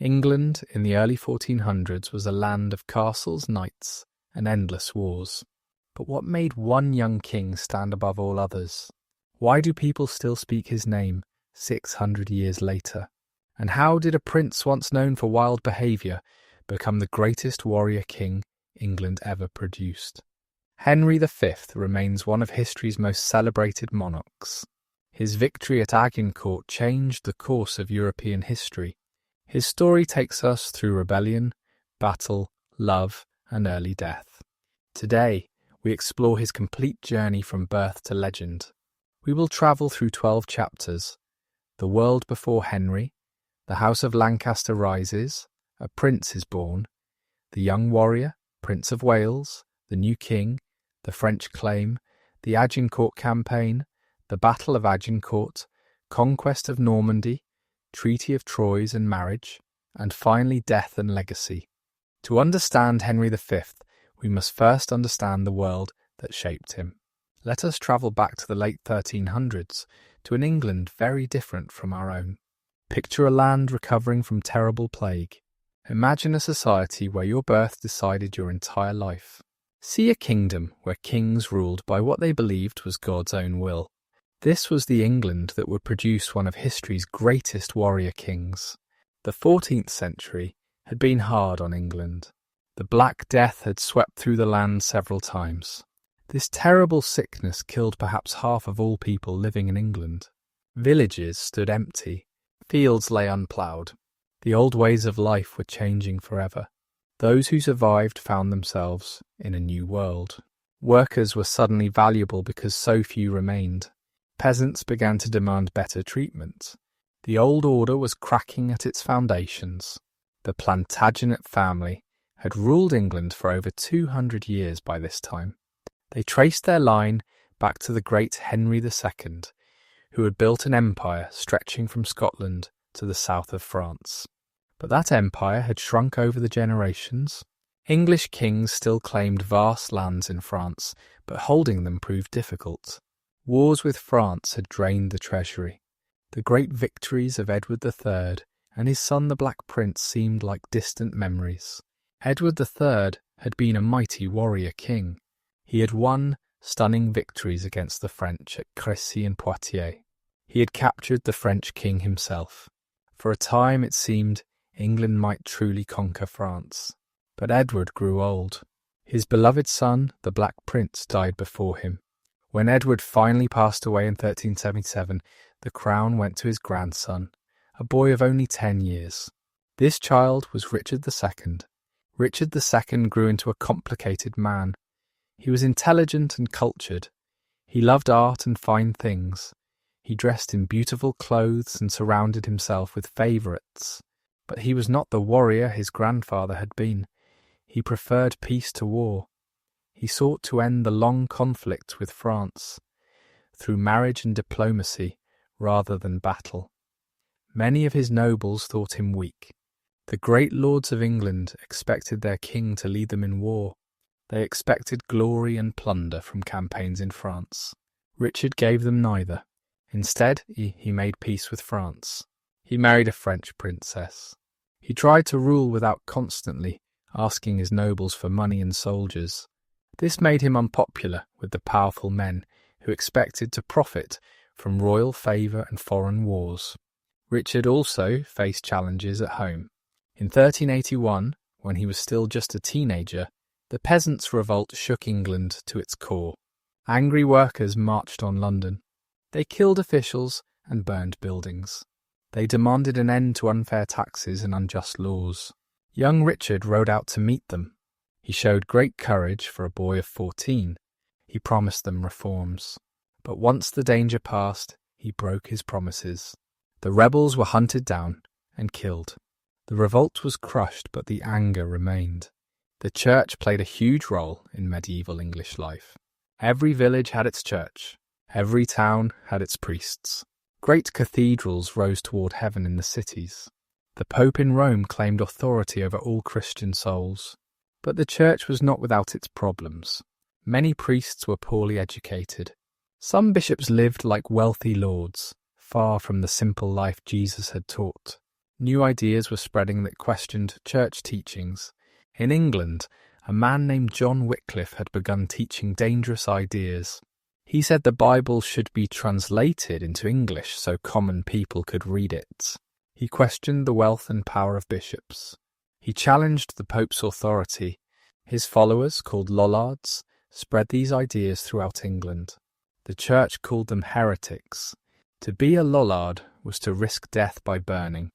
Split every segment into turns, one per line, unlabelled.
England in the early 1400s was a land of castles, knights, and endless wars. But what made one young king stand above all others? Why do people still speak his name 600 years later? And how did a prince once known for wild behaviour become the greatest warrior king England ever produced? Henry V remains one of history's most celebrated monarchs. His victory at Agincourt changed the course of European history. His story takes us through rebellion, battle, love, and early death. Today, we explore his complete journey from birth to legend. We will travel through 12 chapters: the world before Henry, the House of Lancaster rises, a prince is born, the young warrior, Prince of Wales, the new king, the French claim, the Agincourt campaign, the Battle of Agincourt, conquest of Normandy, Treaty of Troyes and marriage, and finally death and legacy. To understand Henry V, we must first understand the world that shaped him. Let us travel back to the late 1300s, to an England very different from our own. Picture a land recovering from terrible plague. Imagine a society where your birth decided your entire life. See a kingdom where kings ruled by what they believed was God's own will. This was the England that would produce one of history's greatest warrior kings. The 14th century had been hard on England. The Black Death had swept through the land several times. This terrible sickness killed perhaps half of all people living in England. Villages stood empty. Fields lay unploughed. The old ways of life were changing forever. Those who survived found themselves in a new world. Workers were suddenly valuable because so few remained. Peasants began to demand better treatment. The old order was cracking at its foundations. The Plantagenet family had ruled England for over 200 years by this time. They traced their line back to the great Henry II, who had built an empire stretching from Scotland to the south of France. But that empire had shrunk over the generations. English kings still claimed vast lands in France, but holding them proved difficult. Wars with France had drained the treasury. The great victories of Edward III and his son the Black Prince seemed like distant memories. Edward III had been a mighty warrior king. He had won stunning victories against the French at Crécy and Poitiers. He had captured the French king himself. For a time it seemed England might truly conquer France. But Edward grew old. His beloved son, the Black Prince, died before him. When Edward finally passed away in 1377, the crown went to his grandson, a boy of only 10 years. This child was Richard II. Richard II grew into a complicated man. He was intelligent and cultured. He loved art and fine things. He dressed in beautiful clothes and surrounded himself with favourites. But he was not the warrior his grandfather had been. He preferred peace to war. He sought to end the long conflict with France through marriage and diplomacy rather than battle. Many of his nobles thought him weak. The great lords of England expected their king to lead them in war. They expected glory and plunder from campaigns in France. Richard gave them neither. Instead, he made peace with France. He married a French princess. He tried to rule without constantly asking his nobles for money and soldiers. This made him unpopular with the powerful men who expected to profit from royal favour and foreign wars. Richard also faced challenges at home. In 1381, when he was still just a teenager, the peasants' revolt shook England to its core. Angry workers marched on London. They killed officials and burned buildings. They demanded an end to unfair taxes and unjust laws. Young Richard rode out to meet them. He showed great courage for a boy of 14. He promised them reforms. But once the danger passed, he broke his promises. The rebels were hunted down and killed. The revolt was crushed, but the anger remained. The church played a huge role in medieval English life. Every village had its church. Every town had its priests. Great cathedrals rose toward heaven in the cities. The Pope in Rome claimed authority over all Christian souls. But the church was not without its problems. Many priests were poorly educated. Some bishops lived like wealthy lords, far from the simple life Jesus had taught. New ideas were spreading that questioned church teachings. In England, a man named John Wycliffe had begun teaching dangerous ideas. He said the Bible should be translated into English so common people could read it. He questioned the wealth and power of bishops. He challenged the Pope's authority. His followers, called Lollards, spread these ideas throughout England. The church called them heretics. To be a Lollard was to risk death by burning.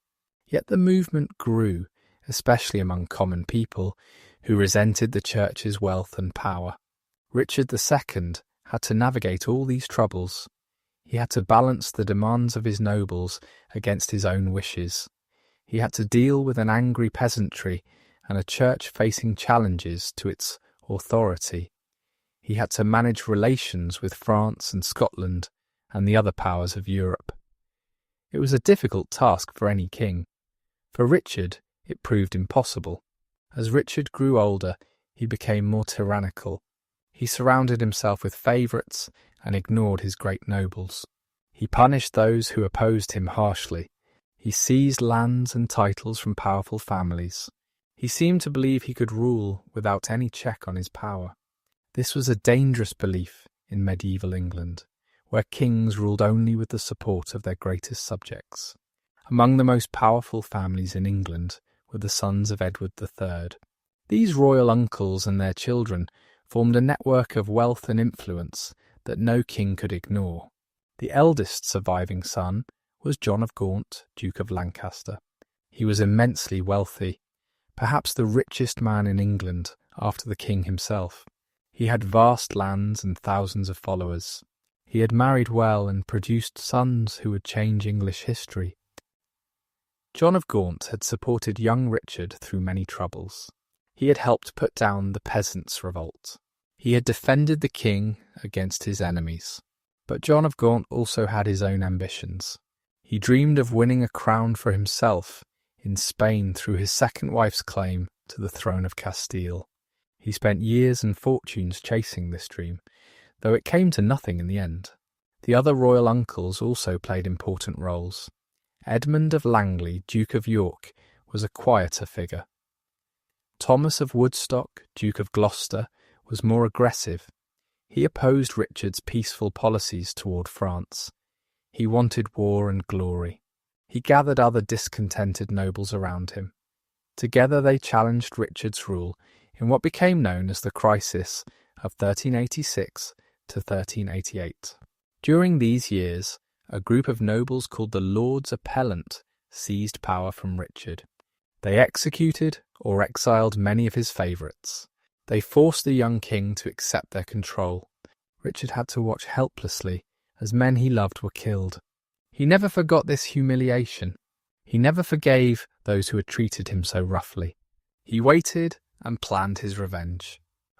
Yet the movement grew, especially among common people, who resented the church's wealth and power. Richard II had to navigate all these troubles. He had to balance the demands of his nobles against his own wishes. He had to deal with an angry peasantry and a church facing challenges to its authority. He had to manage relations with France and Scotland and the other powers of Europe. It was a difficult task for any king. For Richard, it proved impossible. As Richard grew older, he became more tyrannical. He surrounded himself with favourites and ignored his great nobles. He punished those who opposed him harshly. He seized lands and titles from powerful families. He seemed to believe he could rule without any check on his power. This was a dangerous belief in medieval England, where kings ruled only with the support of their greatest subjects. Among the most powerful families in England were the sons of Edward III. These royal uncles and their children formed a network of wealth and influence that no king could ignore. The eldest surviving son was John of Gaunt, Duke of Lancaster. He was immensely wealthy, perhaps the richest man in England after the king himself. He had vast lands and thousands of followers. He had married well and produced sons who would change English history. John of Gaunt had supported young Richard through many troubles. He had helped put down the peasants' revolt. He had defended the king against his enemies. But John of Gaunt also had his own ambitions. He dreamed of winning a crown for himself in Spain through his second wife's claim to the throne of Castile. He spent years and fortunes chasing this dream, though it came to nothing in the end. The other royal uncles also played important roles. Edmund of Langley, Duke of York, was a quieter figure. Thomas of Woodstock, Duke of Gloucester, was more aggressive. He opposed Richard's peaceful policies toward France. He wanted war and glory. He gathered other discontented nobles around him. Together they challenged Richard's rule in what became known as the crisis of 1386 to 1388. During these years, a group of nobles called the Lords Appellant seized power from Richard. They executed or exiled many of his favourites. They forced the young king to accept their control. Richard had to watch helplessly as men he loved were killed. He never forgot this humiliation. He never forgave those who had treated him so roughly. He waited and planned his revenge.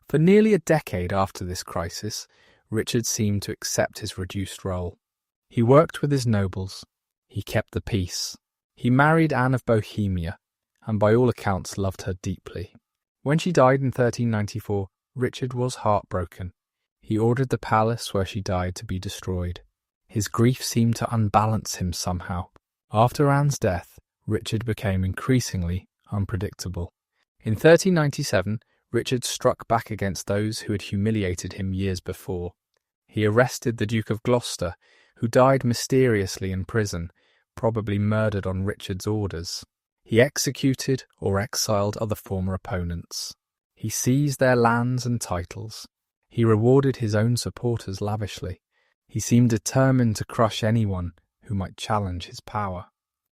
For nearly a decade after this crisis, Richard seemed to accept his reduced role. He worked with his nobles. He kept the peace. He married Anne of Bohemia, and by all accounts loved her deeply. When she died in 1394, Richard was heartbroken. He ordered the palace where she died to be destroyed. His grief seemed to unbalance him somehow. After Anne's death, Richard became increasingly unpredictable. In 1397, Richard struck back against those who had humiliated him years before. He arrested the Duke of Gloucester, who died mysteriously in prison, probably murdered on Richard's orders. He executed or exiled other former opponents. He seized their lands and titles. He rewarded his own supporters lavishly. He seemed determined to crush anyone who might challenge his power.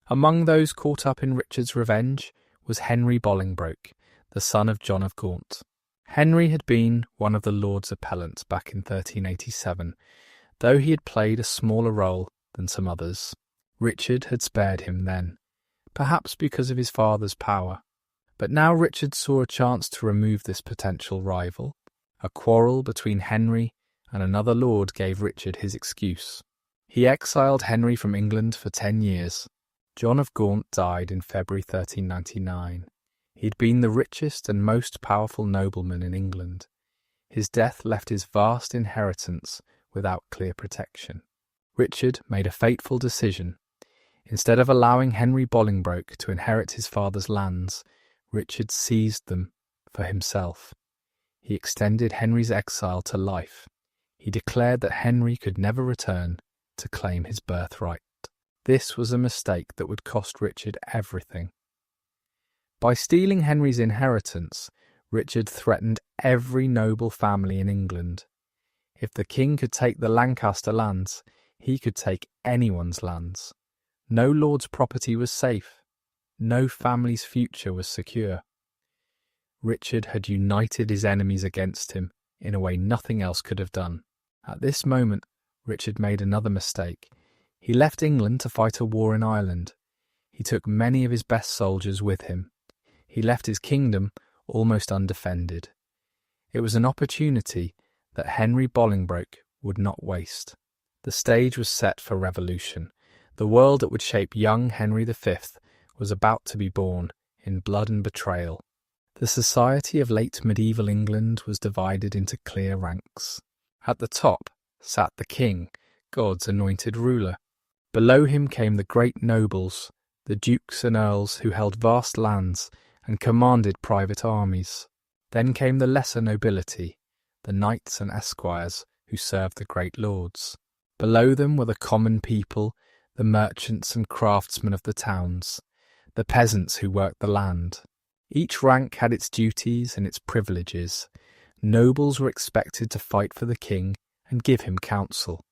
Among those caught up in Richard's revenge was Henry Bolingbroke, the son of John of Gaunt. Henry had been one of the Lords Appellant back in 1387, though he had played a smaller role than some others. Richard had spared him then, perhaps because of his father's power. But now Richard saw a chance to remove this potential rival. A quarrel between Henry and another lord gave Richard his excuse. He exiled Henry from England for 10 years. John of Gaunt died in February 1399. He had been the richest and most powerful nobleman in England. His death left his vast inheritance without clear protection. Richard made a fateful decision. Instead of allowing Henry Bolingbroke to inherit his father's lands, Richard seized them for himself. He extended Henry's exile to life. He declared that Henry could never return to claim his birthright. This was a mistake that would cost Richard everything. By stealing Henry's inheritance, Richard threatened every noble family in England. If the king could take the Lancaster lands, he could take anyone's lands. No lord's property was safe. No family's future was secure. Richard had united his enemies against him in a way nothing else could have done. At this moment, Richard made another mistake. He left England to fight a war in Ireland. He took many of his best soldiers with him. He left his kingdom almost undefended. It was an opportunity that Henry Bolingbroke would not waste. The stage was set for revolution. The world that would shape young Henry V was about to be born in blood and betrayal. The society of late medieval England was divided into clear ranks. At the top sat the king, God's anointed ruler. Below him came the great nobles, the dukes and earls who held vast lands and commanded private armies. Then came the lesser nobility, the knights and esquires who served the great lords. Below them were the common people, the merchants and craftsmen of the towns, the peasants who worked the land. Each rank had its duties and its privileges. Nobles were expected to fight for the king and give him counsel.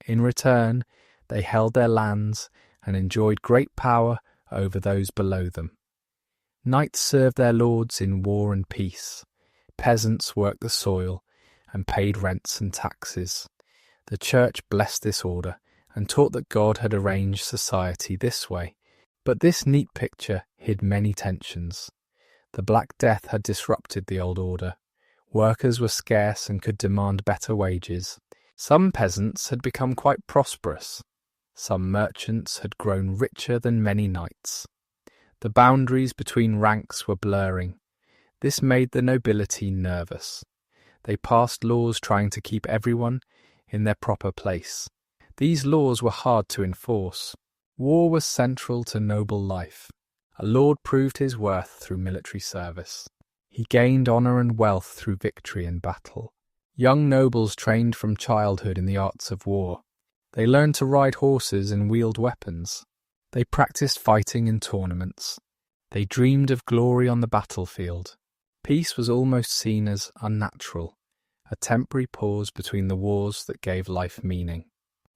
In return, they held their lands and enjoyed great power over those below them. Knights served their lords in war and peace. Peasants worked the soil and paid rents and taxes. The church blessed this order and taught that God had arranged society this way. But this neat picture hid many tensions. The Black Death had disrupted the old order. Workers were scarce and could demand better wages. Some peasants had become quite prosperous. Some merchants had grown richer than many knights. The boundaries between ranks were blurring. This made the nobility nervous. They passed laws trying to keep everyone in their proper place. These laws were hard to enforce. War was central to noble life. A lord proved his worth through military service. He gained honour and wealth through victory in battle. Young nobles trained from childhood in the arts of war. They learned to ride horses and wield weapons. They practiced fighting in tournaments. They dreamed of glory on the battlefield. Peace was almost seen as unnatural, a temporary pause between the wars that gave life meaning.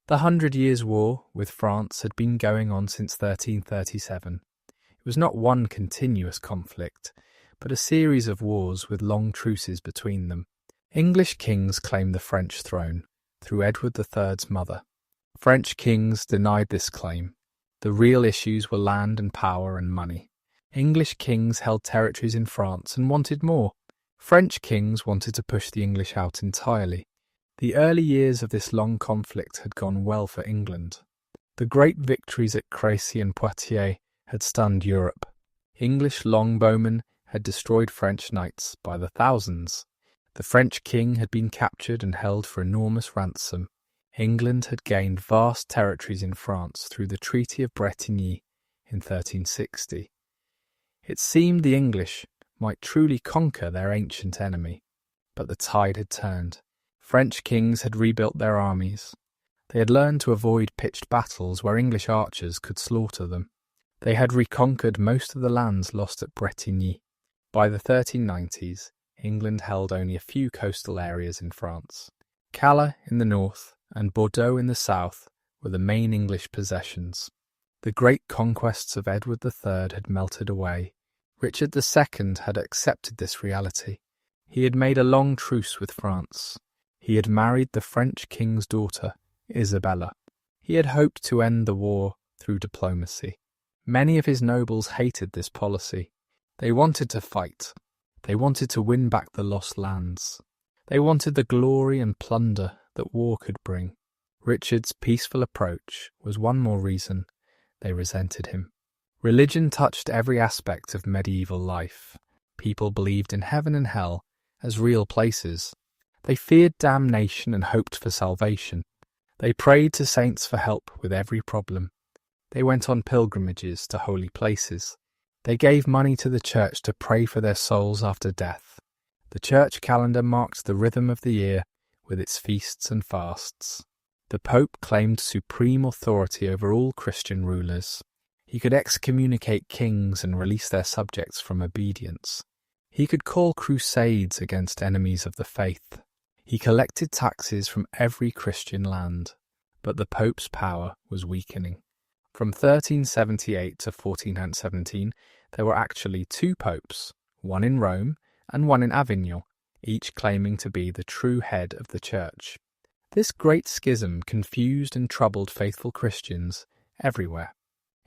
The 100 Years' War with France had been going on since 1337. It was not one continuous conflict, but a series of wars with long truces between them. English kings claimed the French throne through Edward III's mother. French kings denied this claim. The real issues were land and power and money. English kings held territories in France and wanted more. French kings wanted to push the English out entirely. The early years of this long conflict had gone well for England. The great victories at Crécy and Poitiers had stunned Europe. English longbowmen had destroyed French knights by the thousands. The French king had been captured and held for enormous ransom. England had gained vast territories in France through the Treaty of Bretigny in 1360. It seemed the English might truly conquer their ancient enemy, but the tide had turned. French kings had rebuilt their armies. They had learned to avoid pitched battles where English archers could slaughter them. They had reconquered most of the lands lost at Bretigny. By the 1390s, England held only a few coastal areas in France. Calais in the north and Bordeaux in the south were the main English possessions. The great conquests of Edward III had melted away. Richard II had accepted this reality. He had made a long truce with France. He had married the French king's daughter, Isabella. He had hoped to end the war through diplomacy. Many of his nobles hated this policy. They wanted to fight. They wanted to win back the lost lands. They wanted the glory and plunder that war could bring. Richard's peaceful approach was one more reason they resented him. Religion touched every aspect of medieval life. People believed in heaven and hell as real places. They feared damnation and hoped for salvation. They prayed to saints for help with every problem. They went on pilgrimages to holy places. They gave money to the church to pray for their souls after death. The church calendar marked the rhythm of the year with its feasts and fasts. The Pope claimed supreme authority over all Christian rulers. He could excommunicate kings and release their subjects from obedience. He could call crusades against enemies of the faith. He collected taxes from every Christian land. But the Pope's power was weakening. From 1378 to 1417, there were actually two popes, one in Rome and one in Avignon, each claiming to be the true head of the church. This great schism confused and troubled faithful Christians everywhere.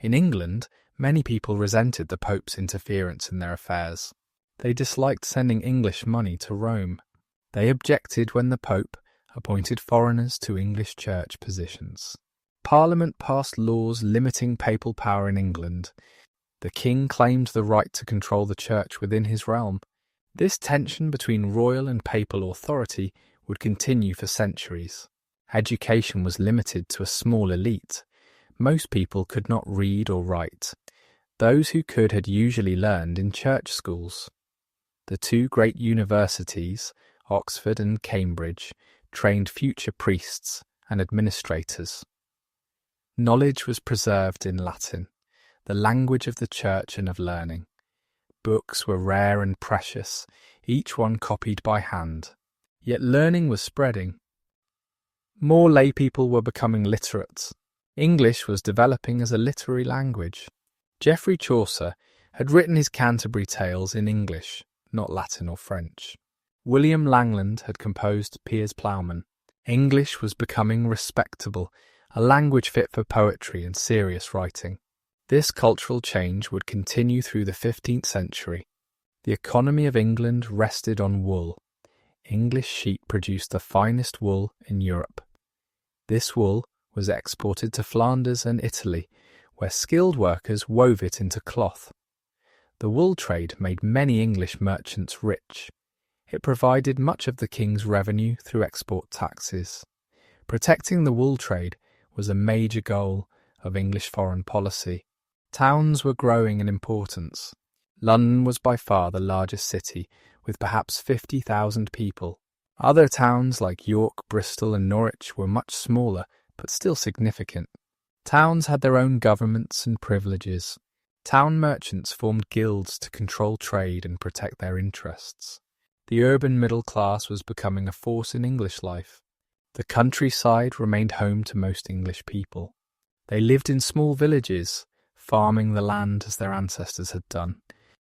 In England, many people resented the Pope's interference in their affairs. They disliked sending English money to Rome. They objected when the Pope appointed foreigners to English church positions. Parliament passed laws limiting papal power in England. The king claimed the right to control the church within his realm. This tension between royal and papal authority would continue for centuries. Education was limited to a small elite. Most people could not read or write. Those who could had usually learned in church schools. The two great universities, Oxford and Cambridge, trained future priests and administrators. Knowledge was preserved in Latin, the language of the church and of learning. Books were rare and precious, each one copied by hand. Yet learning was spreading. More laypeople were becoming literate. English was developing as a literary language. Geoffrey Chaucer had written his Canterbury Tales in English, not Latin or French. William Langland had composed Piers Plowman. English was becoming respectable, a language fit for poetry and serious writing. This cultural change would continue through the 15th century. The economy of England rested on wool. English sheep produced the finest wool in Europe. This wool was exported to Flanders and Italy, where skilled workers wove it into cloth. The wool trade made many English merchants rich. It provided much of the king's revenue through export taxes. Protecting the wool trade was a major goal of English foreign policy. Towns were growing in importance. London was by far the largest city, with perhaps 50,000 people. Other towns like York, Bristol and Norwich were much smaller, but still significant. Towns had their own governments and privileges. Town merchants formed guilds to control trade and protect their interests. The urban middle class was becoming a force in English life. The countryside remained home to most English people. They lived in small villages, farming the land as their ancestors had done.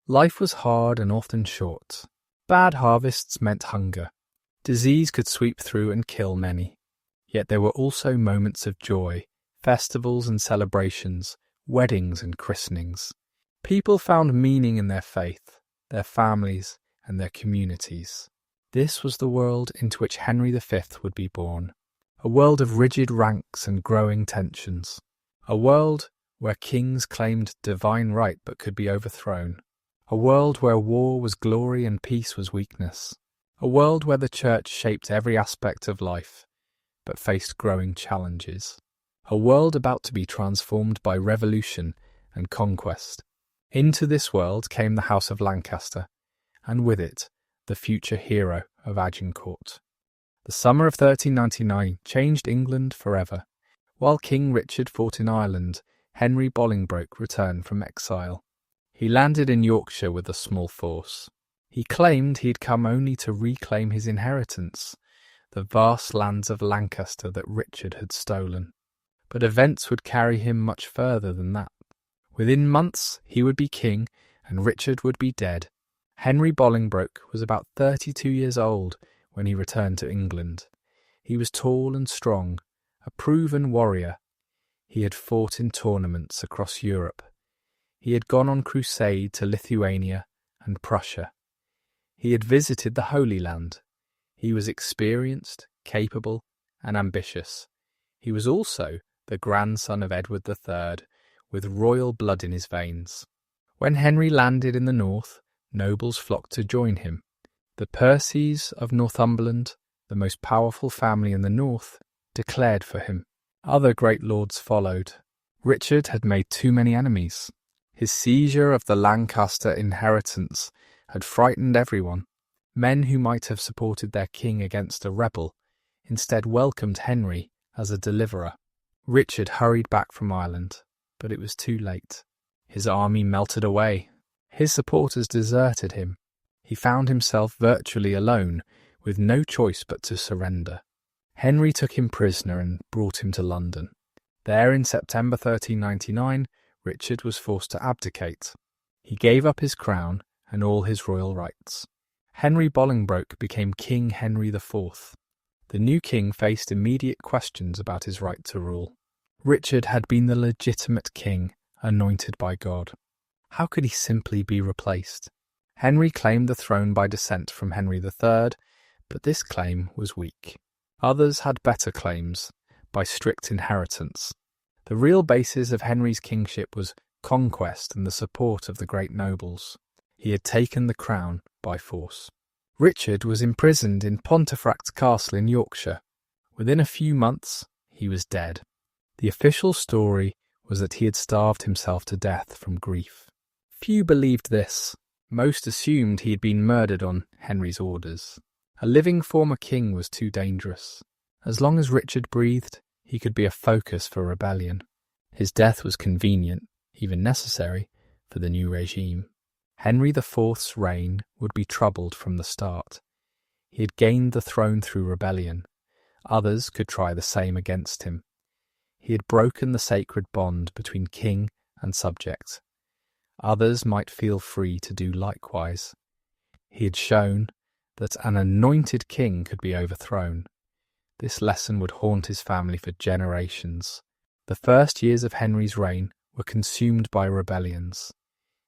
Life was hard and often short. Bad harvests meant hunger. Disease could sweep through and kill many. Yet there were also moments of joy, festivals and celebrations, weddings and christenings. People found meaning in their faith, their families, and their communities. This was the world into which Henry V would be born, a world of rigid ranks and growing tensions, a world where kings claimed divine right but could be overthrown, a world where war was glory and peace was weakness, a world where the church shaped every aspect of life but faced growing challenges, a world about to be transformed by revolution and conquest. Into this world came the House of Lancaster, and with it, the future hero of Agincourt. The summer of 1399 changed England forever. While King Richard fought in Ireland, Henry Bolingbroke returned from exile. He landed in Yorkshire with a small force. He claimed he had come only to reclaim his inheritance, the vast lands of Lancaster that Richard had stolen. But events would carry him much further than that. Within months he would be king and Richard would be dead. Henry Bolingbroke was about 32 years old when he returned to England. He was tall and strong, a proven warrior. He had fought in tournaments across Europe. He had gone on crusade to Lithuania and Prussia. He had visited the Holy Land. He was experienced, capable, and ambitious. He was also the grandson of Edward III, with royal blood in his veins. When Henry landed in the north, nobles flocked to join him. The Percys of Northumberland, the most powerful family in the north, declared for him. Other great lords followed. Richard had made too many enemies. His seizure of the Lancaster inheritance had frightened everyone. Men who might have supported their king against a rebel instead welcomed Henry as a deliverer. Richard hurried back from Ireland, but it was too late. His army melted away. His supporters deserted him. He found himself virtually alone, with no choice but to surrender. Henry took him prisoner and brought him to London. There, in September 1399, Richard was forced to abdicate. He gave up his crown and all his royal rights. Henry Bolingbroke became King Henry IV. The new king faced immediate questions about his right to rule. Richard had been the legitimate king, anointed by God. How could he simply be replaced? Henry claimed the throne by descent from Henry III, but this claim was weak. Others had better claims, by strict inheritance. The real basis of Henry's kingship was conquest and the support of the great nobles. He had taken the crown by force. Richard was imprisoned in Pontefract Castle in Yorkshire. Within a few months, he was dead. The official story was that he had starved himself to death from grief. Few believed this. Most assumed he had been murdered on Henry's orders. A living former king was too dangerous. As long as Richard breathed, he could be a focus for rebellion. His death was convenient, even necessary, for the new regime. Henry IV's reign would be troubled from the start. He had gained the throne through rebellion. Others could try the same against him. He had broken the sacred bond between king and subject. Others might feel free to do likewise. He had shown that an anointed king could be overthrown. This lesson would haunt his family for generations. The first years of Henry's reign were consumed by rebellions.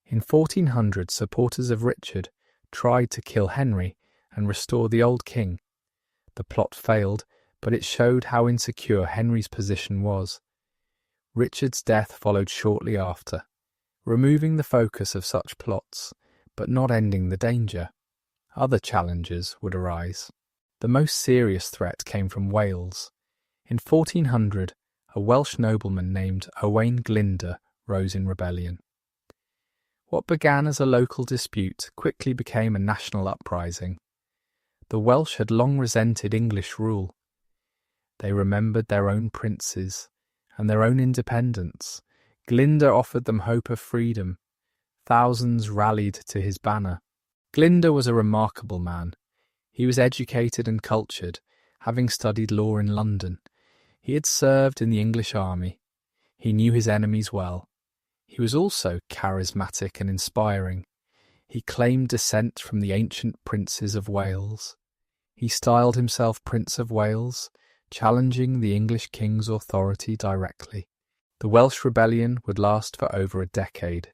In 1400, supporters of Richard tried to kill Henry and restore the old king. The plot failed, but it showed how insecure Henry's position was. Richard's death followed shortly after, removing the focus of such plots, but not ending the danger. Other challenges would arise. The most serious threat came from Wales. In 1400, a Welsh nobleman named Owain Glyndwr rose in rebellion. What began as a local dispute quickly became a national uprising. The Welsh had long resented English rule. They remembered their own princes and their own independence. Glyndwr offered them hope of freedom. Thousands rallied to his banner. Glyndwr was a remarkable man. He was educated and cultured, having studied law in London. He had served in the English army. He knew his enemies well. He was also charismatic and inspiring. He claimed descent from the ancient princes of Wales. He styled himself Prince of Wales, challenging the English king's authority directly. The Welsh rebellion would last for over a decade.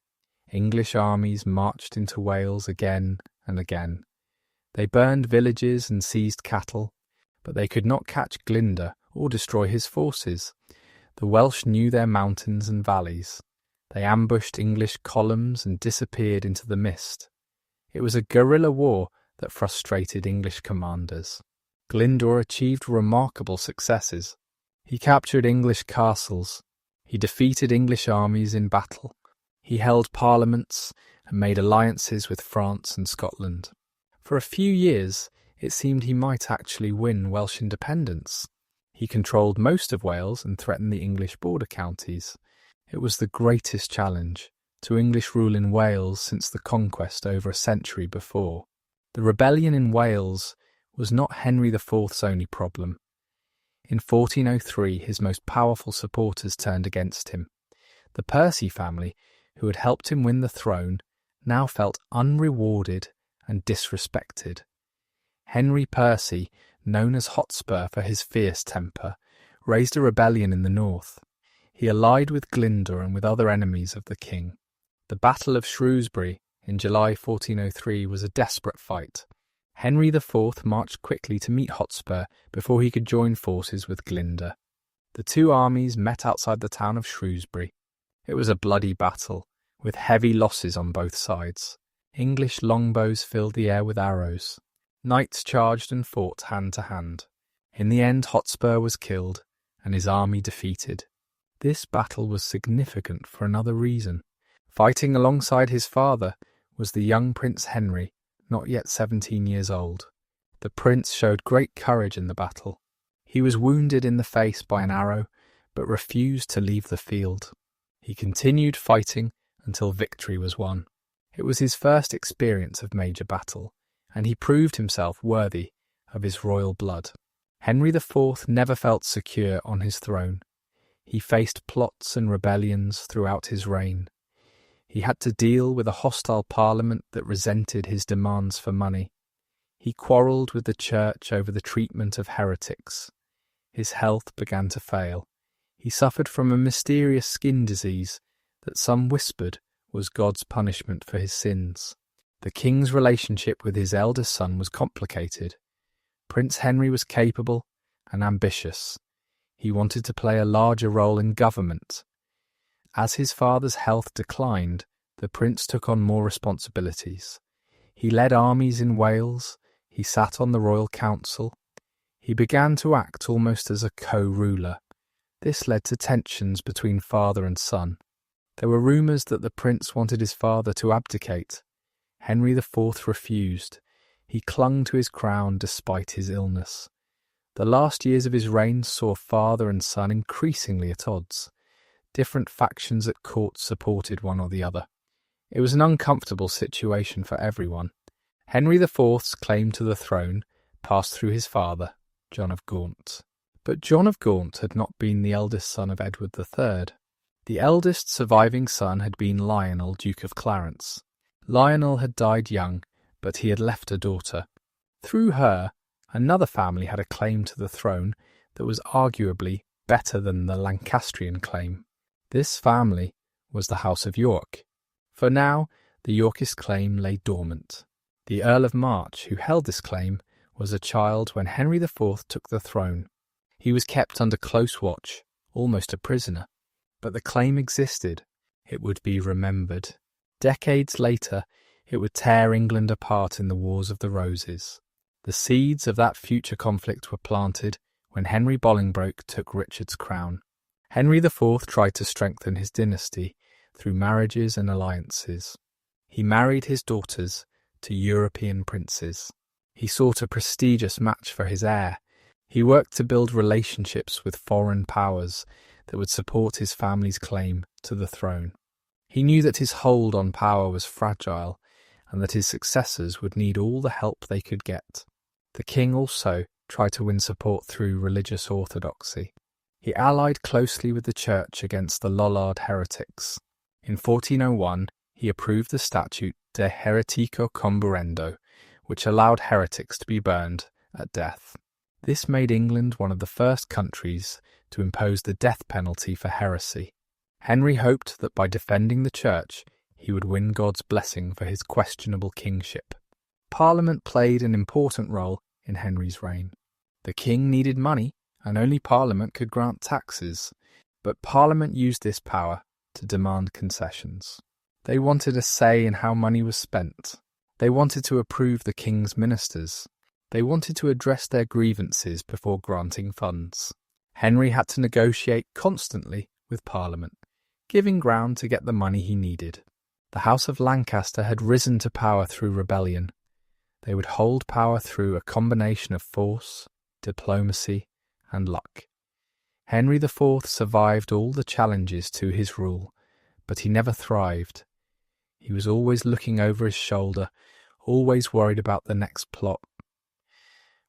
English armies marched into Wales again and again. They burned villages and seized cattle, but they could not catch Glyndwr or destroy his forces. The Welsh knew their mountains and valleys. They ambushed English columns and disappeared into the mist. It was a guerrilla war that frustrated English commanders. Glyndwr achieved remarkable successes. He captured English castles. He defeated English armies in battle. He held parliaments and made alliances with France and Scotland. For a few years, it seemed he might actually win Welsh independence. He controlled most of Wales and threatened the English border counties. It was the greatest challenge to English rule in Wales since the conquest over a century before. The rebellion in Wales was not Henry IV's only problem. In 1403, his most powerful supporters turned against him. The Percy family, who had helped him win the throne, now felt unrewarded and disrespected. Henry Percy, known as Hotspur for his fierce temper, raised a rebellion in the north. He allied with Glyndwr and with other enemies of the king. The Battle of Shrewsbury in July 1403 was a desperate fight. Henry IV marched quickly to meet Hotspur before he could join forces with Glyndwr. The two armies met outside the town of Shrewsbury. It was a bloody battle, with heavy losses on both sides. English longbows filled the air with arrows. Knights charged and fought hand to hand. In the end, Hotspur was killed and his army defeated. This battle was significant for another reason. Fighting alongside his father was the young Prince Henry, not yet 17 years old. The prince showed great courage in the battle. He was wounded in the face by an arrow, but refused to leave the field. He continued fighting until victory was won. It was his first experience of major battle, and he proved himself worthy of his royal blood. Henry IV never felt secure on his throne. He faced plots and rebellions throughout his reign. He had to deal with a hostile parliament that resented his demands for money. He quarrelled with the church over the treatment of heretics. His health began to fail. He suffered from a mysterious skin disease that some whispered was God's punishment for his sins. The king's relationship with his eldest son was complicated. Prince Henry was capable and ambitious. He wanted to play a larger role in government. As his father's health declined, the prince took on more responsibilities. He led armies in Wales. He sat on the royal council. He began to act almost as a co-ruler. This led to tensions between father and son. There were rumours that the prince wanted his father to abdicate. Henry IV refused. He clung to his crown despite his illness. The last years of his reign saw father and son increasingly at odds. Different factions at court supported one or the other. It was an uncomfortable situation for everyone. Henry IV's claim to the throne passed through his father, John of Gaunt. But John of Gaunt had not been the eldest son of Edward III. The eldest surviving son had been Lionel, Duke of Clarence. Lionel had died young, but he had left a daughter. Through her, another family had a claim to the throne that was arguably better than the Lancastrian claim. This family was the House of York. For now, the Yorkist claim lay dormant. The Earl of March, who held this claim, was a child when Henry IV took the throne. He was kept under close watch, almost a prisoner. But the claim existed. It would be remembered. Decades later, it would tear England apart in the Wars of the Roses. The seeds of that future conflict were planted when Henry Bolingbroke took Richard's crown. Henry IV tried to strengthen his dynasty through marriages and alliances. He married his daughters to European princes. He sought a prestigious match for his heir. He worked to build relationships with foreign powers that would support his family's claim to the throne. He knew that his hold on power was fragile and that his successors would need all the help they could get. The king also tried to win support through religious orthodoxy. He allied closely with the church against the Lollard heretics. In 1401, he approved the statute De Heretico Comburendo, which allowed heretics to be burned at death. This made England one of the first countries to impose the death penalty for heresy. Henry hoped that by defending the church, he would win God's blessing for his questionable kingship. Parliament played an important role in Henry's reign. The king needed money, and only Parliament could grant taxes, but Parliament used this power to demand concessions. They wanted a say in how money was spent. They wanted to approve the king's ministers. They wanted to address their grievances before granting funds. Henry had to negotiate constantly with Parliament, giving ground to get the money he needed. The House of Lancaster had risen to power through rebellion. They would hold power through a combination of force, diplomacy, and luck. Henry IV survived all the challenges to his rule, but he never thrived. He was always looking over his shoulder, always worried about the next plot.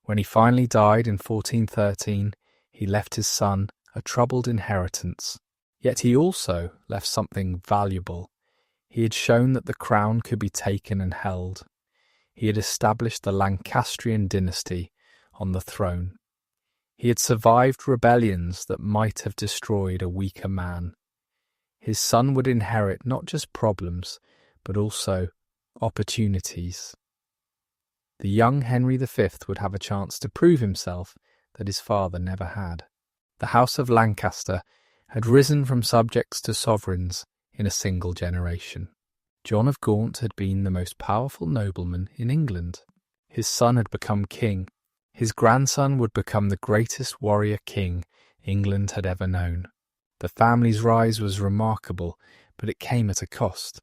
When he finally died in 1413, he left his son a troubled inheritance. Yet he also left something valuable. He had shown that the crown could be taken and held. He had established the Lancastrian dynasty on the throne. He had survived rebellions that might have destroyed a weaker man. His son would inherit not just problems, but also opportunities. The young Henry V would have a chance to prove himself that his father never had. The House of Lancaster had risen from subjects to sovereigns in a single generation. John of Gaunt had been the most powerful nobleman in England. His son had become king. His grandson would become the greatest warrior king England had ever known. The family's rise was remarkable, but it came at a cost.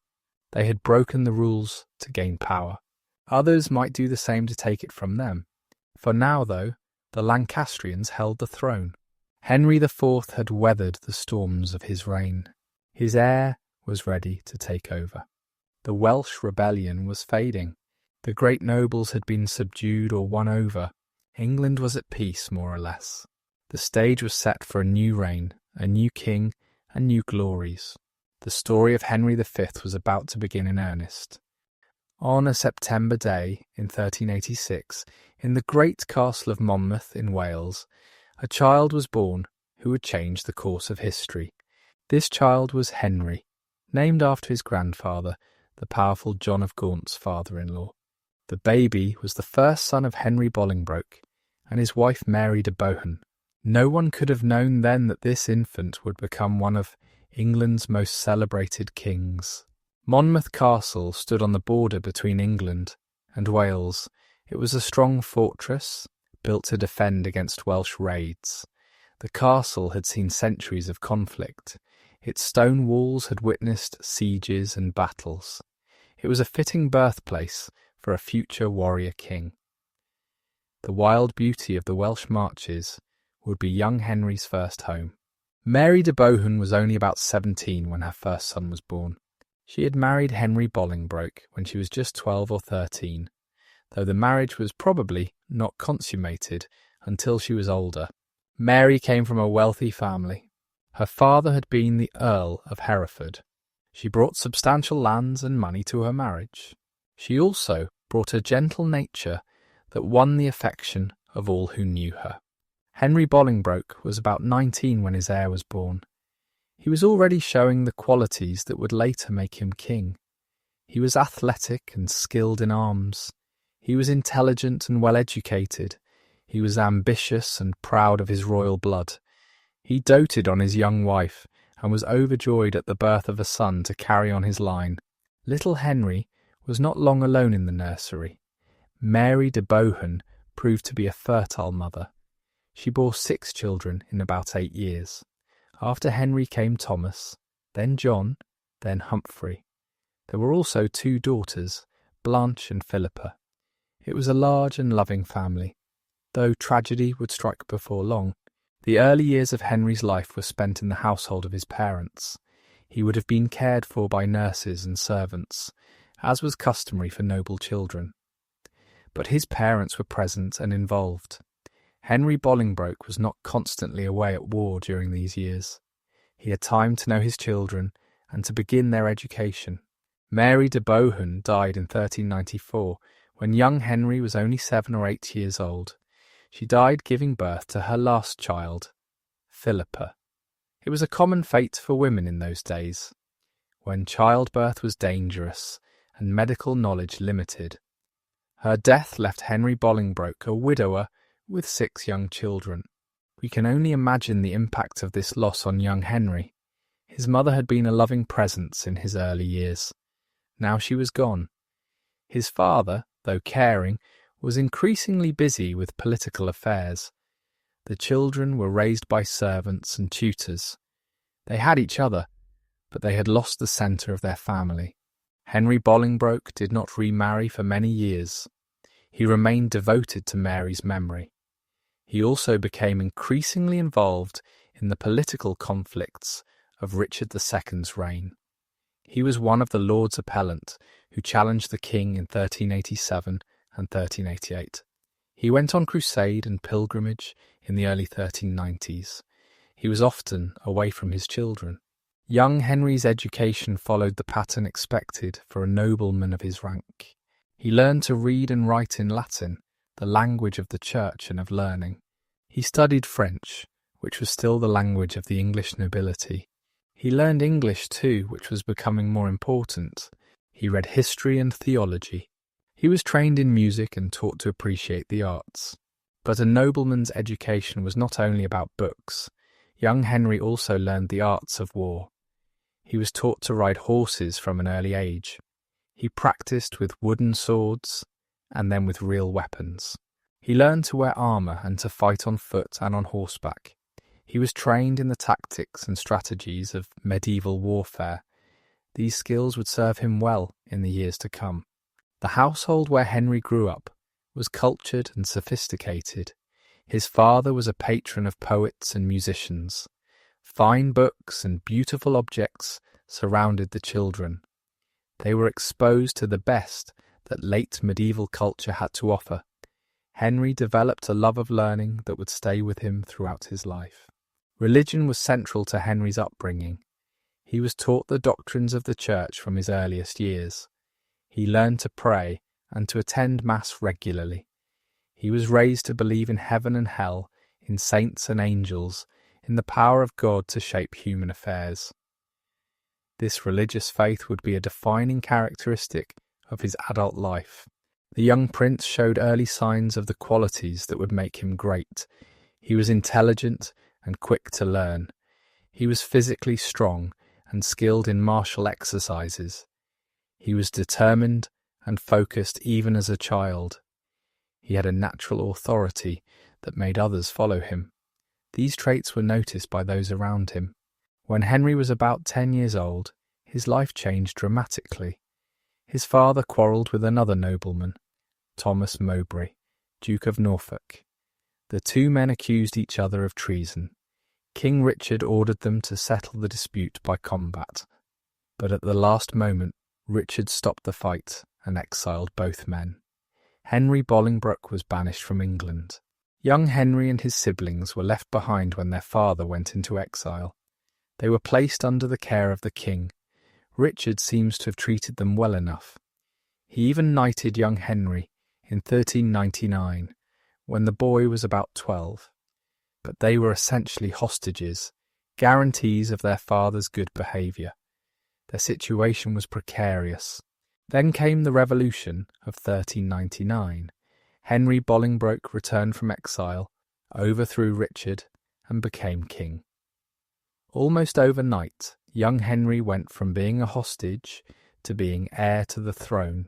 They had broken the rules to gain power. Others might do the same to take it from them. For now, though, the Lancastrians held the throne. Henry IV had weathered the storms of his reign. His heir was ready to take over. The Welsh rebellion was fading. The great nobles had been subdued or won over. England was at peace, more or less. The stage was set for a new reign, a new king, and new glories. The story of Henry V was about to begin in earnest. On a September day in 1386, in the great castle of Monmouth in Wales, a child was born who would change the course of history. This child was Henry, named after his grandfather, the powerful John of Gaunt's father-in-law. The baby was the first son of Henry Bolingbroke and his wife Mary de Bohun. No one could have known then that this infant would become one of England's most celebrated kings. Monmouth Castle stood on the border between England and Wales. It was a strong fortress, built to defend against Welsh raids. The castle had seen centuries of conflict. Its stone walls had witnessed sieges and battles. It was a fitting birthplace for a future warrior king. The wild beauty of the Welsh marches would be young Henry's first home. Mary de Bohun was only about 17 when her first son was born. She had married Henry Bolingbroke when she was just 12 or 13, though the marriage was probably not consummated until she was older. Mary came from a wealthy family. Her father had been the Earl of Hereford. She brought substantial lands and money to her marriage. She also brought a gentle nature that won the affection of all who knew her. Henry Bolingbroke was about 19 when his heir was born. He was already showing the qualities that would later make him king. He was athletic and skilled in arms. He was intelligent and well-educated. He was ambitious and proud of his royal blood. He doted on his young wife and was overjoyed at the birth of a son to carry on his line. Little Henry was not long alone in the nursery. Mary de Bohun proved to be a fertile mother. She bore 6 children in about 8 years. After Henry came Thomas, then John, then Humphrey. There were also 2 daughters, Blanche and Philippa. It was a large and loving family, though tragedy would strike before long. The early years of Henry's life were spent in the household of his parents. He would have been cared for by nurses and servants, as was customary for noble children. But his parents were present and involved. Henry Bolingbroke was not constantly away at war during these years. He had time to know his children and to begin their education. Mary de Bohun died in 1394, when young Henry was only 7 or 8 years old. She died giving birth to her last child, Philippa. It was a common fate for women in those days, when childbirth was dangerous and medical knowledge limited. Her death left Henry Bolingbroke a widower with 6 young children. We can only imagine the impact of this loss on young Henry. His mother had been a loving presence in his early years. Now she was gone. His father, though caring, was increasingly busy with political affairs. The children were raised by servants and tutors. They had each other, but they had lost the centre of their family. Henry Bolingbroke did not remarry for many years. He remained devoted to Mary's memory. He also became increasingly involved in the political conflicts of Richard II's reign. He was one of the Lords Appellant who challenged the king in 1387 and 1388. He went on crusade and pilgrimage in the early 1390s. He was often away from his children. Young Henry's education followed the pattern expected for a nobleman of his rank. He learned to read and write in Latin, the language of the church and of learning. He studied French, which was still the language of the English nobility. He learned English too, which was becoming more important. He read history and theology. He was trained in music and taught to appreciate the arts. But a nobleman's education was not only about books. Young Henry also learned the arts of war. He was taught to ride horses from an early age. He practiced with wooden swords and then with real weapons. He learned to wear armour and to fight on foot and on horseback. He was trained in the tactics and strategies of medieval warfare. These skills would serve him well in the years to come. The household where Henry grew up was cultured and sophisticated. His father was a patron of poets and musicians. Fine books and beautiful objects surrounded the children. They were exposed to the best that late medieval culture had to offer. Henry developed a love of learning that would stay with him throughout his life. Religion was central to Henry's upbringing. He was taught the doctrines of the Church from his earliest years. He learned to pray and to attend Mass regularly. He was raised to believe in heaven and hell, in saints and angels, in the power of God to shape human affairs. This religious faith would be a defining characteristic of his adult life. The young prince showed early signs of the qualities that would make him great. He was intelligent and quick to learn. He was physically strong and skilled in martial exercises. He was determined and focused even as a child. He had a natural authority that made others follow him. These traits were noticed by those around him. When Henry was about 10 years old, his life changed dramatically. His father quarrelled with another nobleman, Thomas Mowbray, Duke of Norfolk. The two men accused each other of treason. King Richard ordered them to settle the dispute by combat. But at the last moment, Richard stopped the fight and exiled both men. Henry Bolingbroke was banished from England. Young Henry and his siblings were left behind when their father went into exile. They were placed under the care of the king. Richard seems to have treated them well enough. He even knighted young Henry in 1399, when the boy was about 12. But they were essentially hostages, guarantees of their father's good behaviour. Their situation was precarious. Then came the Revolution of 1399. Henry Bolingbroke returned from exile, overthrew Richard, and became king. Almost overnight, young Henry went from being a hostage to being heir to the throne.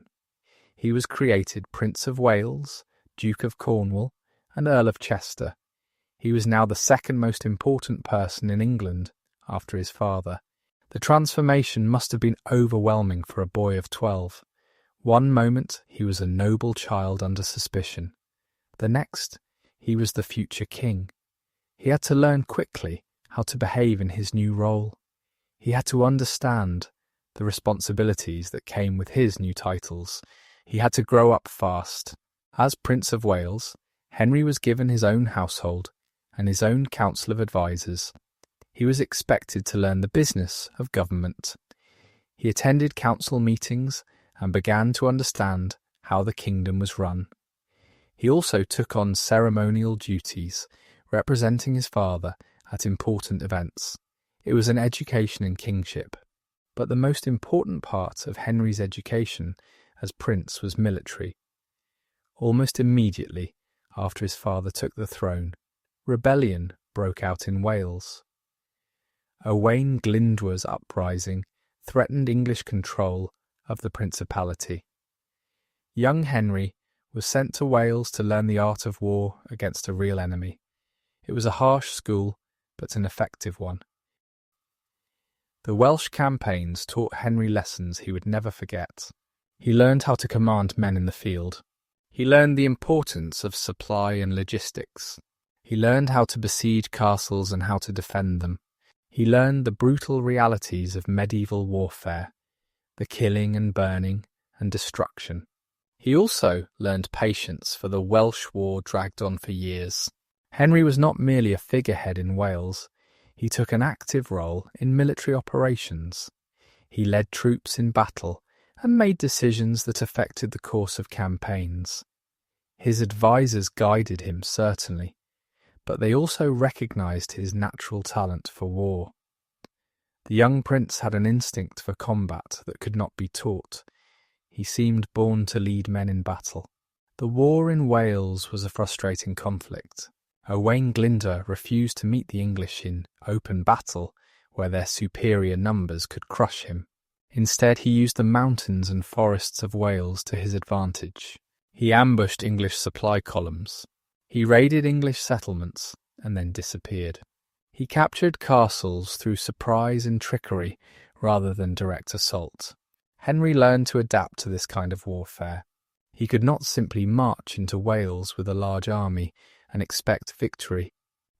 He was created Prince of Wales, Duke of Cornwall, and Earl of Chester. He was now the second most important person in England after his father. The transformation must have been overwhelming for a boy of 12. One moment he was a noble child under suspicion. The next, he was the future king. He had to learn quickly how to behave in his new role. He had to understand the responsibilities that came with his new titles. He had to grow up fast. As Prince of Wales, Henry was given his own household and his own council of advisers. He was expected to learn the business of government. He attended council meetings and began to understand how the kingdom was run. He also took on ceremonial duties, representing his father at important events. It was an education in kingship. But the most important part of Henry's education as prince was military. Almost immediately after his father took the throne, rebellion broke out in Wales. Owain Glyndwr's uprising threatened English control of the principality. Young Henry was sent to Wales to learn the art of war against a real enemy. It was a harsh school, but an effective one. The Welsh campaigns taught Henry lessons he would never forget. He learned how to command men in the field. He learned the importance of supply and logistics. He learned how to besiege castles and how to defend them. He learned the brutal realities of medieval warfare, the killing and burning and destruction. He also learned patience, for the Welsh war dragged on for years. Henry was not merely a figurehead in Wales. He took an active role in military operations. He led troops in battle and made decisions that affected the course of campaigns. His advisers guided him, certainly, but they also recognised his natural talent for war. The young prince had an instinct for combat that could not be taught. He seemed born to lead men in battle. The war in Wales was a frustrating conflict. Owain Glyndwr refused to meet the English in open battle, where their superior numbers could crush him. Instead, he used the mountains and forests of Wales to his advantage. He ambushed English supply columns. He raided English settlements and then disappeared. He captured castles through surprise and trickery rather than direct assault. Henry learned to adapt to this kind of warfare. He could not simply march into Wales with a large army and expect victory.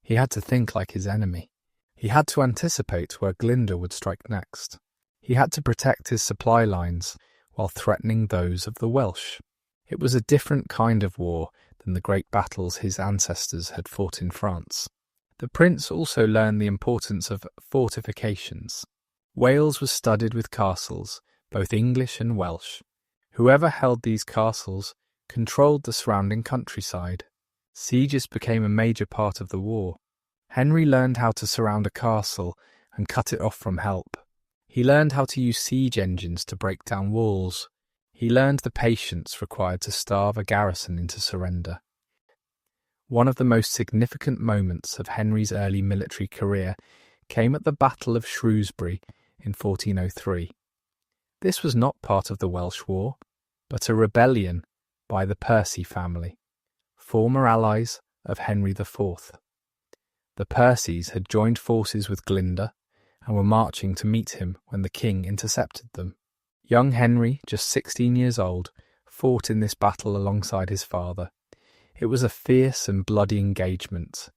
He had to think like his enemy. He had to anticipate where Glinda would strike next. He had to protect his supply lines while threatening those of the Welsh. It was a different kind of war than the great battles his ancestors had fought in France. The prince also learned the importance of fortifications. Wales was studded with castles, both English and Welsh. Whoever held these castles controlled the surrounding countryside. Sieges became a major part of the war. Henry learned how to surround a castle and cut it off from help. He learned how to use siege engines to break down walls. He learned the patience required to starve a garrison into surrender. One of the most significant moments of Henry's early military career came at the Battle of Shrewsbury in 1403. This was not part of the Welsh War, but a rebellion by the Percy family, former allies of Henry IV. The Percys had joined forces with Glinda and were marching to meet him when the king intercepted them. Young Henry, just 16 years old, fought in this battle alongside his father. It was a fierce and bloody engagement.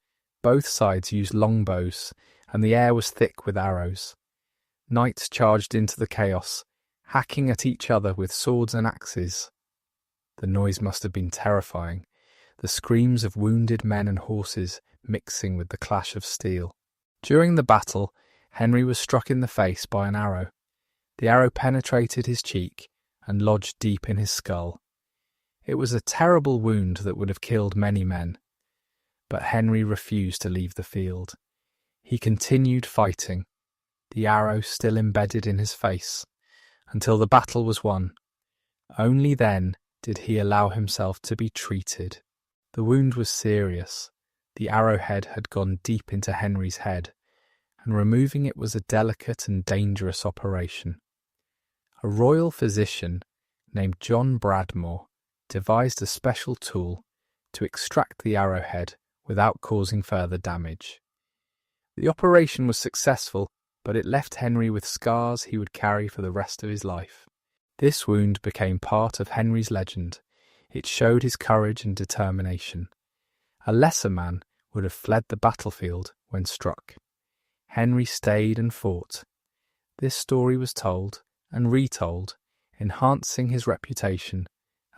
Both sides used longbows, and the air was thick with arrows. Knights charged into the chaos, hacking at each other with swords and axes. The noise must have been terrifying, the screams of wounded men and horses mixing with the clash of steel. During the battle, Henry was struck in the face by an arrow. The arrow penetrated his cheek and lodged deep in his skull. It was a terrible wound that would have killed many men. But Henry refused to leave the field. He continued fighting, the arrow still embedded in his face, until the battle was won. Only then did he allow himself to be treated. The wound was serious. The arrowhead had gone deep into Henry's head, and removing it was a delicate and dangerous operation. A royal physician named John Bradmore devised a special tool to extract the arrowhead without causing further damage. The operation was successful, but it left Henry with scars he would carry for the rest of his life. This wound became part of Henry's legend. It showed his courage and determination. A lesser man would have fled the battlefield when struck. Henry stayed and fought. This story was told and retold, enhancing his reputation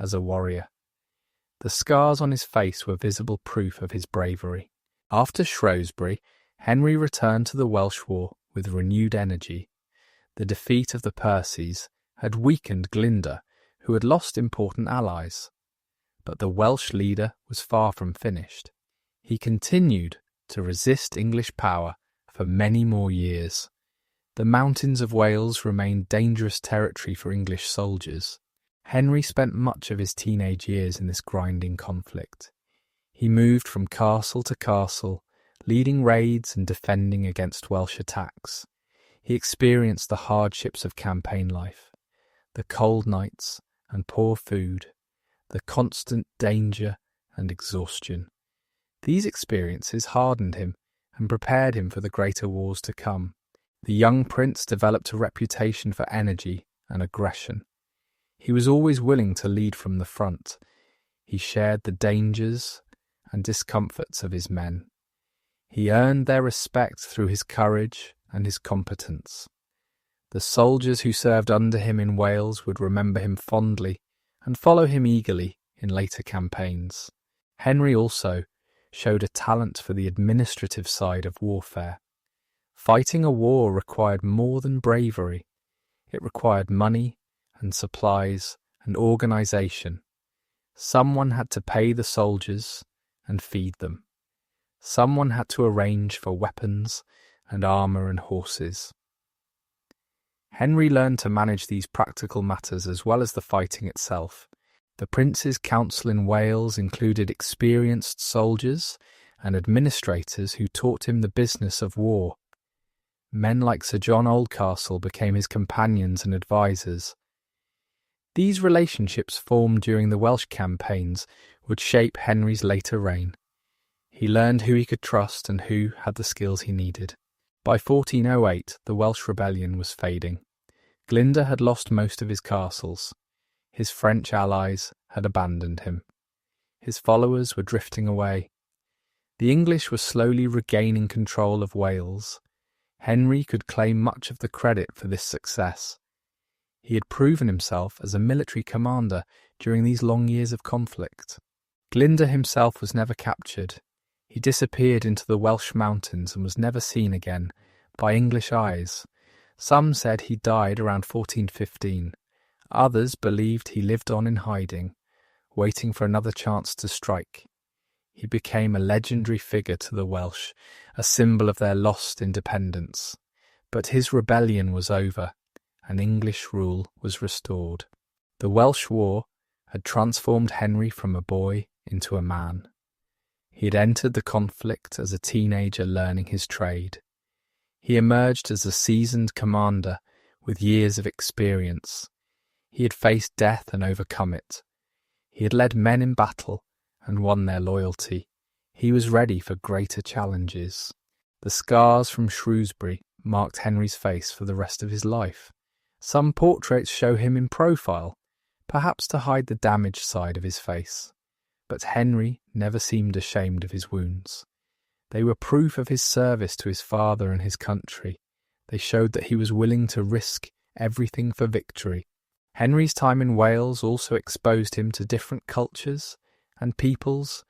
as a warrior. The scars on his face were visible proof of his bravery. After Shrewsbury, Henry returned to the Welsh War with renewed energy. The defeat of the Percys had weakened Glinda, who had lost important allies. But the Welsh leader was far from finished. He continued to resist English power for many more years. The mountains of Wales remained dangerous territory for English soldiers. Henry spent much of his teenage years in this grinding conflict. He moved from castle to castle, leading raids and defending against Welsh attacks. He experienced the hardships of campaign life, the cold nights and poor food, the constant danger and exhaustion. These experiences hardened him and prepared him for the greater wars to come. The young prince developed a reputation for energy and aggression. He was always willing to lead from the front. He shared the dangers and discomforts of his men. He earned their respect through his courage and his competence. The soldiers who served under him in Wales would remember him fondly and follow him eagerly in later campaigns. Henry also showed a talent for the administrative side of warfare. Fighting a war required more than bravery. It required money and supplies and organisation. Someone had to pay the soldiers and feed them. Someone had to arrange for weapons and armour and horses. Henry learned to manage these practical matters as well as the fighting itself. The prince's council in Wales included experienced soldiers and administrators who taught him the business of war. Men like Sir John Oldcastle became his companions and advisers. These relationships formed during the Welsh campaigns would shape Henry's later reign. He learned who he could trust and who had the skills he needed. By 1408, the Welsh rebellion was fading. Glyndwr had lost most of his castles. His French allies had abandoned him. His followers were drifting away. The English were slowly regaining control of Wales. Henry could claim much of the credit for this success. He had proven himself as a military commander during these long years of conflict. Glyndwr himself was never captured. He disappeared into the Welsh mountains and was never seen again by English eyes. Some said he died around 1415. Others believed he lived on in hiding, waiting for another chance to strike. He became a legendary figure to the Welsh, a symbol of their lost independence. But his rebellion was over, and English rule was restored. The Welsh War had transformed Henry from a boy into a man. He had entered the conflict as a teenager learning his trade. He emerged as a seasoned commander with years of experience. He had faced death and overcome it. He had led men in battle and won their loyalty. He was ready for greater challenges. The scars from Shrewsbury marked Henry's face for the rest of his life. Some portraits show him in profile, perhaps to hide the damaged side of his face. But Henry never seemed ashamed of his wounds. They were proof of his service to his father and his country. They showed that he was willing to risk everything for victory. Henry's time in Wales also exposed him to different cultures and peoples.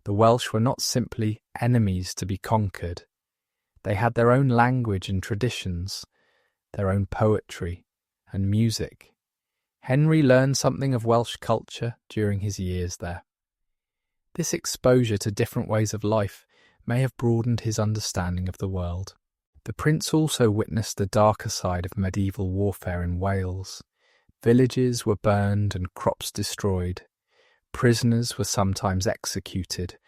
The Welsh were not simply enemies to be conquered. They had their own language and traditions, their own poetry and music. Henry learned something of Welsh culture during his years there. This exposure to different ways of life may have broadened his understanding of the world. The prince also witnessed the darker side of medieval warfare in Wales. Villages were burned and crops destroyed. Prisoners were sometimes executed.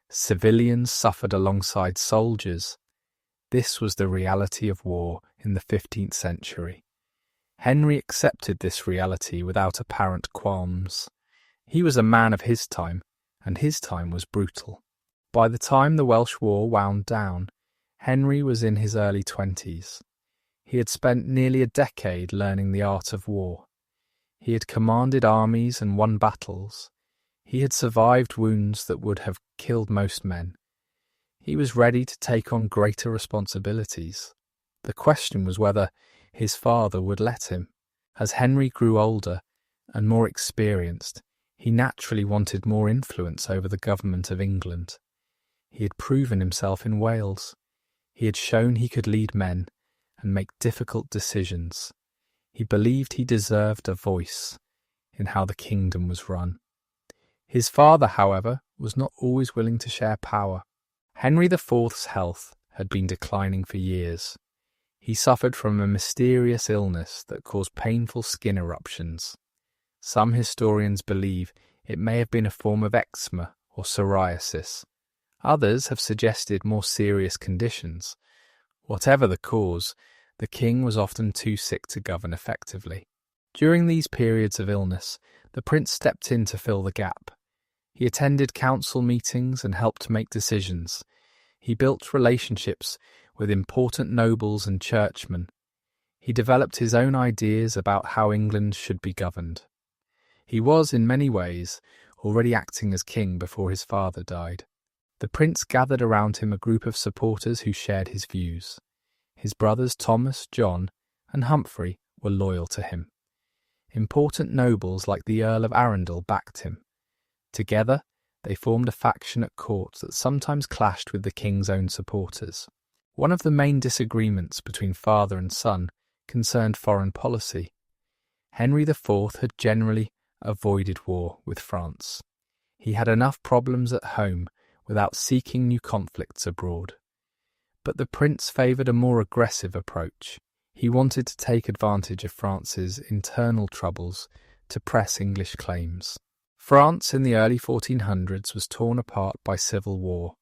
Civilians suffered alongside soldiers. This was the reality of war in the 15th century. Henry accepted this reality without apparent qualms. He was a man of his time, and his time was brutal. By the time the Welsh War wound down, Henry was in his early 20s. He had spent nearly a decade learning the art of war. He had commanded armies and won battles. He had survived wounds that would have killed most men. He was ready to take on greater responsibilities. The question was whether his father would let him. As Henry grew older and more experienced, he naturally wanted more influence over the government of England. He had proven himself in Wales. He had shown he could lead men and make difficult decisions. He believed he deserved a voice in how the kingdom was run. His father, however, was not always willing to share power. Henry IV's health had been declining for years. He suffered from a mysterious illness that caused painful skin eruptions. Some historians believe it may have been a form of eczema or psoriasis. Others have suggested more serious conditions. Whatever the cause, the king was often too sick to govern effectively. During these periods of illness, the prince stepped in to fill the gap. He attended council meetings and helped make decisions. He built relationships with important nobles and churchmen. He developed his own ideas about how England should be governed. He was, in many ways, already acting as king before his father died. The prince gathered around him a group of supporters who shared his views. His brothers Thomas, John, and Humphrey were loyal to him. Important nobles like the Earl of Arundel backed him. Together, they formed a faction at court that sometimes clashed with the king's own supporters. One of the main disagreements between father and son concerned foreign policy. Henry IV had generally avoided war with France. He had enough problems at home without seeking new conflicts abroad. But the prince favoured a more aggressive approach. He wanted to take advantage of France's internal troubles to press English claims. France in the early 1400s was torn apart by civil war.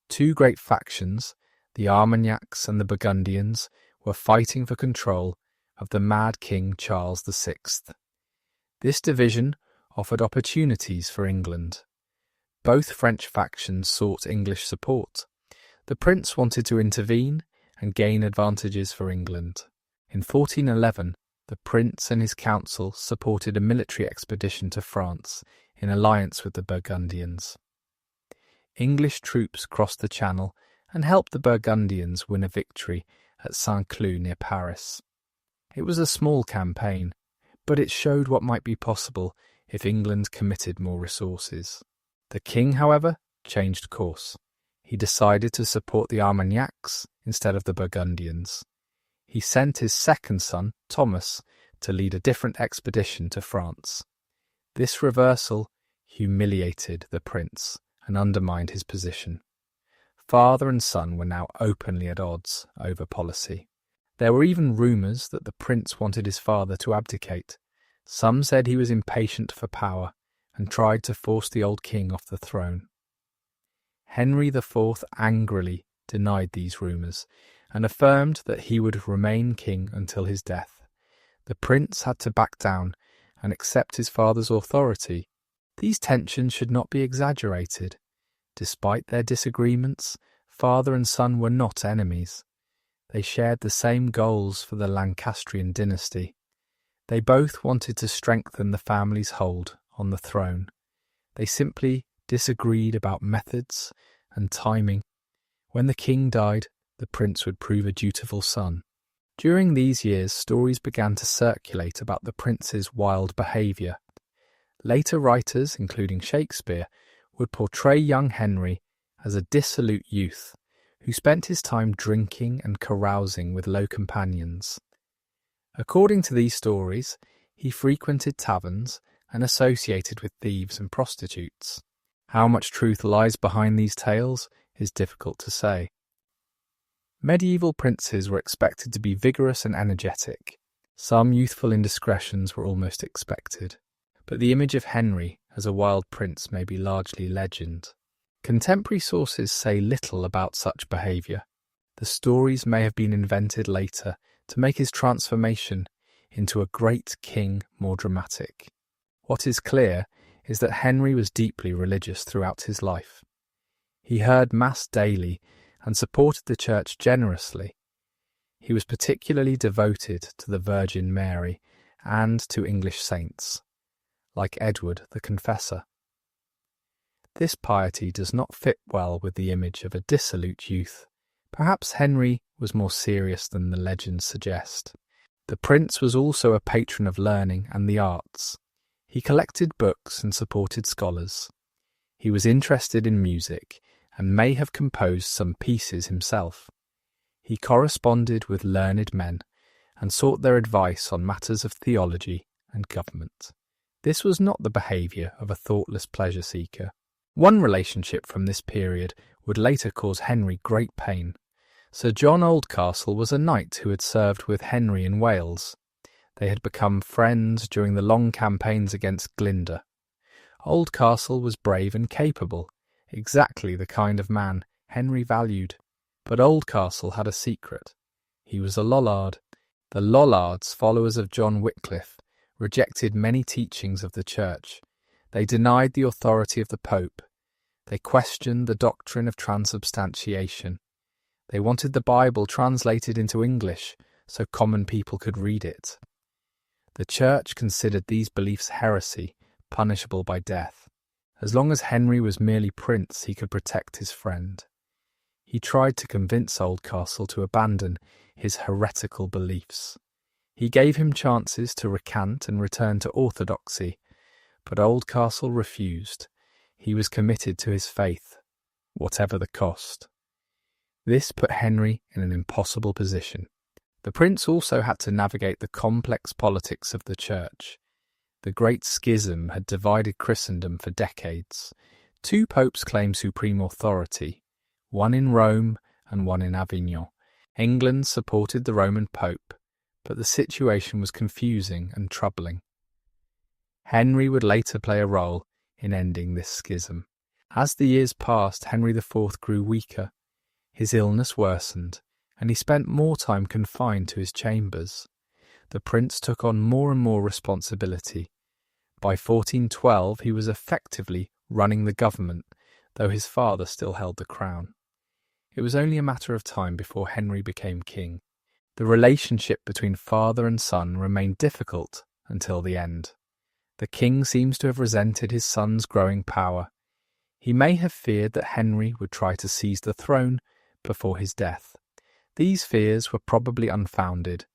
Two great factions, the Armagnacs and the Burgundians, were fighting for control of the mad King Charles VI. This division offered opportunities for England. Both French factions sought English support. The prince wanted to intervene and gain advantages for England. In 1411, the prince and his council supported a military expedition to France in alliance with the Burgundians. English troops crossed the Channel and helped the Burgundians win a victory at Saint-Cloud near Paris. It was a small campaign, but it showed what might be possible if England committed more resources. The king, however, changed course. He decided to support the Armagnacs instead of the Burgundians. He sent his second son, Thomas, to lead a different expedition to France. This reversal humiliated the prince and undermined his position. Father and son were now openly at odds over policy. There were even rumours that the prince wanted his father to abdicate. Some said he was impatient for power and tried to force the old king off the throne. Henry IV angrily denied these rumours and affirmed that he would remain king until his death. The prince had to back down and accept his father's authority. These tensions should not be exaggerated. Despite their disagreements, father and son were not enemies. They shared the same goals for the Lancastrian dynasty. They both wanted to strengthen the family's hold on the throne. They simply disagreed about methods and timing. When the king died, the prince would prove a dutiful son. During these years, stories began to circulate about the prince's wild behaviour. Later writers, including Shakespeare, would portray young Henry as a dissolute youth who spent his time drinking and carousing with low companions. According to these stories, he frequented taverns and associated with thieves and prostitutes. How much truth lies behind these tales is difficult to say. Medieval princes were expected to be vigorous and energetic. Some youthful indiscretions were almost expected, but the image of Henry as a wild prince may be largely legend. Contemporary sources say little about such behaviour. The stories may have been invented later to make his transformation into a great king more dramatic. What is clear is that Henry was deeply religious throughout his life. He heard Mass daily and supported the Church generously. He was particularly devoted to the Virgin Mary and to English saints, like Edward the Confessor. This piety does not fit well with the image of a dissolute youth. Perhaps Henry was more serious than the legends suggest. The prince was also a patron of learning and the arts. He collected books and supported scholars. He was interested in music and may have composed some pieces himself. He corresponded with learned men and sought their advice on matters of theology and government. This was not the behaviour of a thoughtless pleasure seeker. One relationship from this period would later cause Henry great pain. Sir John Oldcastle was a knight who had served with Henry in Wales. They had become friends during the long campaigns against Glyndŵr. Oldcastle was brave and capable, exactly the kind of man Henry valued. But Oldcastle had a secret. He was a Lollard. The Lollards, followers of John Wycliffe, rejected many teachings of the Church. They denied the authority of the Pope. They questioned the doctrine of transubstantiation. They wanted the Bible translated into English so common people could read it. The Church considered these beliefs heresy, punishable by death. As long as Henry was merely prince, he could protect his friend. He tried to convince Oldcastle to abandon his heretical beliefs. He gave him chances to recant and return to orthodoxy, but Oldcastle refused. He was committed to his faith, whatever the cost. This put Henry in an impossible position. The prince also had to navigate the complex politics of the Church. The Great Schism had divided Christendom for decades. Two popes claimed supreme authority, one in Rome and one in Avignon. England supported the Roman Pope, but the situation was confusing and troubling. Henry would later play a role in ending this schism. As the years passed, Henry IV grew weaker. His illness worsened, and he spent more time confined to his chambers. The prince took on more and more responsibility. By 1412 he was effectively running the government though his father still held the crown. It was only a matter of time before Henry became king. The relationship between father and son remained difficult until the end. The king seems to have resented his son's growing power. He may have feared that Henry would try to seize the throne before his death. These fears were probably unfounded,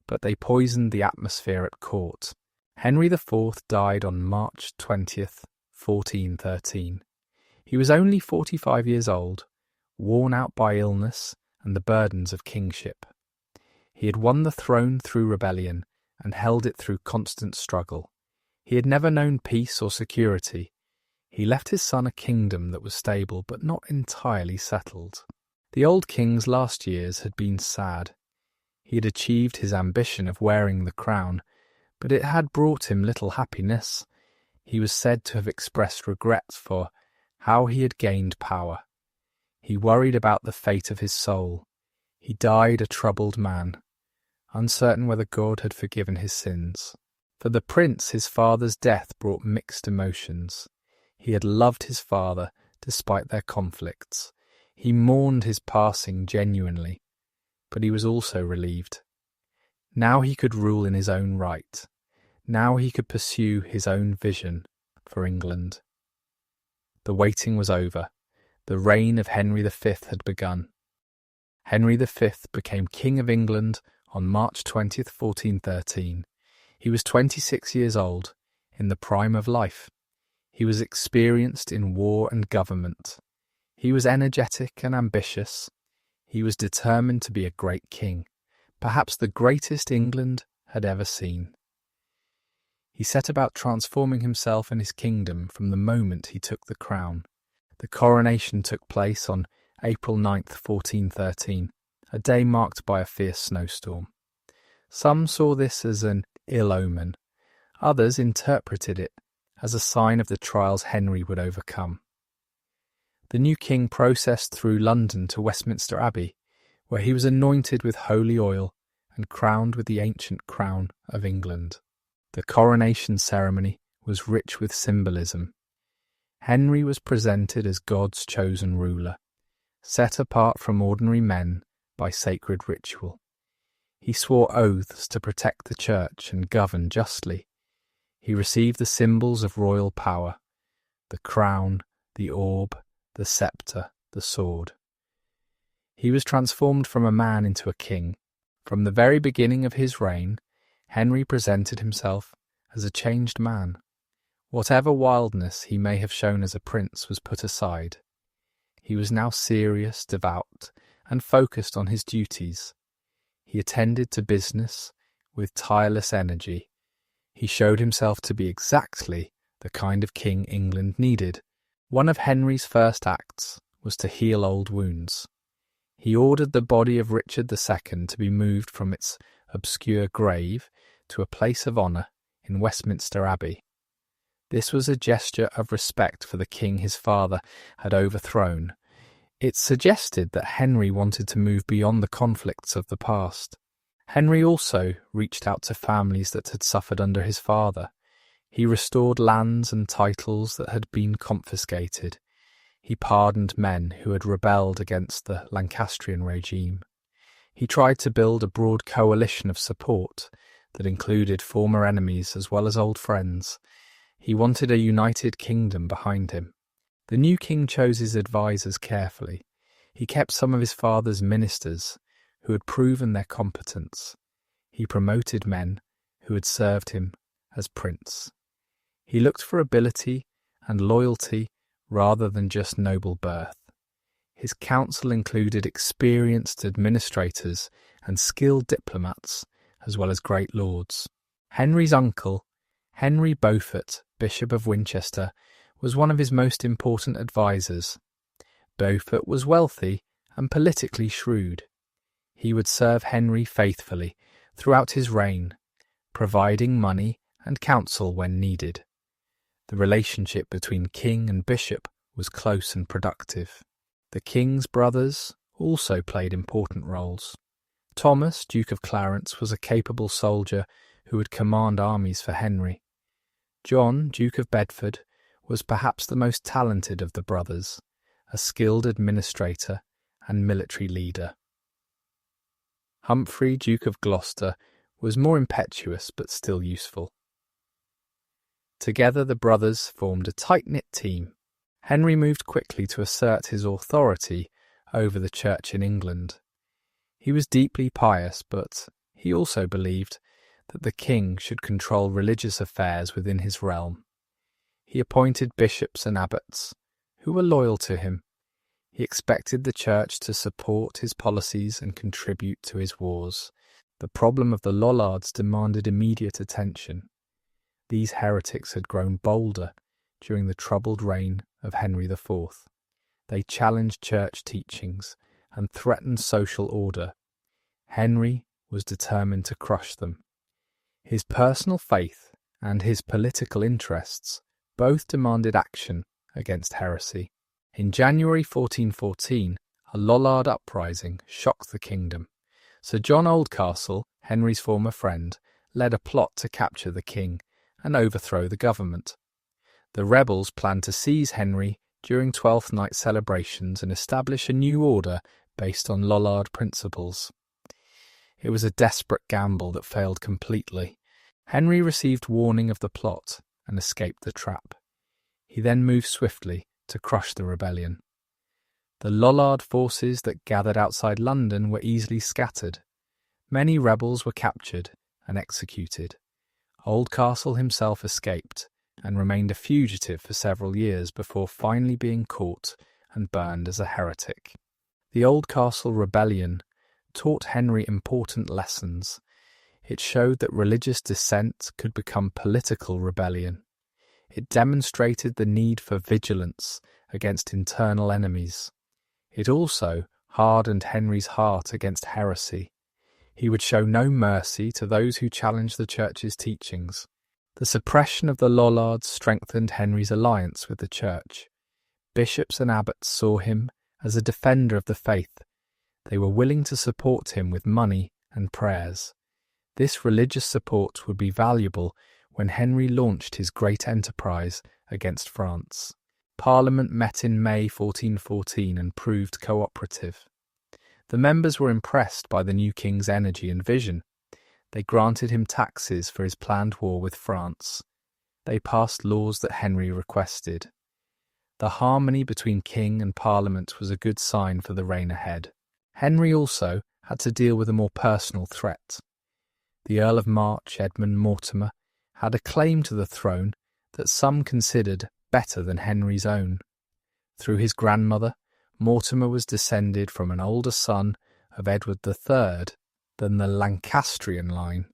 but they poisoned the atmosphere at court. Henry IV died on March 20th, 1413. He was only 45 years old, worn out by illness and the burdens of kingship. He had won the throne through rebellion and held it through constant struggle. He had never known peace or security. He left his son a kingdom that was stable but not entirely settled. The old king's last years had been sad. He had achieved his ambition of wearing the crown, but it had brought him little happiness. He was said to have expressed regrets for how he had gained power. He worried about the fate of his soul. He died a troubled man, uncertain whether God had forgiven his sins. For the prince, his father's death brought mixed emotions. He had loved his father despite their conflicts. He mourned his passing genuinely, but he was also relieved. Now he could rule in his own right. Now he could pursue his own vision for England. The waiting was over. The reign of Henry V had begun. Henry V became King of England on March 20th, 1413. He was 26 years old, in the prime of life. He was experienced in war and government. He was energetic and ambitious. He was determined to be a great king, perhaps the greatest England had ever seen. He set about transforming himself and his kingdom from the moment he took the crown. The coronation took place on April 9th, 1413, a day marked by a fierce snowstorm. Some saw this as an ill omen. Others interpreted it as a sign of the trials Henry would overcome. The new king processed through London to Westminster Abbey, where he was anointed with holy oil and crowned with the ancient crown of England. The coronation ceremony was rich with symbolism. Henry was presented as God's chosen ruler, set apart from ordinary men by sacred ritual. He swore oaths to protect the church and govern justly. He received the symbols of royal power: the crown, the orb, the sceptre, the sword. He was transformed from a man into a king. From the very beginning of his reign, Henry presented himself as a changed man. Whatever wildness he may have shown as a prince was put aside. He was now serious, devout, and focused on his duties. He attended to business with tireless energy. He showed himself to be exactly the kind of king England needed. One of Henry's first acts was to heal old wounds. He ordered the body of Richard II to be moved from its obscure grave to a place of honour in Westminster Abbey. This was a gesture of respect for the king his father had overthrown. It suggested that Henry wanted to move beyond the conflicts of the past. Henry also reached out to families that had suffered under his father. He restored lands and titles that had been confiscated. He pardoned men who had rebelled against the Lancastrian regime. He tried to build a broad coalition of support that included former enemies as well as old friends. He wanted a united kingdom behind him. The new king chose his advisers carefully. He kept some of his father's ministers who had proven their competence. He promoted men who had served him as prince. He looked for ability and loyalty rather than just noble birth. His council included experienced administrators and skilled diplomats, as well as great lords. Henry's uncle, Henry Beaufort, Bishop of Winchester, was one of his most important advisers. Beaufort was wealthy and politically shrewd. He would serve Henry faithfully throughout his reign, providing money and counsel when needed. The relationship between king and bishop was close and productive. The king's brothers also played important roles. Thomas, Duke of Clarence, was a capable soldier who would command armies for Henry. John, Duke of Bedford, was perhaps the most talented of the brothers. a skilled administrator and military leader. Humphrey, Duke of Gloucester, was more impetuous but still useful. Together the brothers formed a tight-knit team. Henry moved quickly to assert his authority over the Church in England. He was deeply pious, but he also believed that the king should control religious affairs within his realm. He appointed bishops and abbots who were loyal to him. He expected the Church to support his policies and contribute to his wars. The problem of the Lollards demanded immediate attention. These heretics had grown bolder during the troubled reign of Henry IV. They challenged church teachings and threatened social order. Henry was determined to crush them. His personal faith and his political interests both demanded action against heresy. In January 1414, a Lollard uprising shocked the kingdom. Sir John Oldcastle, Henry's former friend, led a plot to capture the king and overthrow the government. The rebels planned to seize Henry during Twelfth Night celebrations and establish a new order based on Lollard principles. It was a desperate gamble that failed completely. Henry received warning of the plot and escaped the trap. He then moved swiftly to crush the rebellion. The Lollard forces that gathered outside London were easily scattered. Many rebels were captured and executed. Oldcastle himself escaped and remained a fugitive for several years before finally being caught and burned as a heretic. The Oldcastle rebellion taught Henry important lessons. It showed that religious dissent could become political rebellion. It demonstrated the need for vigilance against internal enemies. It also hardened Henry's heart against heresy. He would show no mercy to those who challenged the Church's teachings. The suppression of the Lollards strengthened Henry's alliance with the Church. Bishops and abbots saw him as a defender of the faith. They were willing to support him with money and prayers. This religious support would be valuable when Henry launched his great enterprise against France. Parliament met in May 1414 and proved cooperative. The members were impressed by the new king's energy and vision. They granted him taxes for his planned war with France. They passed laws that Henry requested. The harmony between king and parliament was a good sign for the reign ahead. Henry also had to deal with a more personal threat. The Earl of March, Edmund Mortimer, had a claim to the throne that some considered better than Henry's own. Through his grandmother, Mortimer was descended from an older son of Edward III than the Lancastrian line.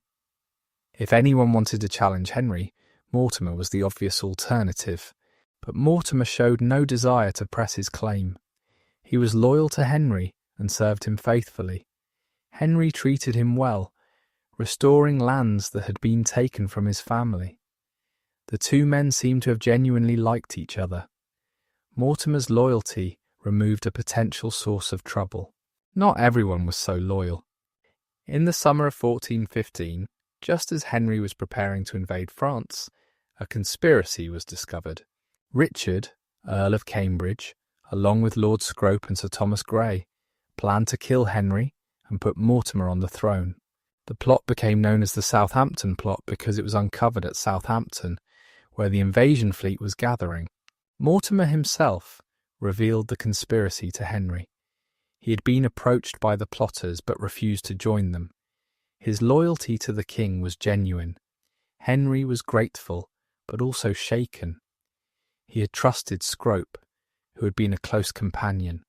If anyone wanted to challenge Henry, Mortimer was the obvious alternative, but Mortimer showed no desire to press his claim. He was loyal to Henry and served him faithfully. Henry treated him well, restoring lands that had been taken from his family. The two men seemed to have genuinely liked each other. Mortimer's loyalty removed a potential source of trouble. Not everyone was so loyal. In the summer of 1415, just as Henry was preparing to invade France, a conspiracy was discovered. Richard, Earl of Cambridge, along with Lord Scrope and Sir Thomas Grey, planned to kill Henry and put Mortimer on the throne. The plot became known as the Southampton plot because it was uncovered at Southampton, where the invasion fleet was gathering. Mortimer himself revealed the conspiracy to Henry. He had been approached by the plotters but refused to join them. His loyalty to the king was genuine. Henry was grateful but also shaken. He had trusted Scrope, who had been a close companion.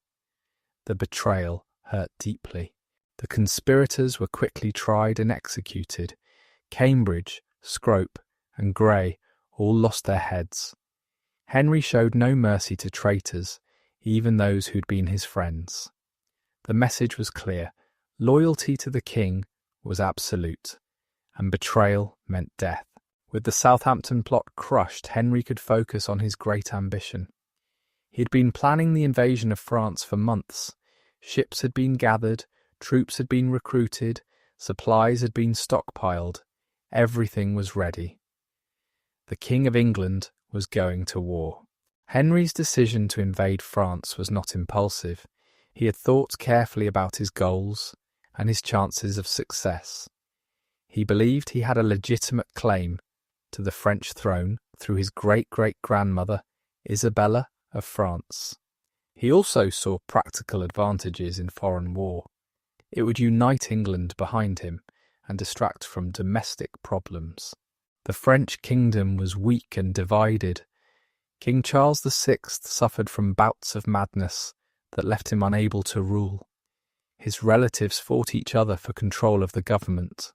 The betrayal hurt deeply. The conspirators were quickly tried and executed. Cambridge, Scrope, and Grey all lost their heads. Henry showed no mercy to traitors, even those who'd been his friends. The message was clear. Loyalty to the king was absolute, and betrayal meant death. With the Southampton plot crushed, Henry could focus on his great ambition. He'd been planning the invasion of France for months. Ships had been gathered, troops had been recruited, supplies had been stockpiled. Everything was ready. The King of England was going to war. Henry's decision to invade France was not impulsive. He had thought carefully about his goals and his chances of success. He believed he had a legitimate claim to the French throne through his great-great-grandmother, Isabella of France. He also saw practical advantages in foreign war. It would unite England behind him and distract from domestic problems. The French kingdom was weak and divided. King Charles VI suffered from bouts of madness that left him unable to rule. His relatives fought each other for control of the government.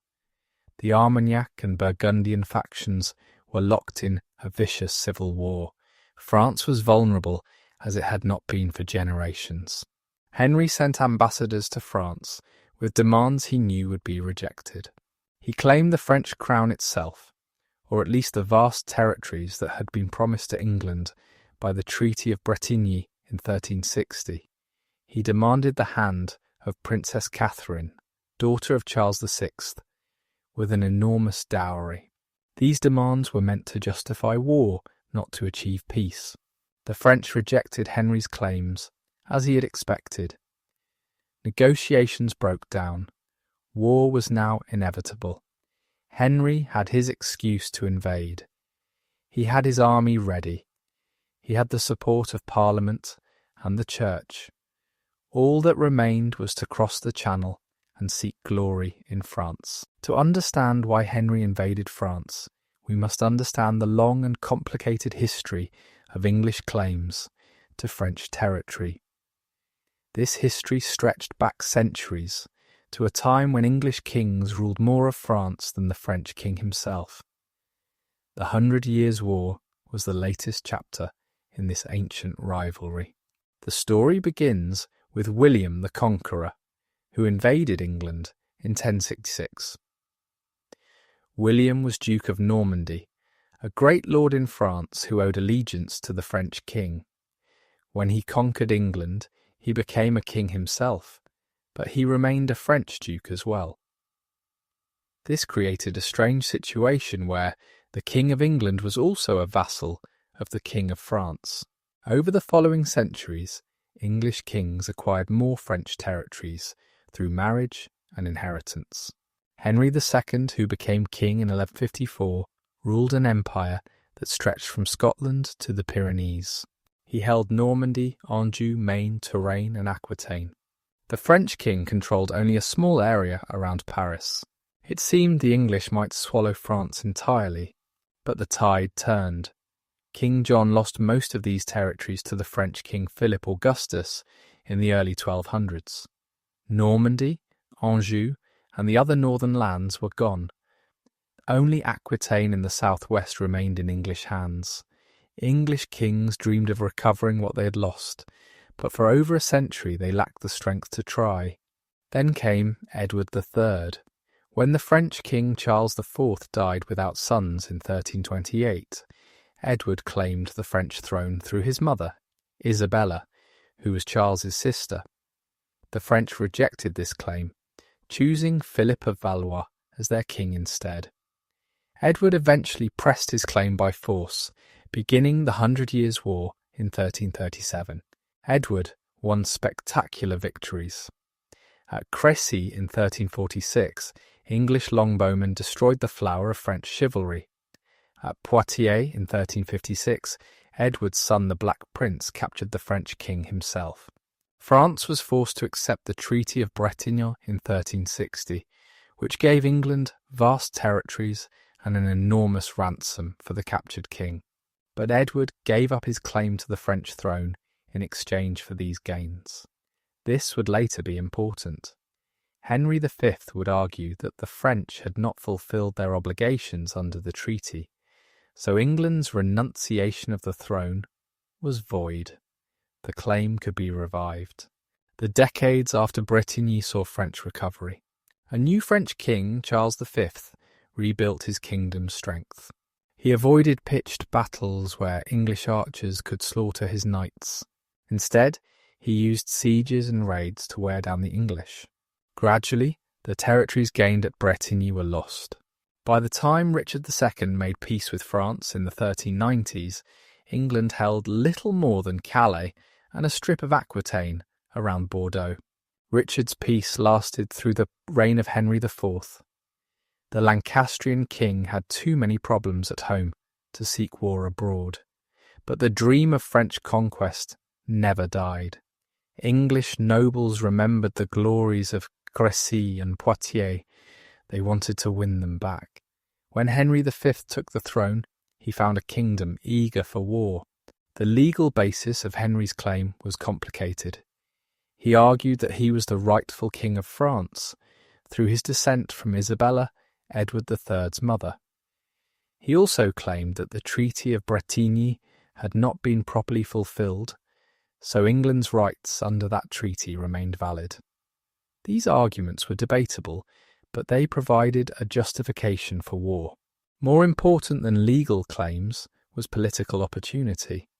The Armagnac and Burgundian factions were locked in a vicious civil war. France was vulnerable as it had not been for generations. Henry sent ambassadors to France with demands he knew would be rejected. He claimed the French crown itself, or at least the vast territories that had been promised to England by the Treaty of Bretigny in 1360. He demanded the hand of Princess Catherine, daughter of Charles VI, with an enormous dowry. These demands were meant to justify war, not to achieve peace. The French rejected Henry's claims, as he had expected. Negotiations broke down. War was now inevitable. Henry had his excuse to invade. He had his army ready. He had the support of Parliament and the Church. All that remained was to cross the Channel and seek glory in France. To understand why Henry invaded France, we must understand the long and complicated history of English claims to French territory. This history stretched back centuries to a time when English kings ruled more of France than the French king himself. The 100 Years' War was the latest chapter in this ancient rivalry. The story begins with William the Conqueror, who invaded England in 1066. William was Duke of Normandy, a great lord in France who owed allegiance to the French king. When he conquered England, he became a king himself, but he remained a French duke as well. This created a strange situation where the King of England was also a vassal of the King of France. Over the following centuries, English kings acquired more French territories through marriage and inheritance. Henry II, who became king in 1154, ruled an empire that stretched from Scotland to the Pyrenees. He held Normandy, Anjou, Maine, Touraine and Aquitaine. The French king controlled only a small area around Paris. It seemed the English might swallow France entirely, but the tide turned. King John lost most of these territories to the French king Philip Augustus in the early 1200s. Normandy, Anjou, and the other northern lands were gone. Only Aquitaine in the southwest remained in English hands. English kings dreamed of recovering what they had lost, but for over a century they lacked the strength to try. Then came Edward III. When the French king Charles IV died without sons in 1328, Edward claimed the French throne through his mother, Isabella, who was Charles's sister. The French rejected this claim, choosing Philip of Valois as their king instead. Edward eventually pressed his claim by force, beginning the 100 Years' War in 1337. Edward won spectacular victories. At Crécy in 1346, English longbowmen destroyed the flower of French chivalry. At Poitiers in 1356, Edward's son the Black Prince captured the French king himself. France was forced to accept the Treaty of Bretigny in 1360, which gave England vast territories and an enormous ransom for the captured king. But Edward gave up his claim to the French throne in exchange for these gains. This would later be important. Henry V would argue that the French had not fulfilled their obligations under the treaty, so England's renunciation of the throne was void. The claim could be revived. The decades after Bretigny saw French recovery. A new French king, Charles V, rebuilt his kingdom's strength. He avoided pitched battles where English archers could slaughter his knights. Instead, he used sieges and raids to wear down the English. Gradually, the territories gained at Bretigny were lost. By the time Richard II made peace with France in the 1390s, England held little more than Calais and a strip of Aquitaine around Bordeaux. Richard's peace lasted through the reign of Henry IV. The Lancastrian king had too many problems at home to seek war abroad, but the dream of French conquest never died. English nobles remembered the glories of Crécy and Poitiers. They wanted to win them back. When Henry V took the throne, he found a kingdom eager for war. The legal basis of Henry's claim was complicated. He argued that he was the rightful king of France through his descent from Isabella, Edward III's mother. He also claimed that the Treaty of Bretigny had not been properly fulfilled, so England's rights under that treaty remained valid. These arguments were debatable, but they provided a justification for war. More important than legal claims was political opportunity.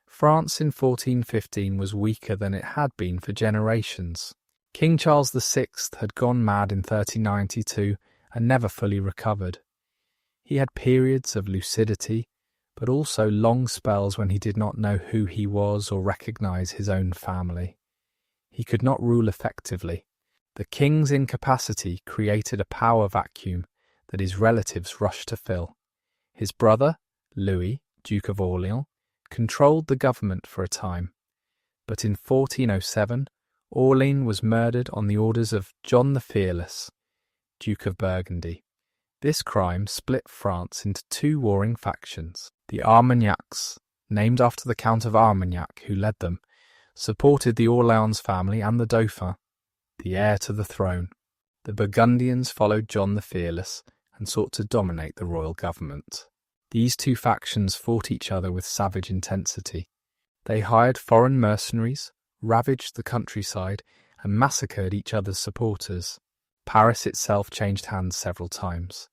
France in 1415 was weaker than it had been for generations. King Charles VI had gone mad in 1392 and never fully recovered. He had periods of lucidity, but also long spells when he did not know who he was or recognise his own family. He could not rule effectively. The king's incapacity created a power vacuum that his relatives rushed to fill. His brother, Louis, Duke of Orleans, controlled the government for a time, but in 1407 Orleans was murdered on the orders of John the Fearless, Duke of Burgundy. This crime split France into two warring factions. The Armagnacs, named after the Count of Armagnac who led them, supported the Orleans family and the Dauphin, the heir to the throne. The Burgundians followed John the Fearless and sought to dominate the royal government. These two factions fought each other with savage intensity. They hired foreign mercenaries, ravaged the countryside, and massacred each other's supporters. Paris itself changed hands several times.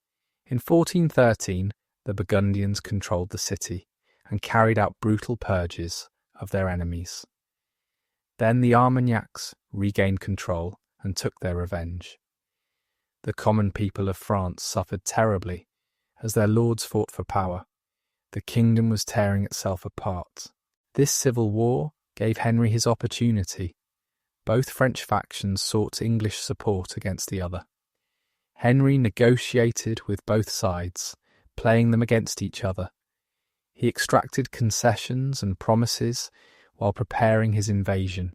In 1413, the Burgundians controlled the city and carried out brutal purges of their enemies. Then the Armagnacs regained control and took their revenge. The common people of France suffered terribly as their lords fought for power. The kingdom was tearing itself apart. This civil war gave Henry his opportunity. Both French factions sought English support against the other. Henry negotiated with both sides, playing them against each other. He extracted concessions and promises while preparing his invasion.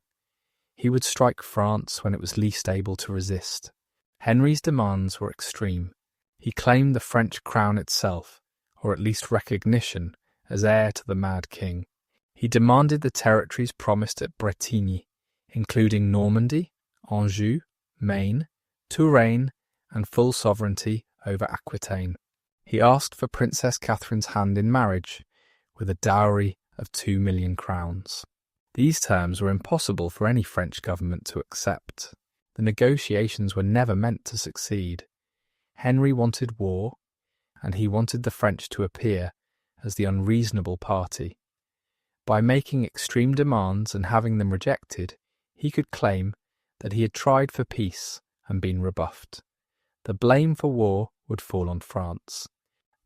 He would strike France when it was least able to resist. Henry's demands were extreme. He claimed the French crown itself, or at least recognition, as heir to the Mad King. He demanded the territories promised at Bretigny, including Normandy, Anjou, Maine, Touraine, and full sovereignty over Aquitaine. He asked for Princess Catherine's hand in marriage, with a dowry of 2 million crowns. These terms were impossible for any French government to accept. The negotiations were never meant to succeed. Henry wanted war, and he wanted the French to appear as the unreasonable party. By making extreme demands and having them rejected, he could claim that he had tried for peace and been rebuffed. The blame for war would fall on France.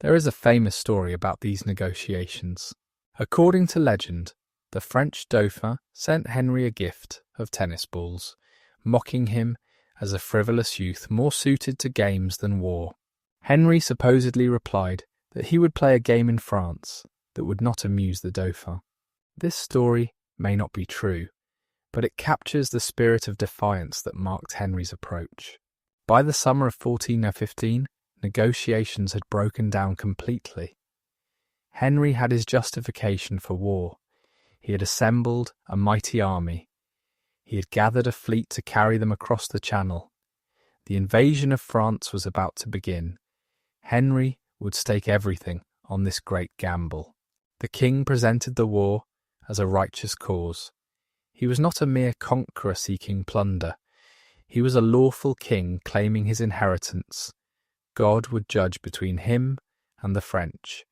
There is a famous story about these negotiations. According to legend, the French Dauphin sent Henry a gift of tennis balls, mocking him as a frivolous youth more suited to games than war. Henry supposedly replied that he would play a game in France that would not amuse the Dauphin. This story may not be true, but it captures the spirit of defiance that marked Henry's approach. By the summer of 1415, negotiations had broken down completely. Henry had his justification for war. He had assembled a mighty army. He had gathered a fleet to carry them across the Channel. The invasion of France was about to begin. Henry would stake everything on this great gamble. The king presented the war as a righteous cause. He was not a mere conqueror seeking plunder. He was a lawful king claiming his inheritance. God would judge between him and the French.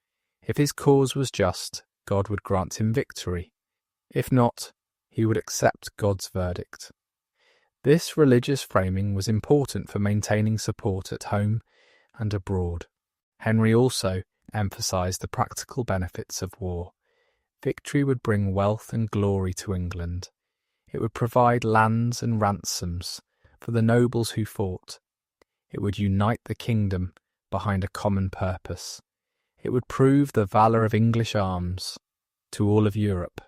If his cause was just, God would grant him victory. If not, he would accept God's verdict. This religious framing was important for maintaining support at home and abroad. Henry also emphasised the practical benefits of war. Victory would bring wealth and glory to England. It would provide lands and ransoms for the nobles who fought. It would unite the kingdom behind a common purpose. It would prove the valour of English arms to all of Europe.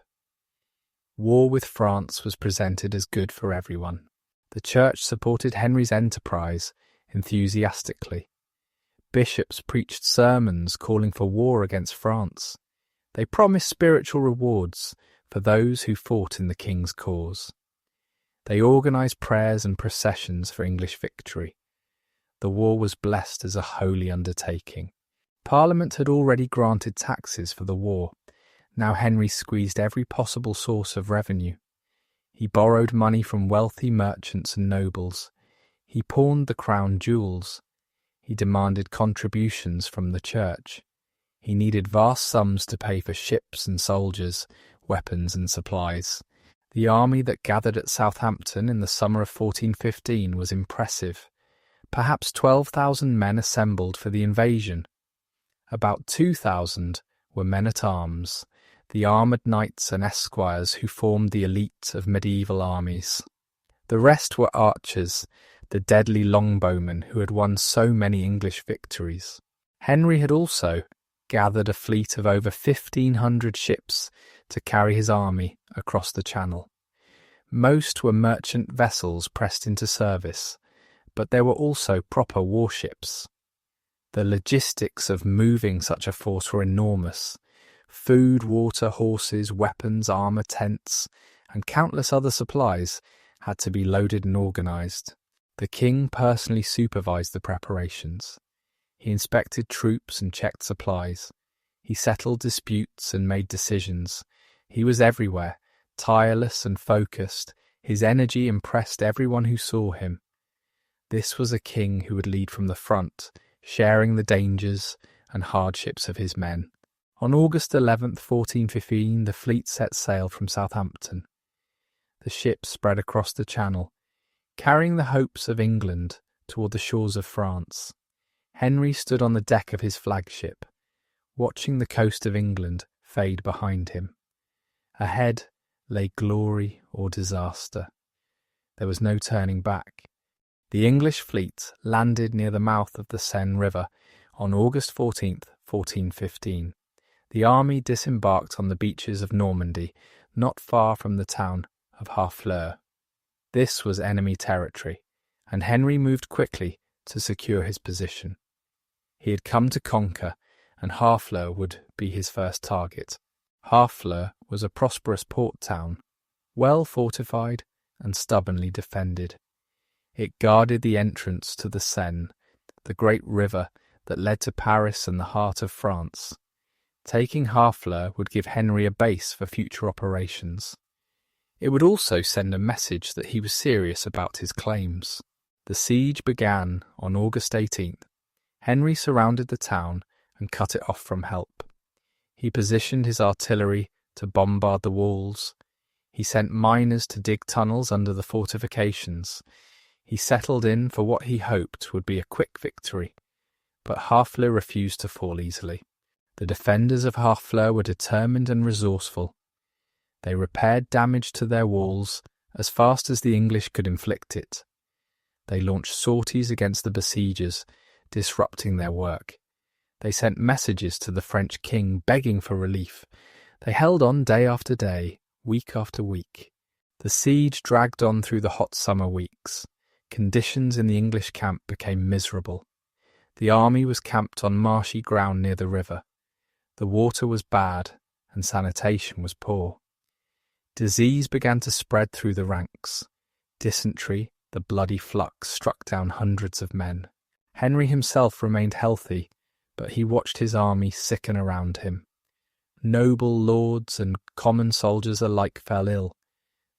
War with France was presented as good for everyone. The Church supported Henry's enterprise enthusiastically. Bishops preached sermons calling for war against France. They promised spiritual rewards for those who fought in the king's cause. They organised prayers and processions for English victory. The war was blessed as a holy undertaking. Parliament had already granted taxes for the war. Now Henry squeezed every possible source of revenue. He borrowed money from wealthy merchants and nobles. He pawned the crown jewels. He demanded contributions from the church. He needed vast sums to pay for ships and soldiers, weapons and supplies. The army that gathered at Southampton in the summer of 1415 was impressive. Perhaps 12,000 men assembled for the invasion. About 2,000 were men-at-arms, the armoured knights and esquires who formed the elite of medieval armies. The rest were archers, the deadly longbowmen who had won so many English victories. Henry had also gathered a fleet of over 1,500 ships to carry his army across the Channel. Most were merchant vessels pressed into service, but there were also proper warships. The logistics of moving such a force were enormous. Food, water, horses, weapons, armour, tents, and countless other supplies had to be loaded and organised. The king personally supervised the preparations. He inspected troops and checked supplies. He settled disputes and made decisions. He was everywhere, tireless and focused. His energy impressed everyone who saw him. This was a king who would lead from the front, sharing the dangers and hardships of his men. On August 11th, 1415, the fleet set sail from Southampton. The ships spread across the Channel, carrying the hopes of England toward the shores of France. Henry stood on the deck of his flagship, watching the coast of England fade behind him. Ahead lay glory or disaster. There was no turning back. The English fleet landed near the mouth of the Seine River on August 14th, 1415. The army disembarked on the beaches of Normandy, not far from the town of Harfleur. This was enemy territory, and Henry moved quickly to secure his position. He had come to conquer, and Harfleur would be his first target. Harfleur was a prosperous port town, well fortified and stubbornly defended. It guarded the entrance to the Seine, the great river that led to Paris and the heart of France. Taking Harfleur would give Henry a base for future operations. It would also send a message that he was serious about his claims. The siege began on August 18th. Henry surrounded the town and cut it off from help. He positioned his artillery to bombard the walls. He sent miners to dig tunnels under the fortifications. He settled in for what he hoped would be a quick victory, but Harfleur refused to fall easily. The defenders of Harfleur were determined and resourceful. They repaired damage to their walls as fast as the English could inflict it. They launched sorties against the besiegers, disrupting their work. They sent messages to the French king begging for relief. They held on day after day, week after week. The siege dragged on through the hot summer weeks. Conditions in the English camp became miserable. The army was camped on marshy ground near the river. The water was bad and sanitation was poor. Disease began to spread through the ranks. Dysentery, the bloody flux, struck down hundreds of men. Henry himself remained healthy, but he watched his army sicken around him. Noble lords and common soldiers alike fell ill.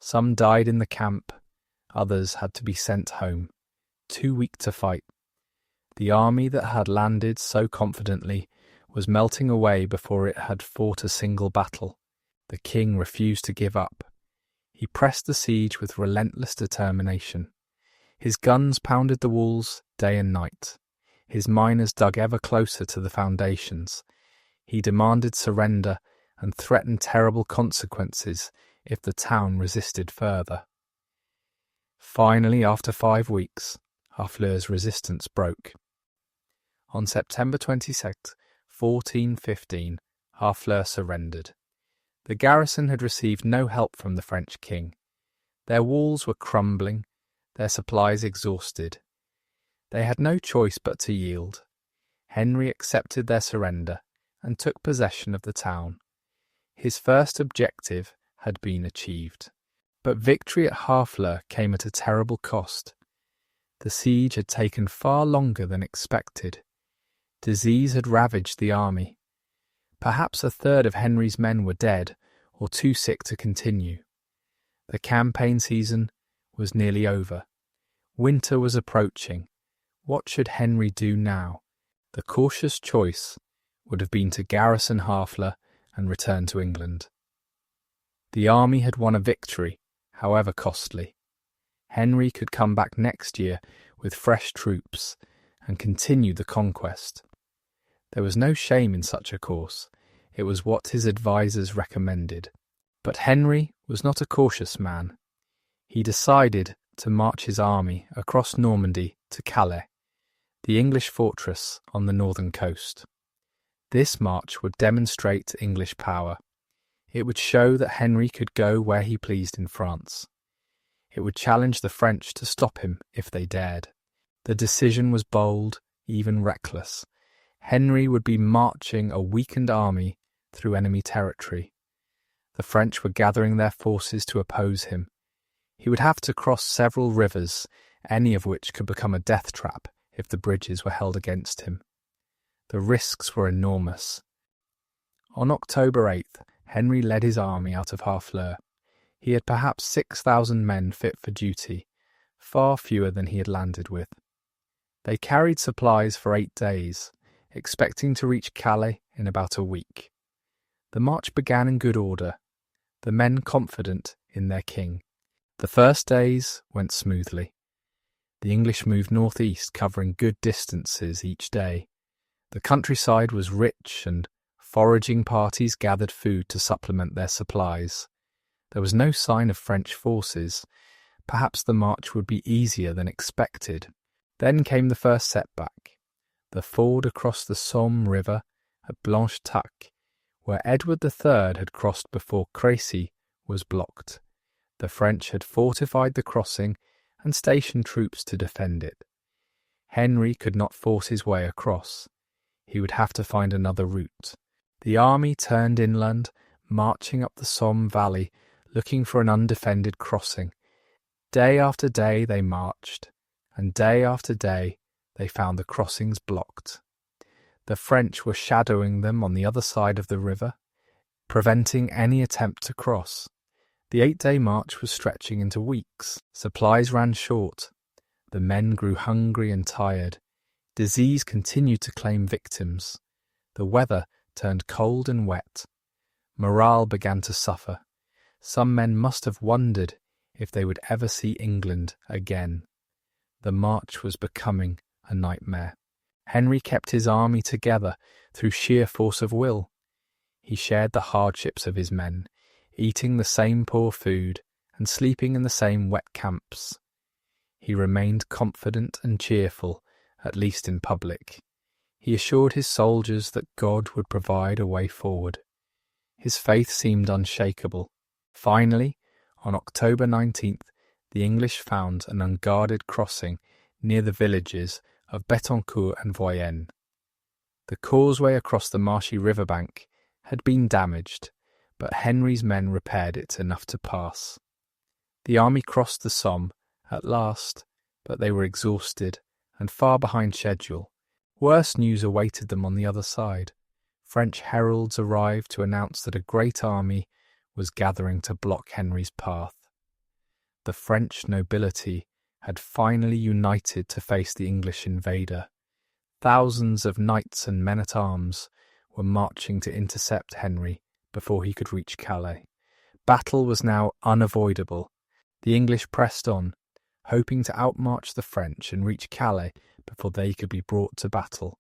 Some died in the camp, others had to be sent home, too weak to fight. The army that had landed so confidently was melting away before it had fought a single battle. The king refused to give up. He pressed the siege with relentless determination. His guns pounded the walls day and night. His miners dug ever closer to the foundations. He demanded surrender and threatened terrible consequences if the town resisted further. Finally, after 5 weeks, Harfleur's resistance broke. On September 22, 1415, Harfleur surrendered. The garrison had received no help from the French king. Their walls were crumbling, their supplies exhausted. They had no choice but to yield. Henry accepted their surrender and took possession of the town. His first objective had been achieved. But victory at Harfleur came at a terrible cost. The siege had taken far longer than expected. Disease had ravaged the army. Perhaps a third of Henry's men were dead or too sick to continue. The campaign season was nearly over. Winter was approaching. What should Henry do now? The cautious choice would have been to garrison Harfleur and return to England. The army had won a victory, however costly. Henry could come back next year with fresh troops and continue the conquest. There was no shame in such a course. It was what his advisers recommended. But Henry was not a cautious man. He decided to march his army across Normandy to Calais, the English fortress on the northern coast. This march would demonstrate English power. It would show that Henry could go where he pleased in France. It would challenge the French to stop him if they dared. The decision was bold, even reckless. Henry would be marching a weakened army through enemy territory. The French were gathering their forces to oppose him. He would have to cross several rivers, any of which could become a death trap if the bridges were held against him. The risks were enormous. On October 8th, Henry led his army out of Harfleur. He had perhaps 6,000 men fit for duty, far fewer than he had landed with. They carried supplies for 8 days, expecting to reach Calais in about a week. The march began in good order, the men confident in their king. The first days went smoothly. The English moved northeast, covering good distances each day. The countryside was rich, and foraging parties gathered food to supplement their supplies. There was no sign of French forces. Perhaps the march would be easier than expected. Then came the first setback, the ford across the Somme River at Blanche-Tac, where Edward III had crossed before Crécy was blocked. The French had fortified the crossing and stationed troops to defend it. Henry could not force his way across. He would have to find another route. The army turned inland, marching up the Somme valley, looking for an undefended crossing. Day after day they marched, and day after day they found the crossings blocked. The French were shadowing them on the other side of the river, preventing any attempt to cross. The 8-day march was stretching into weeks. Supplies ran short. The men grew hungry and tired. Disease continued to claim victims. The weather turned cold and wet. Morale began to suffer. Some men must have wondered if they would ever see England again. The march was becoming a nightmare. Henry kept his army together through sheer force of will. He shared the hardships of his men, eating the same poor food and sleeping in the same wet camps. He remained confident and cheerful, at least in public. He assured his soldiers that God would provide a way forward. His faith seemed unshakable. Finally, on October 19th, the English found an unguarded crossing near the villages of Betancourt and Voyenne. The causeway across the marshy riverbank had been damaged, but Henry's men repaired it enough to pass. The army crossed the Somme at last, but they were exhausted and far behind schedule. Worse news awaited them on the other side. French heralds arrived to announce that a great army was gathering to block Henry's path. The French nobility had finally united to face the English invader. Thousands of knights and men-at-arms were marching to intercept Henry before he could reach Calais. Battle was now unavoidable. The English pressed on, hoping to outmarch the French and reach Calais before they could be brought to battle.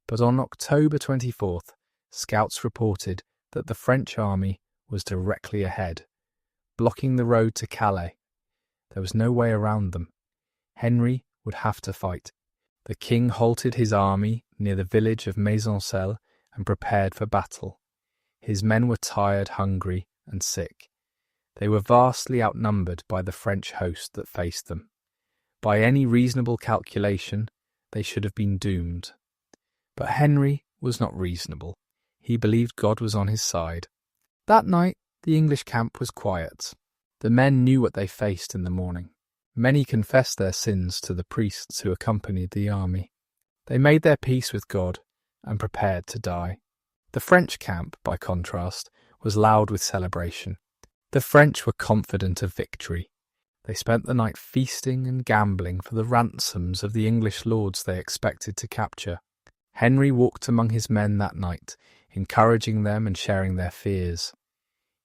But on October 24th, scouts reported that the French army was directly ahead, blocking the road to Calais. There was no way around them. Henry would have to fight. The king halted his army near the village of Maisoncelles and prepared for battle. His men were tired, hungry, and sick. They were vastly outnumbered by the French host that faced them. By any reasonable calculation, they should have been doomed. But Henry was not reasonable. He believed God was on his side. That night, the English camp was quiet. The men knew what they faced in the morning. Many confessed their sins to the priests who accompanied the army. They made their peace with God and prepared to die. The French camp, by contrast, was loud with celebration. The French were confident of victory. They spent the night feasting and gambling for the ransoms of the English lords they expected to capture. Henry walked among his men that night, encouraging them and sharing their fears.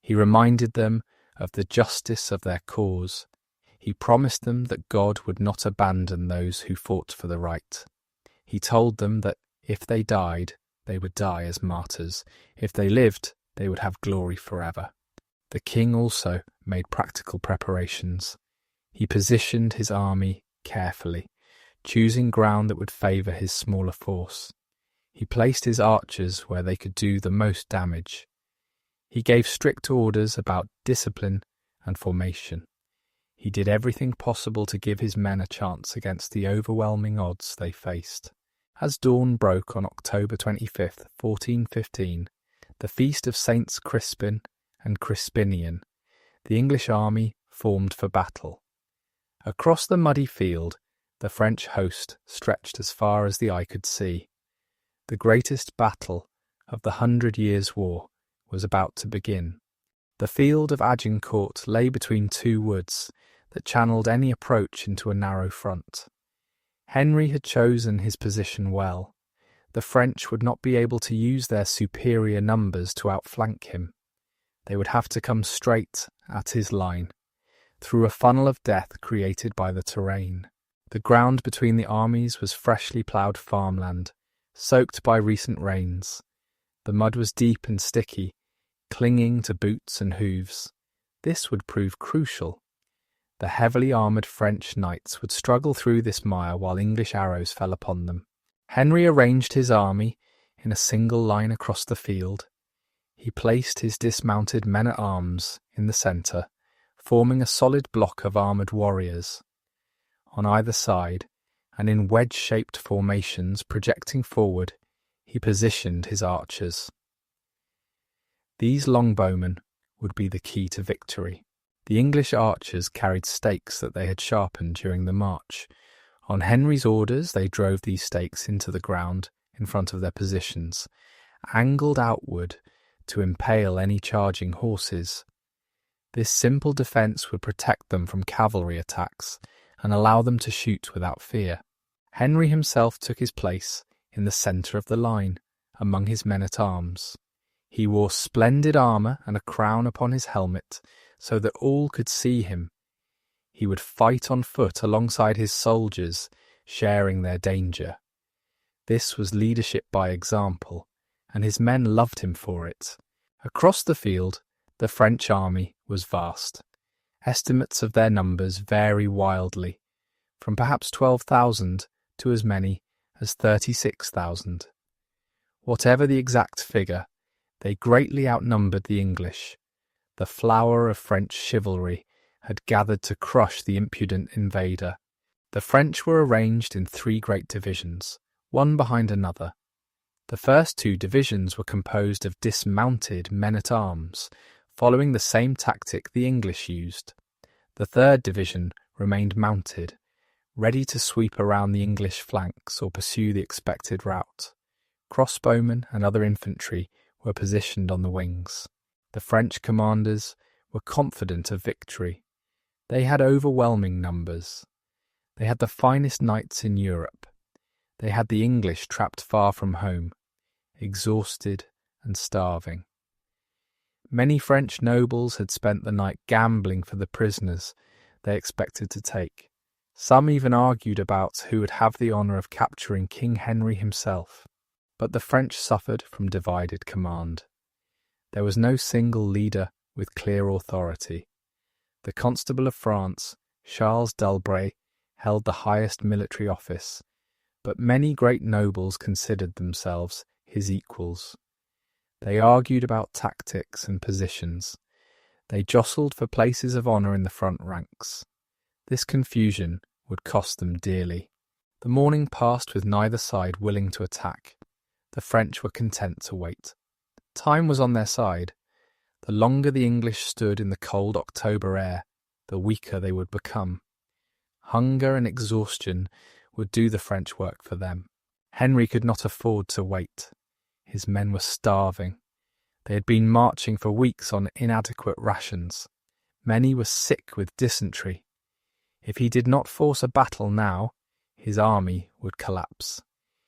He reminded them of the justice of their cause. He promised them that God would not abandon those who fought for the right. He told them that if they died, they would die as martyrs. If they lived, they would have glory forever. The king also made practical preparations. He positioned his army carefully, choosing ground that would favour his smaller force. He placed his archers where they could do the most damage. He gave strict orders about discipline and formation. He did everything possible to give his men a chance against the overwhelming odds they faced. As dawn broke on October 25th, 1415, the feast of Saints Crispin and Crispinian, the English army formed for battle. Across the muddy field, the French host stretched as far as the eye could see. The greatest battle of the 100 Years' War was about to begin. The field of Agincourt lay between two woods that channeled any approach into a narrow front. Henry had chosen his position well. The French would not be able to use their superior numbers to outflank him. They would have to come straight at his line, through a funnel of death created by the terrain. The ground between the armies was freshly ploughed farmland, soaked by recent rains. The mud was deep and sticky, clinging to boots and hooves. This would prove crucial. The heavily armoured French knights would struggle through this mire while English arrows fell upon them. Henry arranged his army in a single line across the field. He placed his dismounted men-at-arms in the centre, forming a solid block of armoured warriors. On either side, and in wedge-shaped formations projecting forward, he positioned his archers. These longbowmen would be the key to victory. The English archers carried stakes that they had sharpened during the march. On Henry's orders, they drove these stakes into the ground in front of their positions, angled outward to impale any charging horses. This simple defence would protect them from cavalry attacks and allow them to shoot without fear. Henry himself took his place in the centre of the line, among his men-at-arms. He wore splendid armour and a crown upon his helmet, so that all could see him. He would fight on foot alongside his soldiers, sharing their danger. This was leadership by example, and his men loved him for it. Across the field, the French army was vast. Estimates of their numbers vary wildly, from perhaps 12,000 to as many as 36,000. Whatever the exact figure, they greatly outnumbered the English. The flower of French chivalry had gathered to crush the impudent invader. The French were arranged in 3 great divisions, one behind another. The first 2 divisions were composed of dismounted men-at-arms, following the same tactic the English used. The 3rd division remained mounted, ready to sweep around the English flanks or pursue the expected route. Crossbowmen and other infantry were positioned on the wings. The French commanders were confident of victory. They had overwhelming numbers. They had the finest knights in Europe. They had the English trapped far from home, exhausted and starving. Many French nobles had spent the night gambling for the prisoners they expected to take. Some even argued about who would have the honour of capturing King Henry himself. But the French suffered from divided command. There was no single leader with clear authority. The Constable of France, Charles d'Albret, held the highest military office, but many great nobles considered themselves his equals. They argued about tactics and positions. They jostled for places of honour in the front ranks. This confusion would cost them dearly. The morning passed with neither side willing to attack. The French were content to wait. Time was on their side. The longer the English stood in the cold October air, the weaker they would become. Hunger and exhaustion would do the French work for them. Henry could not afford to wait. His men were starving. They had been marching for weeks on inadequate rations. Many were sick with dysentery. If he did not force a battle now, his army would collapse.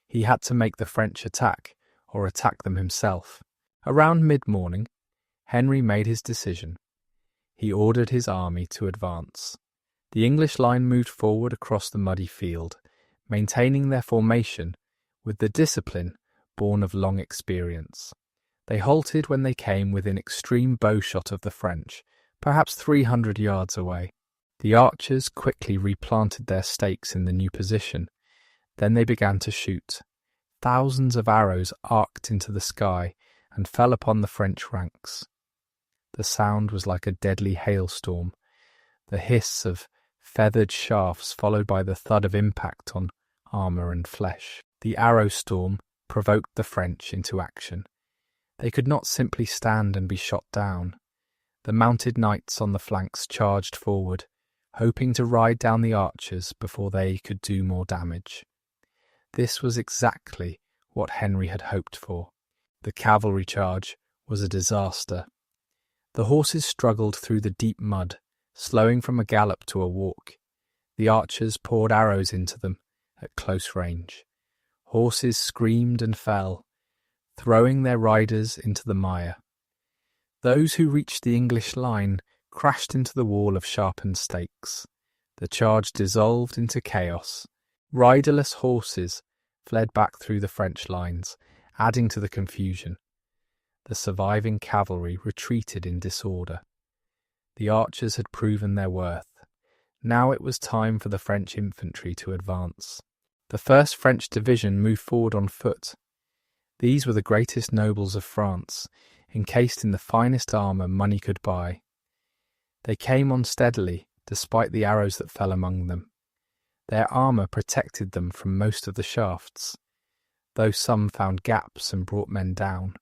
He had to make the French attack, or attack them himself. Around mid-morning, Henry made his decision. He ordered his army to advance. The English line moved forward across the muddy field, maintaining their formation with the discipline born of long experience. They halted when they came within extreme bowshot of the French, perhaps 300 yards away. The archers quickly replanted their stakes in the new position. Then they began to shoot. Thousands of arrows arced into the sky and fell upon the French ranks. The sound was like a deadly hailstorm, the hiss of feathered shafts followed by the thud of impact on armour and flesh. The arrow storm provoked the French into action. They could not simply stand and be shot down. The mounted knights on the flanks charged forward, hoping to ride down the archers before they could do more damage. This was exactly what Henry had hoped for. The cavalry charge was a disaster. The horses struggled through the deep mud, slowing from a gallop to a walk. The archers poured arrows into them at close range. Horses screamed and fell, throwing their riders into the mire. Those who reached the English line crashed into the wall of sharpened stakes. The charge dissolved into chaos. Riderless horses fled back through the French lines, adding to the confusion. The surviving cavalry retreated in disorder. The archers had proven their worth. Now it was time for the French infantry to advance. The first French division moved forward on foot. These were the greatest nobles of France, encased in the finest armour money could buy. They came on steadily, despite the arrows that fell among them. Their armour protected them from most of the shafts, though some found gaps and brought men down.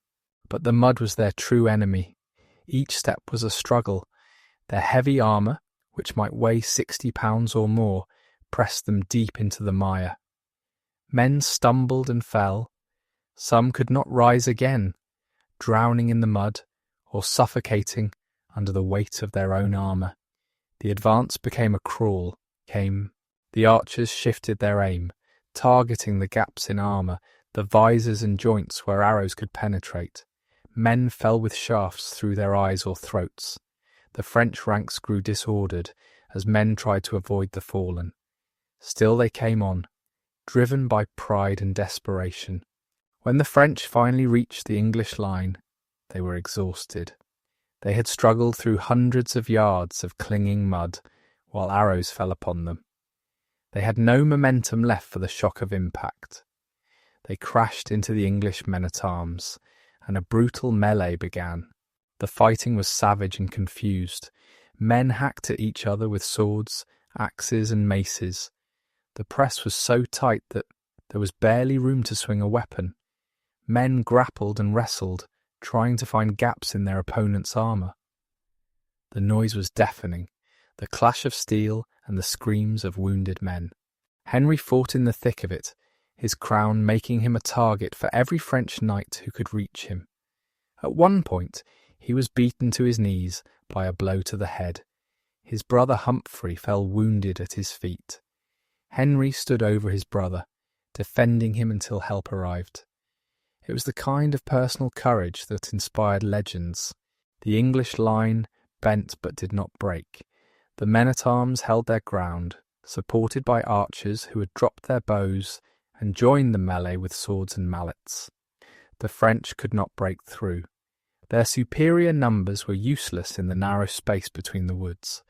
But the mud was their true enemy. Each step was a struggle. Their heavy armour, which might weigh 60 pounds or more, pressed them deep into the mire. Men stumbled and fell. Some could not rise again, drowning in the mud or suffocating under the weight of their own armour. The advance became a crawl. The archers shifted their aim, targeting the gaps in armour, the visors and joints where arrows could penetrate. Men fell with shafts through their eyes or throats. The French ranks grew disordered as men tried to avoid the fallen. Still they came on, driven by pride and desperation. When the French finally reached the English line, they were exhausted. They had struggled through hundreds of yards of clinging mud while arrows fell upon them. They had no momentum left for the shock of impact. They crashed into the English men-at-arms, and a brutal melee began. The fighting was savage and confused. Men hacked at each other with swords, axes and maces. The press was so tight that there was barely room to swing a weapon. Men grappled and wrestled, trying to find gaps in their opponent's armour. The noise was deafening, the clash of steel and the screams of wounded men. Henry fought in the thick of it, his crown making him a target for every French knight who could reach him. At one point, he was beaten to his knees by a blow to the head. His brother Humphrey fell wounded at his feet. Henry stood over his brother, defending him until help arrived. It was the kind of personal courage that inspired legends. The English line bent but did not break. The men-at-arms held their ground, supported by archers who had dropped their bows and joined the melee with swords and mallets. The French could not break through. Their superior numbers were useless in the narrow space between the woods.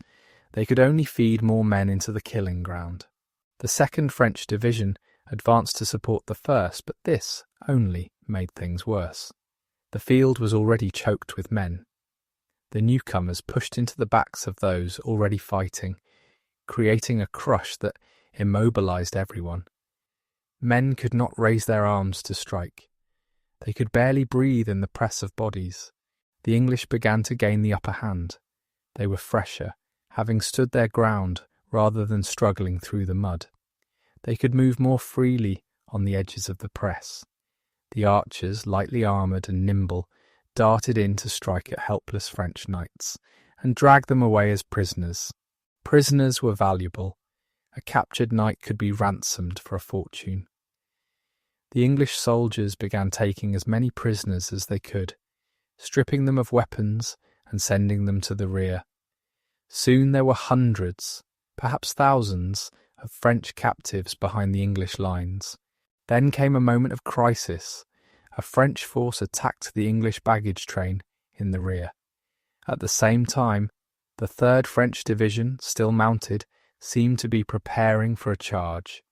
They could only feed more men into the killing ground. The 2nd French Division advanced to support the 1st, but this only made things worse. The field was already choked with men. The newcomers pushed into the backs of those already fighting, creating a crush that immobilized everyone. Men could not raise their arms to strike. They could barely breathe in the press of bodies. The English began to gain the upper hand. They were fresher, having stood their ground rather than struggling through the mud. They could move more freely on the edges of the press. The archers, lightly armoured and nimble, darted in to strike at helpless French knights and drag them away as prisoners. Prisoners were valuable. A captured knight could be ransomed for a fortune. The English soldiers began taking as many prisoners as they could, stripping them of weapons and sending them to the rear. Soon there were hundreds, perhaps thousands, of French captives behind the English lines. Then came a moment of crisis. A French force attacked the English baggage train in the rear. At the same time, the 3rd French Division, still mounted, seemed to be preparing for a charge.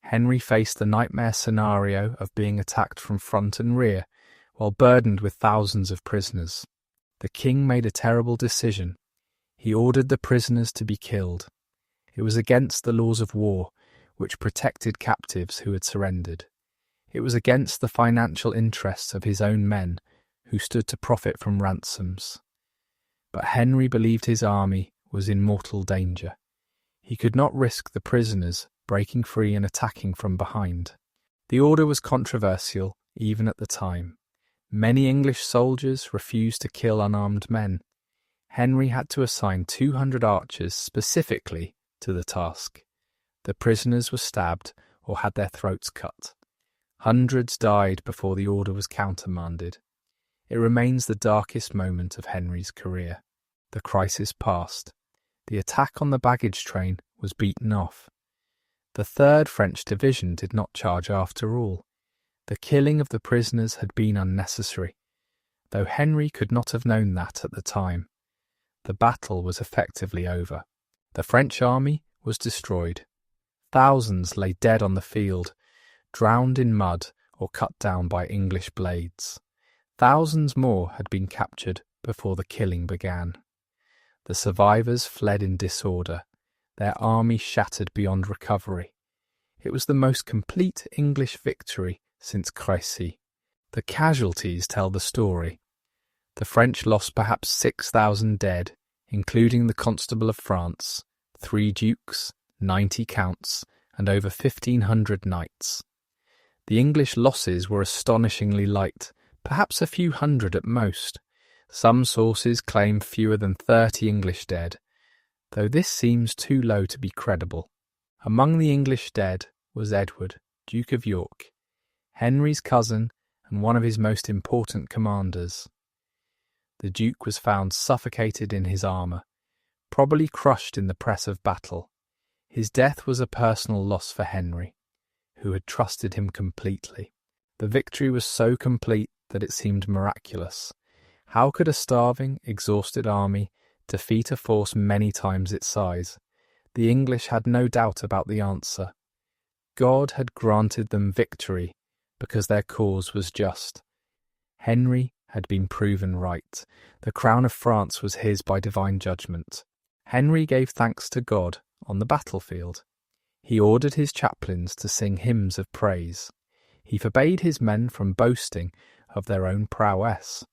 Henry faced the nightmare scenario of being attacked from front and rear, while burdened with thousands of prisoners. The king made a terrible decision. He ordered the prisoners to be killed. It was against the laws of war, which protected captives who had surrendered. It was against the financial interests of his own men, who stood to profit from ransoms. But Henry believed his army was in mortal danger. He could not risk the prisoners breaking free and attacking from behind. The order was controversial even at the time. Many English soldiers refused to kill unarmed men. Henry had to assign 200 archers specifically to the task. The prisoners were stabbed or had their throats cut. Hundreds died before the order was countermanded. It remains the darkest moment of Henry's career. The crisis passed. The attack on the baggage train was beaten off. The 3rd French Division did not charge after all. The killing of the prisoners had been unnecessary, though Henry could not have known that at the time. The battle was effectively over. The French army was destroyed. Thousands lay dead on the field, drowned in mud or cut down by English blades. Thousands more had been captured before the killing began. The survivors fled in disorder, their army shattered beyond recovery. It was the most complete English victory since Crécy. The casualties tell the story. The French lost perhaps 6,000 dead, including the Constable of France, 3 dukes, 90 counts, and over 1,500 knights. The English losses were astonishingly light, perhaps a few hundred at most. Some sources claim fewer than 30 English dead, though this seems too low to be credible. Among the English dead was Edward, Duke of York, Henry's cousin and one of his most important commanders. The Duke was found suffocated in his armour, probably crushed in the press of battle. His death was a personal loss for Henry, who had trusted him completely. The victory was so complete that it seemed miraculous. How could a starving, exhausted army defeat a force many times its size? The English had no doubt about the answer. God had granted them victory because their cause was just. Henry had been proven right. The crown of France was his by divine judgment. Henry gave thanks to God on the battlefield. He ordered his chaplains to sing hymns of praise. He forbade his men from boasting of their own prowess.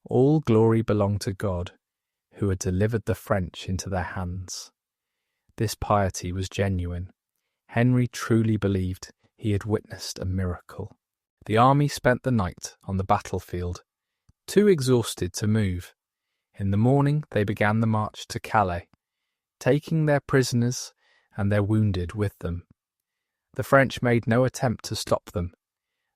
All glory belonged to God, who had delivered the French into their hands. This piety was genuine. Henry truly believed he had witnessed a miracle. The army spent the night on the battlefield, too exhausted to move. In the morning they began the march to Calais, taking their prisoners and their wounded with them. The French made no attempt to stop them.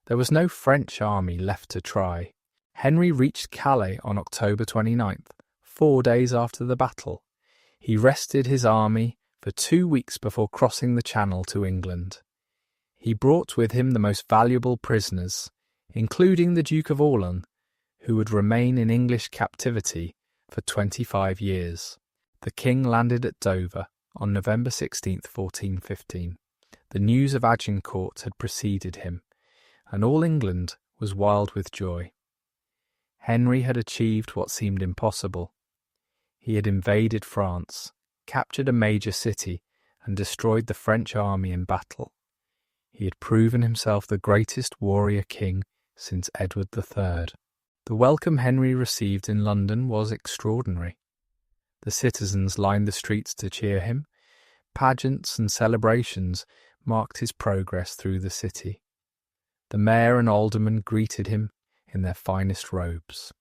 There was no French army left to try. Henry reached Calais on October 29th, 4 days after the battle. He rested his army for 2 weeks before crossing the Channel to England. He brought with him the most valuable prisoners, including the Duke of Orleans, who would remain in English captivity for 25 years. The king landed at Dover on November 16, 1415. The news of Agincourt had preceded him, and all England was wild with joy. Henry had achieved what seemed impossible. He had invaded France, captured a major city, and destroyed the French army in battle. He had proven himself the greatest warrior king since Edward III. The welcome Henry received in London was extraordinary. The citizens lined the streets to cheer him. Pageants and celebrations marked his progress through the city. The mayor and aldermen greeted him in their finest robes.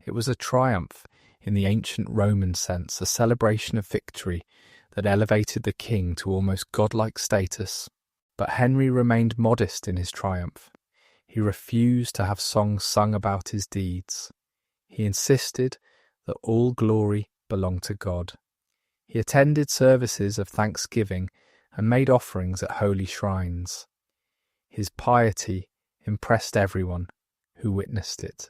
It was a triumph in the ancient Roman sense, a celebration of victory that elevated the king to almost godlike status. But Henry remained modest in his triumph. He refused to have songs sung about his deeds. He insisted that all glory belonged to God. He attended services of thanksgiving and made offerings at holy shrines. His piety impressed everyone who witnessed it.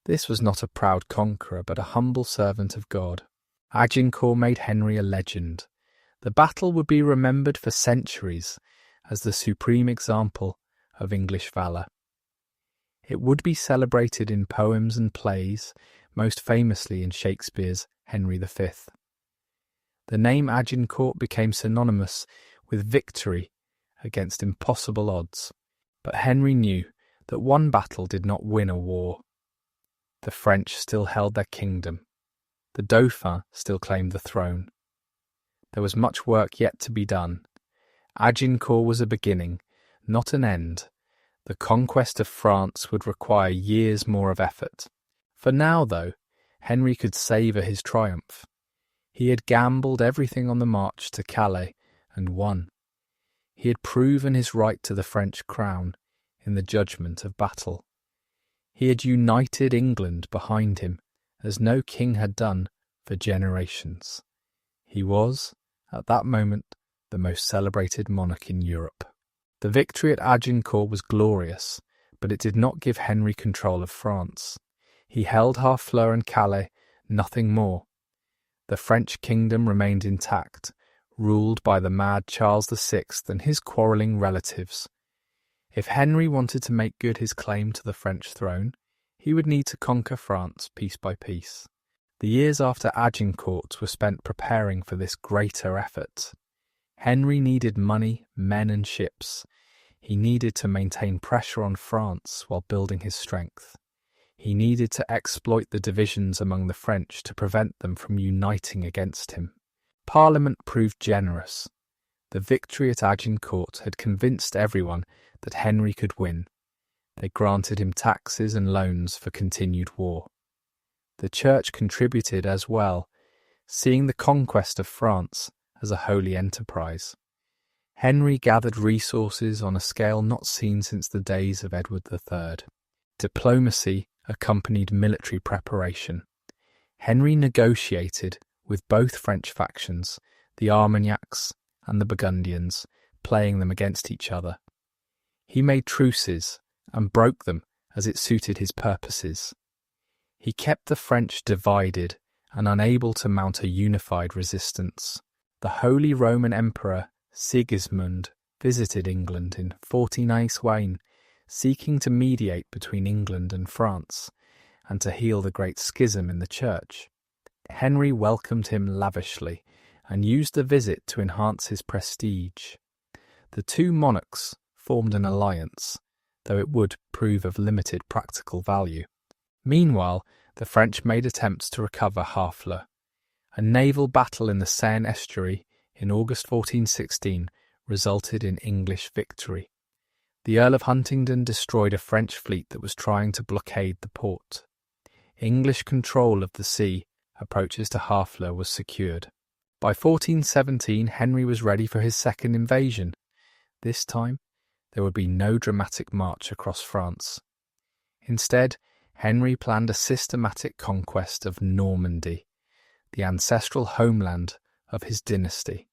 This was not a proud conqueror, but a humble servant of God. Agincourt made Henry a legend. The battle would be remembered for centuries as the supreme example of English valour. It would be celebrated in poems and plays, most famously in Shakespeare's Henry V. The name Agincourt became synonymous with victory against impossible odds, but Henry knew that one battle did not win a war. The French still held their kingdom. The Dauphin still claimed the throne. There was much work yet to be done. Agincourt was a beginning, not an end. The conquest of France would require years more of effort. For now, though, Henry could savour his triumph. He had gambled everything on the march to Calais and won. He had proven his right to the French crown in the judgment of battle. He had united England behind him as no king had done for generations. He was, at that moment, the most celebrated monarch in Europe. The victory at Agincourt was glorious, but it did not give Henry control of France. He held Harfleur and Calais, nothing more. The French kingdom remained intact, ruled by the mad Charles VI and his quarrelling relatives. If Henry wanted to make good his claim to the French throne, he would need to conquer France piece by piece. The years after Agincourt were spent preparing for this greater effort. Henry needed money, men and ships. He needed to maintain pressure on France while building his strength. He needed to exploit the divisions among the French to prevent them from uniting against him. Parliament proved generous. The victory at Agincourt had convinced everyone that Henry could win. They granted him taxes and loans for continued war. The Church contributed as well, seeing the conquest of France as a holy enterprise. Henry gathered resources on a scale not seen since the days of Edward III. Diplomacy accompanied military preparation. Henry negotiated with both French factions, the Armagnacs and the Burgundians, playing them against each other. He made truces and broke them as it suited his purposes. He kept the French divided and unable to mount a unified resistance. The Holy Roman Emperor Sigismund visited England in 1491, seeking to mediate between England and France and to heal the great schism in the Church. Henry welcomed him lavishly and used the visit to enhance his prestige. The two monarchs formed an alliance, though it would prove of limited practical value. Meanwhile, the French made attempts to recover Harfleur. A naval battle in the Seine estuary in August 1416 resulted in English victory. The Earl of Huntingdon destroyed a French fleet that was trying to blockade the port. English control of the sea approaches to Harfleur was secured. By 1417, Henry was ready for his second invasion. This time, there would be no dramatic march across France. Instead, Henry planned a systematic conquest of Normandy, the ancestral homeland of his dynasty.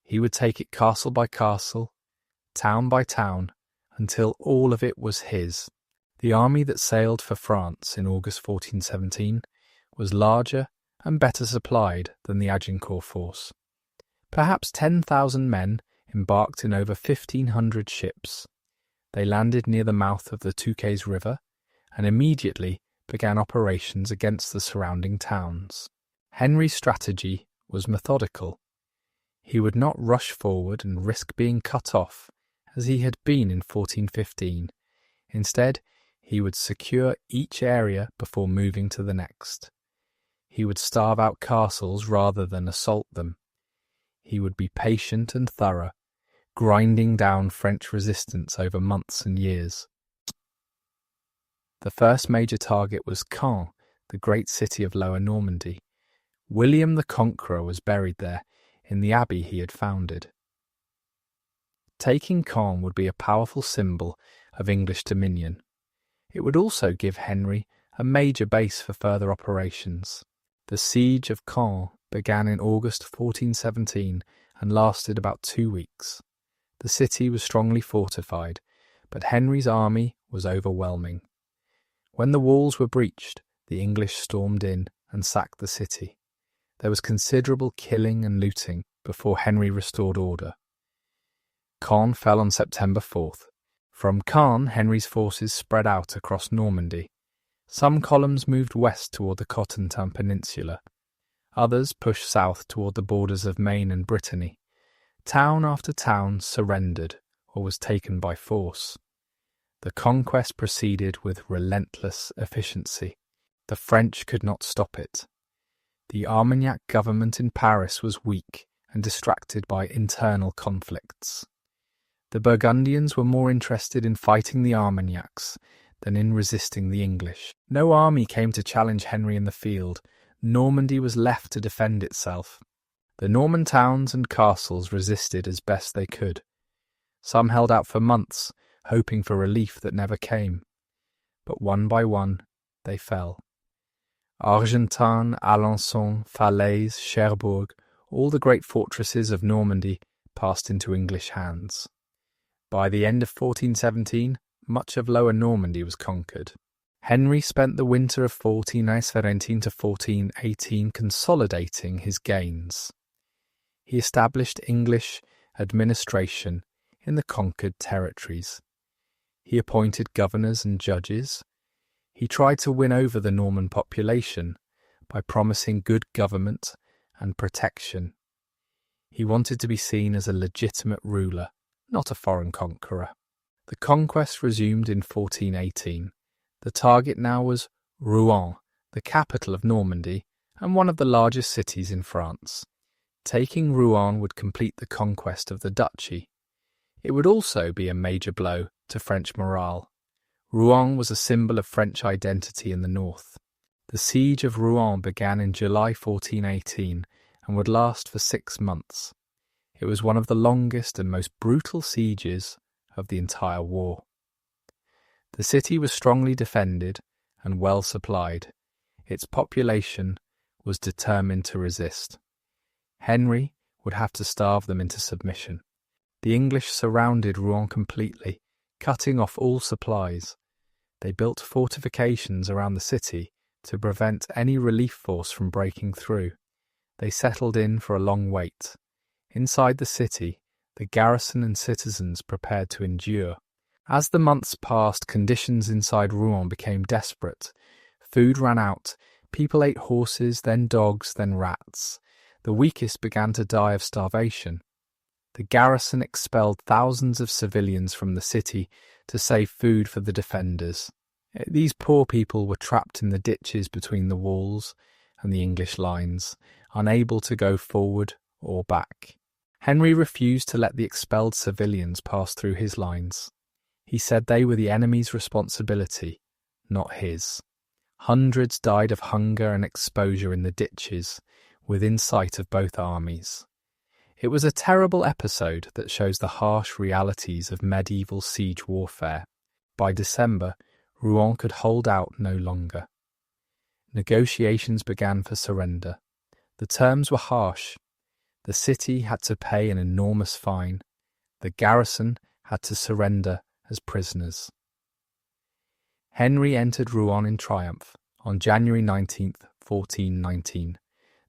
He would take it castle by castle, town by town, until all of it was his. The army that sailed for France in August 1417 was larger and better supplied than the Agincourt force. Perhaps 10,000 men embarked in over 1,500 ships. They landed near the mouth of the Touquet River and immediately began operations against the surrounding towns. Henry's strategy was methodical. He would not rush forward and risk being cut off as he had been in 1415. Instead, he would secure each area before moving to the next. He would starve out castles rather than assault them. He would be patient and thorough, grinding down French resistance over months and years. The first major target was Caen, the great city of Lower Normandy. William the Conqueror was buried there, in the abbey he had founded. Taking Caen would be a powerful symbol of English dominion. It would also give Henry a major base for further operations. The siege of Caen began in August 1417 and lasted about 2 weeks. The city was strongly fortified, but Henry's army was overwhelming. When the walls were breached, the English stormed in and sacked the city. There was considerable killing and looting before Henry restored order. Caen fell on September 4th. From Caen, Henry's forces spread out across Normandy. Some columns moved west toward the Cotentin Peninsula. Others pushed south toward the borders of Maine and Brittany. Town after town surrendered or was taken by force. The conquest proceeded with relentless efficiency. The French could not stop it. The Armagnac government in Paris was weak and distracted by internal conflicts. The Burgundians were more interested in fighting the Armagnacs than in resisting the English. No army came to challenge Henry in the field. Normandy was left to defend itself. The Norman towns and castles resisted as best they could. Some held out for months, hoping for relief that never came. But one by one, they fell. Argentan, Alençon, Falaise, Cherbourg, all the great fortresses of Normandy passed into English hands. By the end of 1417, much of Lower Normandy was conquered. Henry spent the winter of 1417 to 1418 consolidating his gains. He established English administration in the conquered territories. He appointed governors and judges. He tried to win over the Norman population by promising good government and protection. He wanted to be seen as a legitimate ruler, not a foreign conqueror. The conquest resumed in 1418. The target now was Rouen, the capital of Normandy and one of the largest cities in France. Taking Rouen would complete the conquest of the duchy. It would also be a major blow to French morale. Rouen was a symbol of French identity in the north. The siege of Rouen began in July 1418 and would last for 6 months. It was one of the longest and most brutal sieges of the entire war. The city was strongly defended and well supplied. Its population was determined to resist. Henry would have to starve them into submission. The English surrounded Rouen completely, cutting off all supplies. They built fortifications around the city to prevent any relief force from breaking through. They settled in for a long wait. Inside the city, the garrison and citizens prepared to endure. As the months passed, conditions inside Rouen became desperate. Food ran out. People ate horses, then dogs, then rats. The weakest began to die of starvation. The garrison expelled thousands of civilians from the city to save food for the defenders. These poor people were trapped in the ditches between the walls and the English lines, unable to go forward or back. Henry refused to let the expelled civilians pass through his lines. He said they were the enemy's responsibility, not his. Hundreds died of hunger and exposure in the ditches, within sight of both armies. It was a terrible episode that shows the harsh realities of medieval siege warfare. By December, Rouen could hold out no longer. Negotiations began for surrender. The terms were harsh. The city had to pay an enormous fine. The garrison had to surrender as prisoners. Henry entered Rouen in triumph on January 19th, 1419.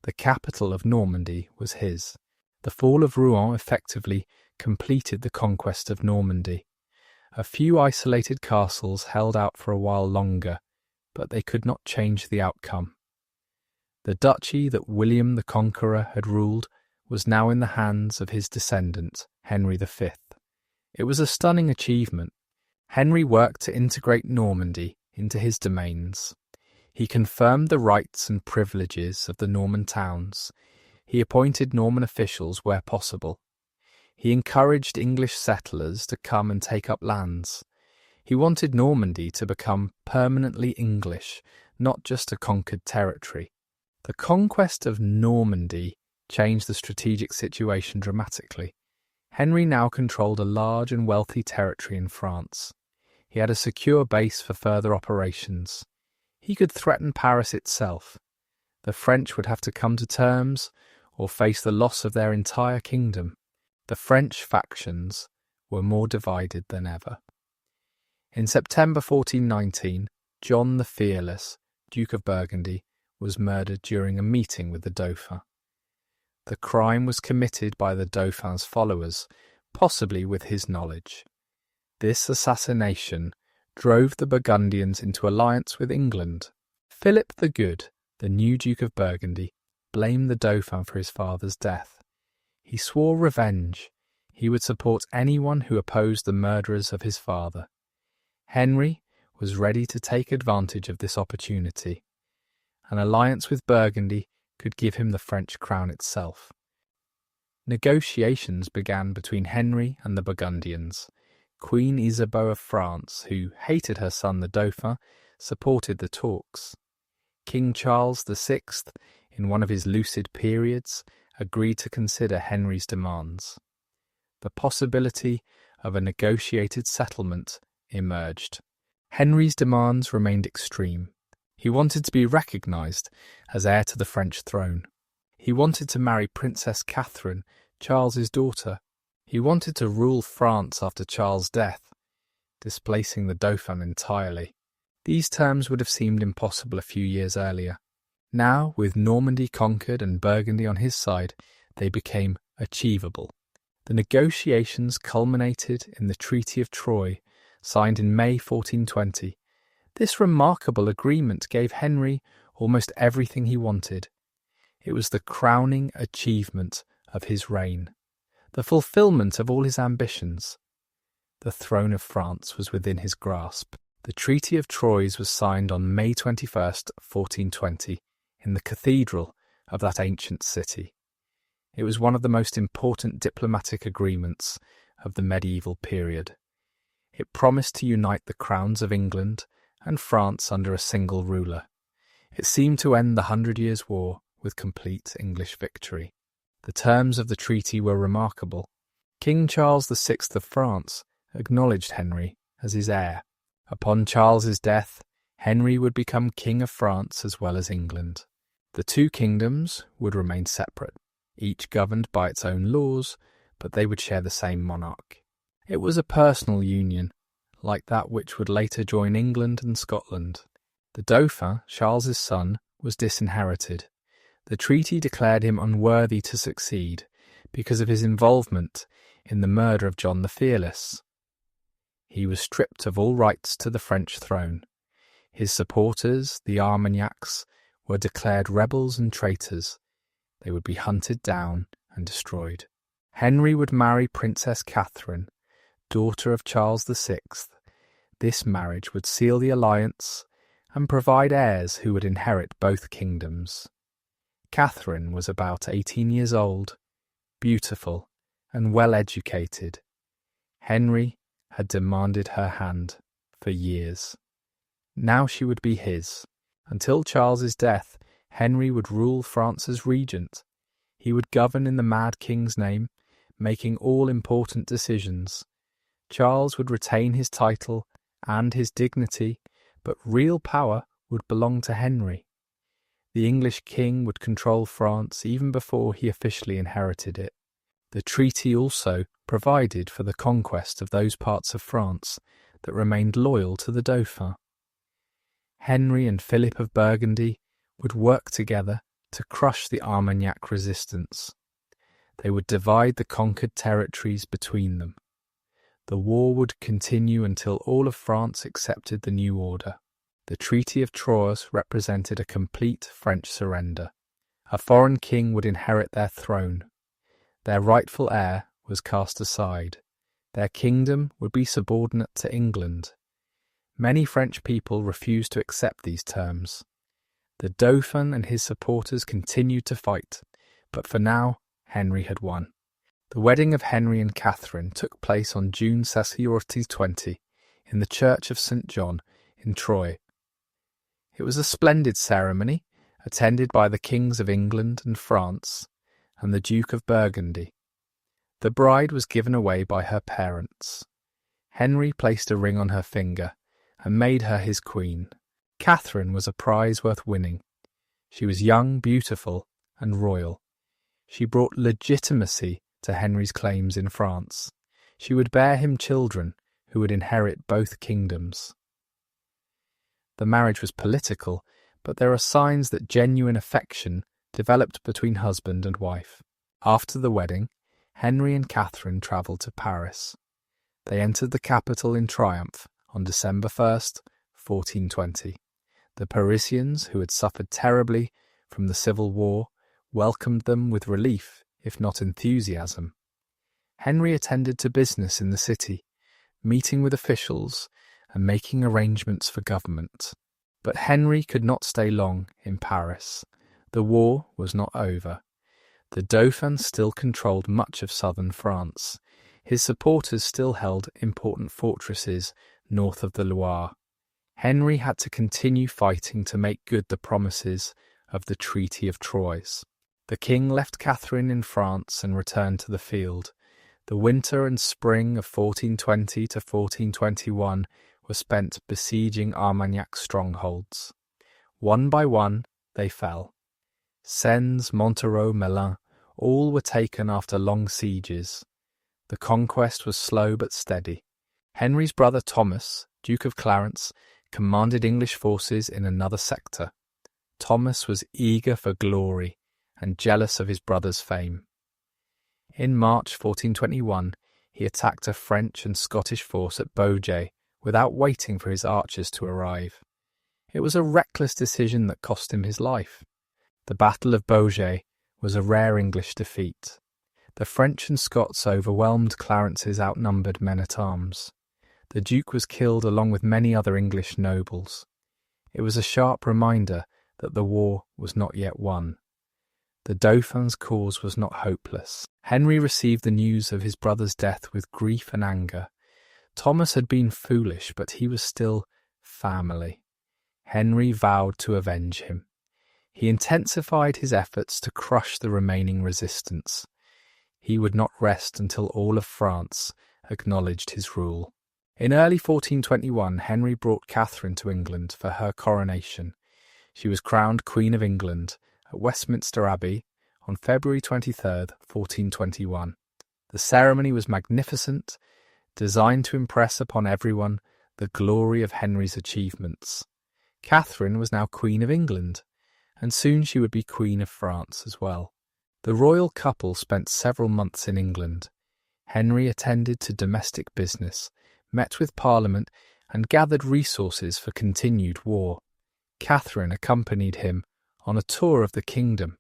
The capital of Normandy was his. The fall of Rouen effectively completed the conquest of Normandy. A few isolated castles held out for a while longer, but they could not change the outcome. The duchy that William the Conqueror had ruled was now in the hands of his descendant, Henry V. It was a stunning achievement. Henry worked to integrate Normandy into his domains. He confirmed the rights and privileges of the Norman towns. He appointed Norman officials where possible. He encouraged English settlers to come and take up lands. He wanted Normandy to become permanently English, not just a conquered territory. The conquest of Normandy changed the strategic situation dramatically. Henry now controlled a large and wealthy territory in France. He had a secure base for further operations. He could threaten Paris itself. The French would have to come to terms or face the loss of their entire kingdom. The French factions were more divided than ever. In September 1419, John the Fearless, Duke of Burgundy, was murdered during a meeting with the Dauphin. The crime was committed by the Dauphin's followers, possibly with his knowledge. This assassination drove the Burgundians into alliance with England. Philip the Good, the new Duke of Burgundy, blamed the Dauphin for his father's death. He swore revenge. He would support anyone who opposed the murderers of his father. Henry was ready to take advantage of this opportunity. An alliance with Burgundy could give him the French crown itself. Negotiations began between Henry and the Burgundians. Queen Isabeau of France, who hated her son the Dauphin, supported the talks. King Charles VI, in one of his lucid periods, agreed to consider Henry's demands. The possibility of a negotiated settlement emerged. Henry's demands remained extreme. He wanted to be recognised as heir to the French throne. He wanted to marry Princess Catherine, Charles's daughter. He wanted to rule France after Charles' death, displacing the Dauphin entirely. These terms would have seemed impossible a few years earlier. Now, with Normandy conquered and Burgundy on his side, they became achievable. The negotiations culminated in the Treaty of Troyes, signed in May 1420. This remarkable agreement gave Henry almost everything he wanted. It was the crowning achievement of his reign, the fulfilment of all his ambitions. The throne of France was within his grasp. The Treaty of Troyes was signed on May 21st, 1420, in the cathedral of that ancient city. It was one of the most important diplomatic agreements of the medieval period. It promised to unite the crowns of England and France under a single ruler. It seemed to end the 100 Years' War with complete English victory. The terms of the treaty were remarkable. King Charles VI of France acknowledged Henry as his heir. Upon Charles's death, Henry would become King of France as well as England. The two kingdoms would remain separate, each governed by its own laws, but they would share the same monarch. It was a personal union, like that which would later join England and Scotland. The Dauphin, Charles's son, was disinherited. The treaty declared him unworthy to succeed because of his involvement in the murder of John the Fearless. He was stripped of all rights to the French throne. His supporters, the Armagnacs, were declared rebels and traitors. They would be hunted down and destroyed. Henry would marry Princess Catherine, daughter of Charles VI. This marriage would seal the alliance and provide heirs who would inherit both kingdoms. Catherine was about 18 years old, beautiful and well educated. Henry had demanded her hand for years. Now she would be his. Until Charles's death, Henry would rule France as regent. He would govern in the Mad King's name, making all important decisions. Charles would retain his title and his dignity, but real power would belong to Henry. The English king would control France even before he officially inherited it. The treaty also provided for the conquest of those parts of France that remained loyal to the Dauphin. Henry and Philip of Burgundy would work together to crush the Armagnac resistance. They would divide the conquered territories between them. The war would continue until all of France accepted the new order. The Treaty of Troyes represented a complete French surrender. A foreign king would inherit their throne. Their rightful heir was cast aside. Their kingdom would be subordinate to England. Many French people refused to accept these terms. The Dauphin and his supporters continued to fight, but for now, Henry had won. The wedding of Henry and Catherine took place on June 20 in the Church of St. John in Troyes. It was a splendid ceremony, attended by the kings of England and France and the Duke of Burgundy. The bride was given away by her parents. Henry placed a ring on her finger and made her his queen. Catherine was a prize worth winning. She was young, beautiful, and royal. She brought legitimacy to Henry's claims in France. She would bear him children who would inherit both kingdoms. The marriage was political, but there are signs that genuine affection developed between husband and wife. After the wedding, Henry and Catherine travelled to Paris. They entered the capital in triumph on December 1st, 1420. The Parisians, who had suffered terribly from the Civil War, welcomed them with relief, if not enthusiasm. Henry attended to business in the city, meeting with officials and making arrangements for government. But Henry could not stay long in Paris. The war was not over. The Dauphin still controlled much of southern France. His supporters still held important fortresses north of the Loire. Henry had to continue fighting to make good the promises of the Treaty of Troyes. The king left Catherine in France and returned to the field. The winter and spring of 1420 to 1421 were spent besieging Armagnac strongholds. One by one, they fell. Sens, Montereau, Melun, all were taken after long sieges. The conquest was slow but steady. Henry's brother Thomas, Duke of Clarence, commanded English forces in another sector. Thomas was eager for glory and jealous of his brother's fame. In March 1421, he attacked a French and Scottish force at Beaujais without waiting for his archers to arrive. It was a reckless decision that cost him his life. The Battle of Beaujais was a rare English defeat. The French and Scots overwhelmed Clarence's outnumbered men-at-arms. The Duke was killed along with many other English nobles. It was a sharp reminder that the war was not yet won. The Dauphin's cause was not hopeless. Henry received the news of his brother's death with grief and anger. Thomas had been foolish, but he was still family. Henry vowed to avenge him. He intensified his efforts to crush the remaining resistance. He would not rest until all of France acknowledged his rule. In early 1421, Henry brought Catherine to England for her coronation. She was crowned Queen of England at Westminster Abbey on February 23rd, 1421. The ceremony was magnificent, designed to impress upon everyone the glory of Henry's achievements. Catherine was now Queen of England, and soon she would be Queen of France as well. The royal couple spent several months in England. Henry attended to domestic business, met with Parliament, and gathered resources for continued war. Catherine accompanied him on a tour of the kingdom,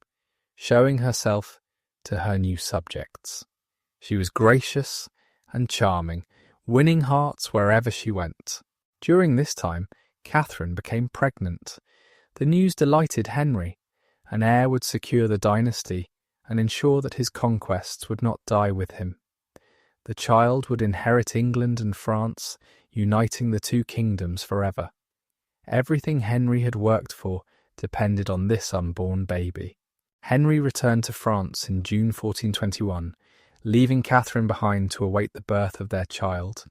showing herself to her new subjects. She was gracious and charming, winning hearts wherever she went. During this time, Catherine became pregnant. The news delighted Henry. An heir would secure the dynasty and ensure that his conquests would not die with him. The child would inherit England and France, uniting the two kingdoms forever. Everything Henry had worked for depended on this unborn baby. Henry returned to France in June 1421, leaving Catherine behind to await the birth of their child.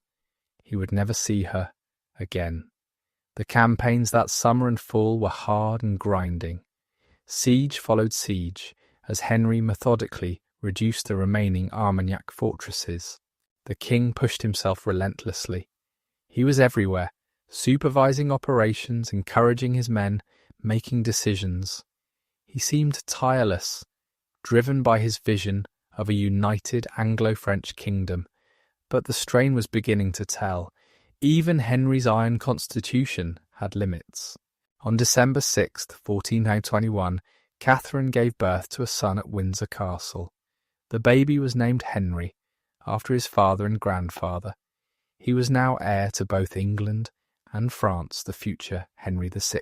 He would never see her again. The campaigns that summer and fall were hard and grinding. Siege followed siege, as Henry methodically reduced the remaining Armagnac fortresses. The king pushed himself relentlessly. He was everywhere, supervising operations, encouraging his men, making decisions. He seemed tireless, driven by his vision of a united Anglo-French kingdom. But the strain was beginning to tell. Even Henry's iron constitution had limits. On December 6, 1421, Catherine gave birth to a son at Windsor Castle. The baby was named Henry, after his father and grandfather. He was now heir to both England and France, the future Henry VI.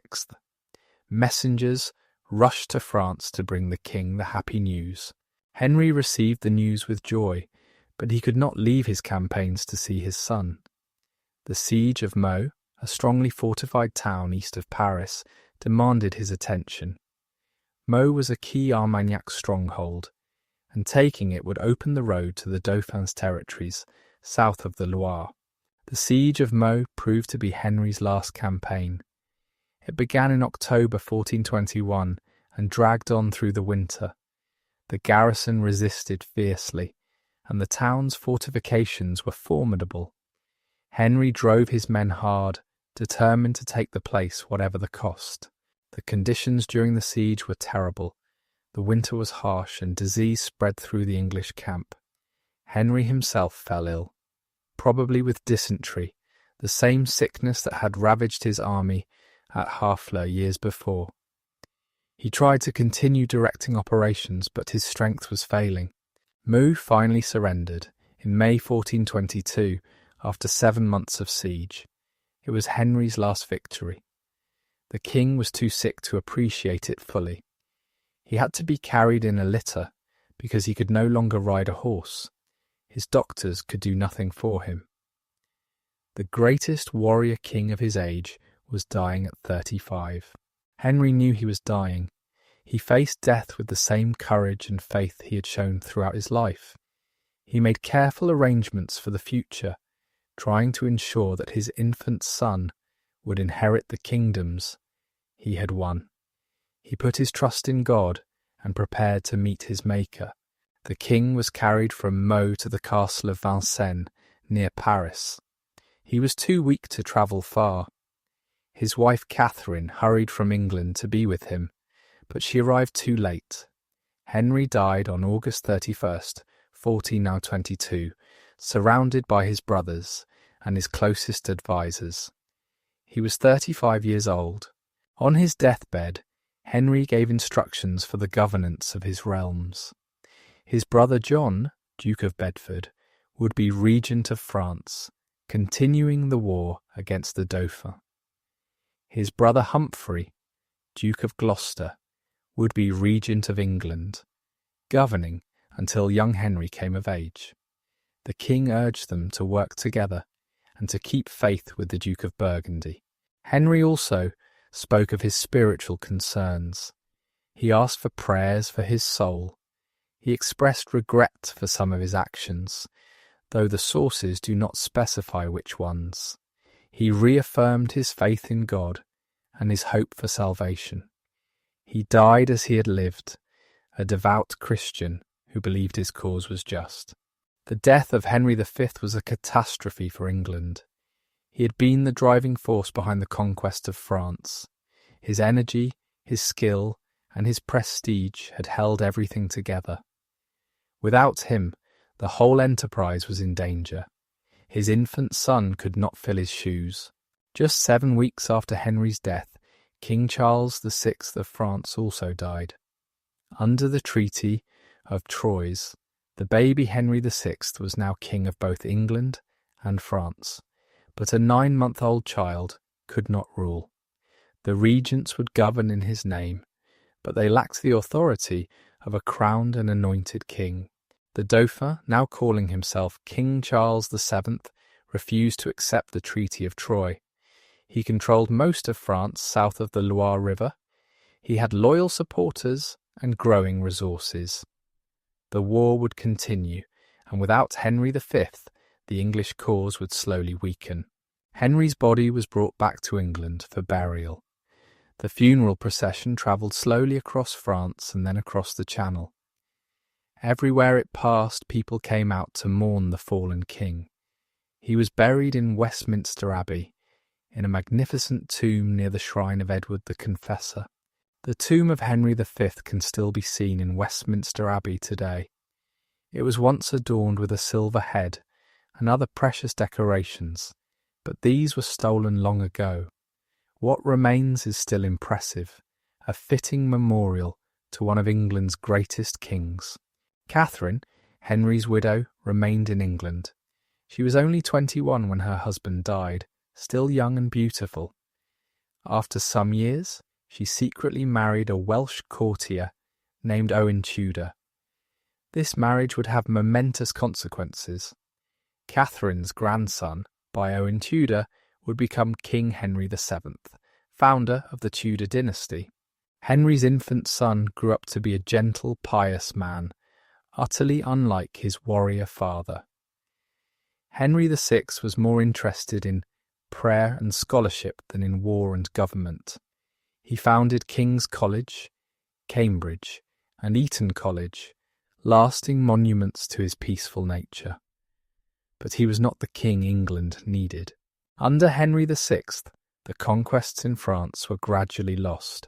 Messengers rushed to France to bring the king the happy news. Henry received the news with joy, but he could not leave his campaigns to see his son. The siege of Meaux, a strongly fortified town east of Paris, demanded his attention. Meaux was a key Armagnac stronghold, and taking it would open the road to the Dauphin's territories south of the Loire. The siege of Meaux proved to be Henry's last campaign. It began in October 1421 and dragged on through the winter. The garrison resisted fiercely, and the town's fortifications were formidable. Henry drove his men hard, determined to take the place whatever the cost. The conditions during the siege were terrible. The winter was harsh and disease spread through the English camp. Henry himself fell ill, probably with dysentery, the same sickness that had ravaged his army at Harfleur years before. He tried to continue directing operations, but his strength was failing. Meaux finally surrendered in May 1422 after 7 months of siege. It was Henry's last victory. The king was too sick to appreciate it fully. He had to be carried in a litter because he could no longer ride a horse. His doctors could do nothing for him. The greatest warrior king of his age was dying at 35. Henry knew he was dying. He faced death with the same courage and faith he had shown throughout his life. He made careful arrangements for the future, trying to ensure that his infant son would inherit the kingdoms he had won. He put his trust in God and prepared to meet his Maker. The king was carried from Meaux to the castle of Vincennes, near Paris. He was too weak to travel far. His wife Catherine hurried from England to be with him, but she arrived too late. Henry died on August 31st, 1422, surrounded by his brothers and his closest advisers. He was 35 years old. On his deathbed, Henry gave instructions for the governance of his realms. His brother John, Duke of Bedford, would be regent of France, continuing the war against the Dauphin. His brother Humphrey, Duke of Gloucester, would be regent of England, governing until young Henry came of age. The king urged them to work together and to keep faith with the Duke of Burgundy. Henry also spoke of his spiritual concerns. He asked for prayers for his soul. He expressed regret for some of his actions, though the sources do not specify which ones. He reaffirmed his faith in God and his hope for salvation. He died as he had lived, a devout Christian who believed his cause was just. The death of Henry V was a catastrophe for England. He had been the driving force behind the conquest of France. His energy, his skill, and his prestige had held everything together. Without him, the whole enterprise was in danger. His infant son could not fill his shoes. Just 7 weeks after Henry's death, King Charles VI of France also died. Under the Treaty of Troyes, the baby Henry VI was now king of both England and France, but a 9-month-old child could not rule. The regents would govern in his name, but they lacked the authority of a crowned and anointed king. The Dauphin, now calling himself King Charles VII, refused to accept the Treaty of Troyes. He controlled most of France south of the Loire River. He had loyal supporters and growing resources. The war would continue, and without Henry V, the English cause would slowly weaken. Henry's body was brought back to England for burial. The funeral procession travelled slowly across France and then across the Channel. Everywhere it passed, people came out to mourn the fallen king. He was buried in Westminster Abbey, in a magnificent tomb near the shrine of Edward the Confessor. The tomb of Henry V can still be seen in Westminster Abbey today. It was once adorned with a silver head and other precious decorations, but these were stolen long ago. What remains is still impressive, a fitting memorial to one of England's greatest kings. Catherine, Henry's widow, remained in England. She was only 21 when her husband died, still young and beautiful. After some years, she secretly married a Welsh courtier named Owen Tudor. This marriage would have momentous consequences. Catherine's grandson, by Owen Tudor, would become King Henry VII, founder of the Tudor dynasty. Henry's infant son grew up to be a gentle, pious man, utterly unlike his warrior father. Henry VI was more interested in prayer and scholarship than in war and government. He founded King's College, Cambridge, and Eton College, lasting monuments to his peaceful nature. But he was not the king England needed. Under Henry VI, the conquests in France were gradually lost.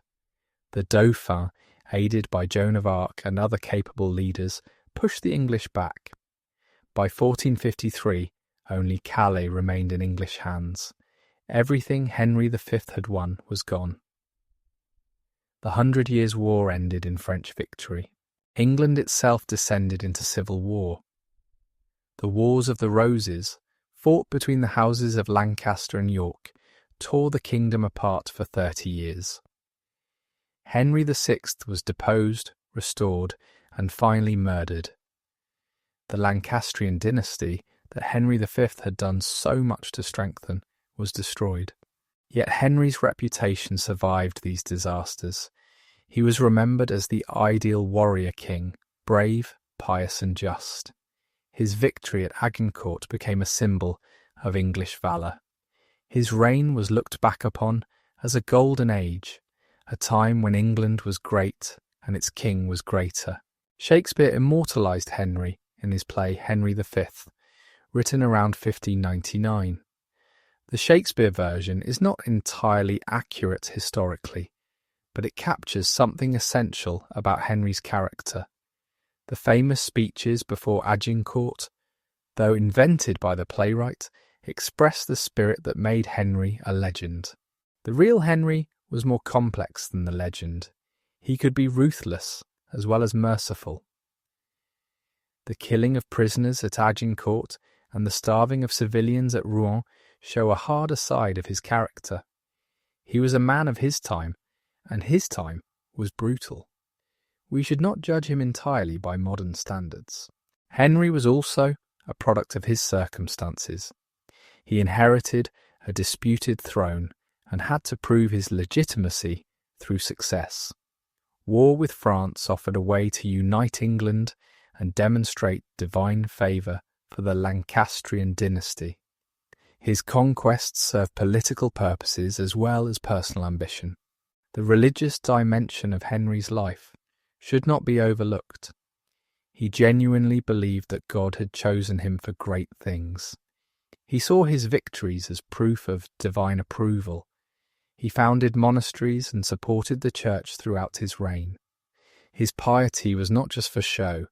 The Dauphin, aided by Joan of Arc and other capable leaders, pushed the English back. By 1453, only Calais remained in English hands. Everything Henry V had won was gone. The 100 Years' War ended in French victory. England itself descended into civil war. The Wars of the Roses, fought between the houses of Lancaster and York, tore the kingdom apart for 30 years. Henry VI was deposed, restored, and finally murdered. The Lancastrian dynasty that Henry V had done so much to strengthen was destroyed. Yet Henry's reputation survived these disasters. He was remembered as the ideal warrior king, brave, pious and just. His victory at Agincourt became a symbol of English valour. His reign was looked back upon as a golden age, a time when England was great and its king was greater. Shakespeare immortalised Henry in his play Henry V, written around 1599. The Shakespeare version is not entirely accurate historically, but it captures something essential about Henry's character. The famous speeches before Agincourt, though invented by the playwright, express the spirit that made Henry a legend. The real Henry was more complex than the legend. He could be ruthless as well as merciful. The killing of prisoners at Agincourt and the starving of civilians at Rouen show a harder side of his character. He was a man of his time, and his time was brutal. We should not judge him entirely by modern standards. Henry was also a product of his circumstances. He inherited a disputed throne and had to prove his legitimacy through success. War with France offered a way to unite England and demonstrate divine favour for the Lancastrian dynasty. His conquests served political purposes as well as personal ambition. The religious dimension of Henry's life should not be overlooked. He genuinely believed that God had chosen him for great things. He saw his victories as proof of divine approval. He founded monasteries and supported the church throughout his reign. His piety was not just for show,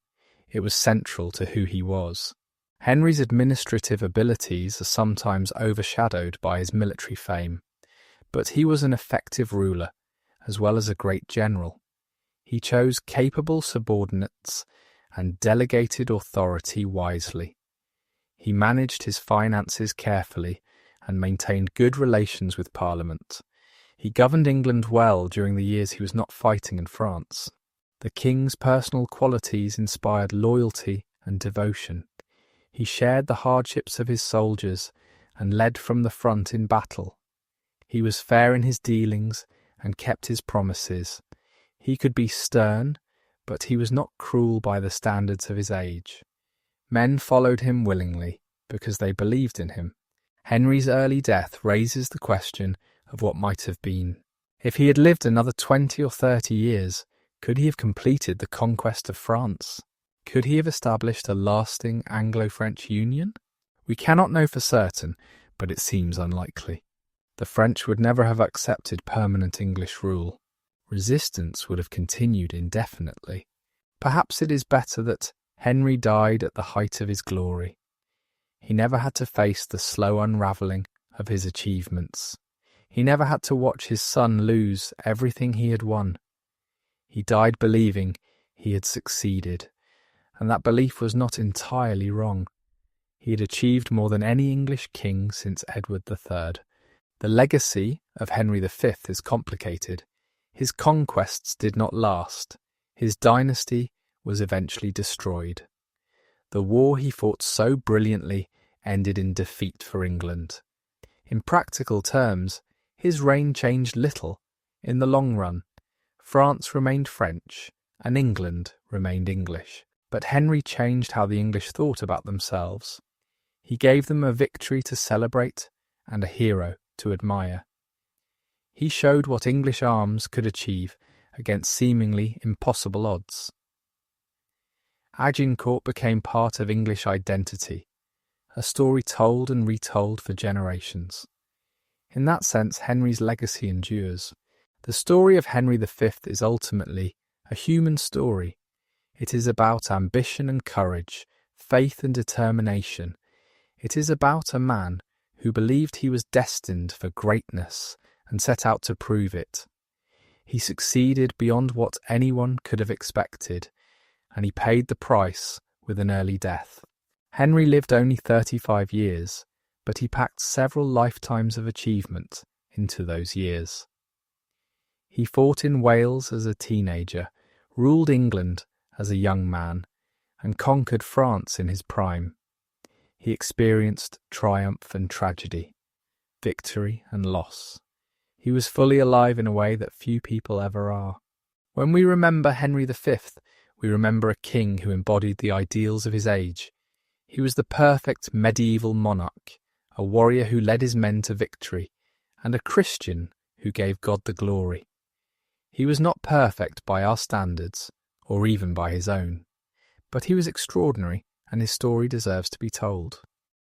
it was central to who he was. Henry's administrative abilities are sometimes overshadowed by his military fame, but he was an effective ruler, as well as a great general. He chose capable subordinates and delegated authority wisely. He managed his finances carefully and maintained good relations with Parliament. He governed England well during the years he was not fighting in France. The king's personal qualities inspired loyalty and devotion. He shared the hardships of his soldiers and led from the front in battle. He was fair in his dealings and kept his promises. He could be stern, but he was not cruel by the standards of his age. Men followed him willingly because they believed in him. Henry's early death raises the question of what might have been. If he had lived another 20 or 30 years, could he have completed the conquest of France? Could he have established a lasting Anglo-French union? We cannot know for certain, but it seems unlikely. The French would never have accepted permanent English rule. Resistance would have continued indefinitely. Perhaps it is better that Henry died at the height of his glory. He never had to face the slow unravelling of his achievements. He never had to watch his son lose everything he had won. He died believing he had succeeded, and that belief was not entirely wrong. He had achieved more than any English king since Edward III. The legacy of Henry V is complicated. His conquests did not last. His dynasty was eventually destroyed. The war he fought so brilliantly ended in defeat for England. In practical terms, his reign changed little. In the long run, France remained French and England remained English. But Henry changed how the English thought about themselves. He gave them a victory to celebrate and a hero to admire. He showed what English arms could achieve against seemingly impossible odds. Agincourt became part of English identity, a story told and retold for generations. In that sense, Henry's legacy endures. The story of Henry V is ultimately a human story. It is about ambition and courage, faith and determination. It is about a man who believed he was destined for greatness and set out to prove it. He succeeded beyond what anyone could have expected, and he paid the price with an early death. Henry lived only 35 years, but he packed several lifetimes of achievement into those years. He fought in Wales as a teenager, ruled England as a young man, and conquered France in his prime. He experienced triumph and tragedy, victory and loss. He was fully alive in a way that few people ever are. When we remember Henry V, we remember a king who embodied the ideals of his age. He was the perfect medieval monarch, a warrior who led his men to victory, and a Christian who gave God the glory. He was not perfect by our standards, or even by his own, but he was extraordinary, and his story deserves to be told.